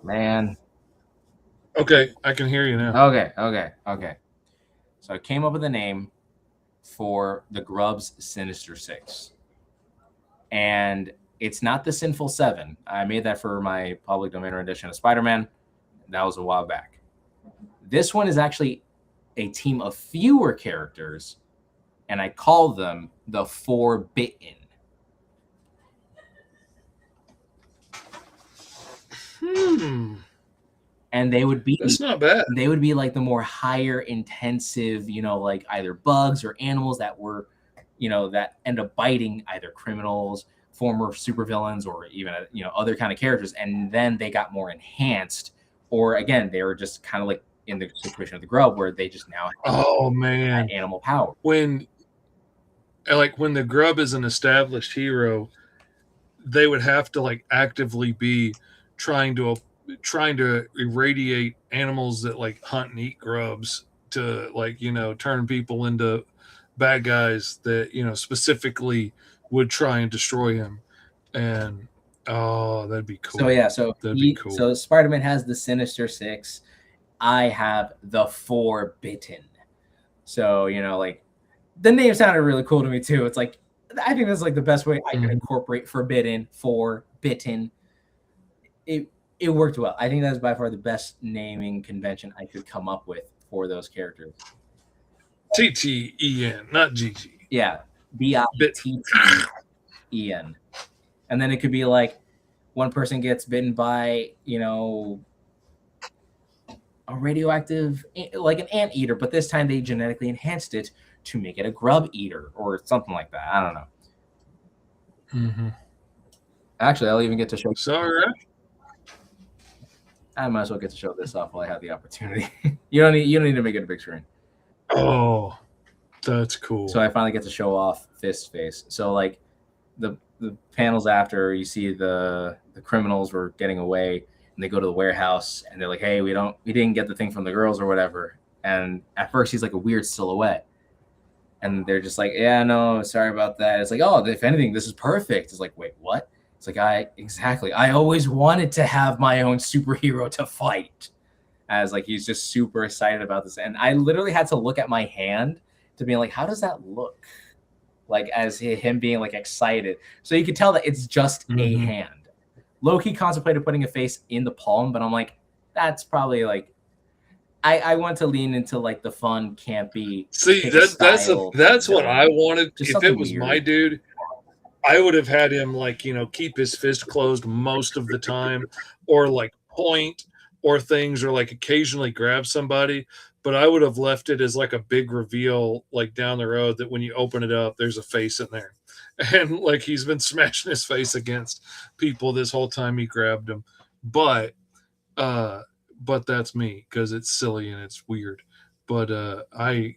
Man. Okay, I can hear you now. Okay. So I came up with a name for the Grubs Sinister Six. And it's not the Sinful Seven. I made that for my public domain rendition of Spider-Man. That was a while back. This one is actually a team of fewer characters, and I call them the Forbidden. And they would be, that's not bad. They would be like the more higher intensive, like either bugs or animals that were, that end up biting either criminals, former supervillains, or even, other kind of characters. And then they got more enhanced, or again, they were just kind of like in the situation of the Grub where they just now have animal power. When the Grub is an established hero, they would have to like actively be trying to irradiate animals that like hunt and eat grubs to like turn people into bad guys that specifically would try and destroy him. And that'd be cool. That'd be cool. So Spider-Man has the Sinister Six. I have the Forbidden. So like the name sounded really cool to me too. It's like, I think that's like the best way I can incorporate forbidden, forbidden. It worked well. I think that's by far the best naming convention I could come up with for those characters. TTEN, not GG. Yeah, BITTEN. And then it could be like one person gets bitten by, a radioactive, like an anteater, but this time they genetically enhanced it to make it a grub eater or something like that. I don't know. Mm-hmm. Actually, I'll even get to show. Sorry. I might as well get to show this off while I have the opportunity. You don't need to make it a big screen. Oh, that's cool. So I finally get to show off Fist's face. So like the panels after, you see the criminals were getting away, and they go to the warehouse and they're like, hey, we didn't get the thing from the girls or whatever. And at first he's like a weird silhouette. And they're just like, yeah, no, sorry about that. It's like, oh, if anything, this is perfect. It's like, wait, what? It's like, I always wanted to have my own superhero to fight. As like, he's just super excited about this. And I literally had to look at my hand to be like, how does that look? Like, as him being like excited. So you could tell that it's just a hand. Loki contemplated putting a face in the palm, but I'm like, that's probably like, I want to lean into like the fun, campy. See, that's what I wanted. Just If something it was my weird. dude, I would have had him like, keep his fist closed most of the time, or like point or things, or like occasionally grab somebody. But I would have left it as like a big reveal, like down the road, that when you open it up, there's a face in there. And like he's been smashing his face against people this whole time he grabbed him. But that's me, because it's silly and it's weird. But I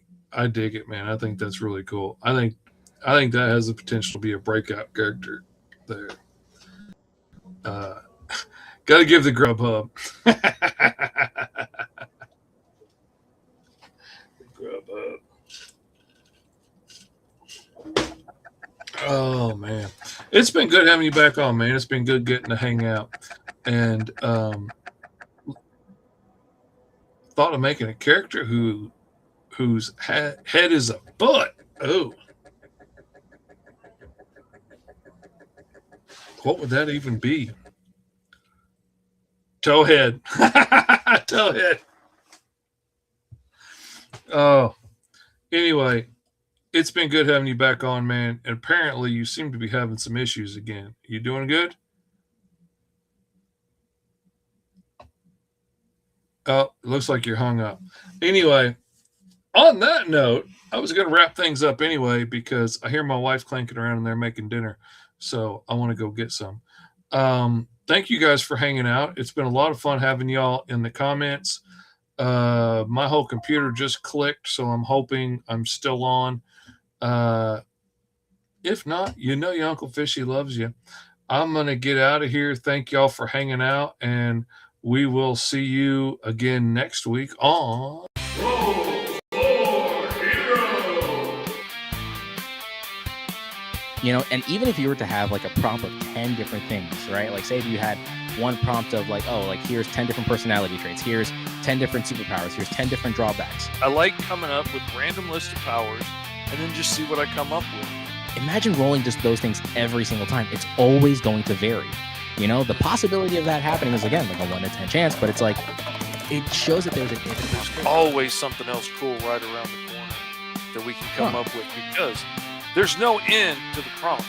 dig it, man. I think that's really cool. I think that has the potential to be a breakout character there. Got to give the Grubhub. Grubhub. Oh man, it's been good having you back on, man. It's been good getting to hang out, and thought of making a character whose head is a butt. Oh, what would that even be? Towhead. Towhead. Oh, anyway, it's been good having you back on, man. And apparently you seem to be having some issues again. You doing good? Oh, it looks like you're hung up. Anyway, on that note, I was going to wrap things up anyway, because I hear my wife clanking around and they're making dinner. So I want to go get some. Thank you guys for hanging out. It's been a lot of fun having y'all in the comments. My whole computer just clicked, so I'm hoping I'm still on. If not, your Uncle Fishy loves you. I'm going to get out of here. Thank y'all for hanging out, and we will see you again next week on And even if you were to have like a prompt of 10 different things, right? Like say if you had one prompt of like, oh, like here's 10 different personality traits, here's 10 different superpowers, here's 10 different drawbacks. I like coming up with random list of powers and then just see what I come up with. Imagine rolling just those things every single time. It's always going to vary. The possibility of that happening is, again, like a 1 in 10 chance, but it's like, it shows that there's always something else cool right around the corner that we can come up with, because there's no end to the prompts.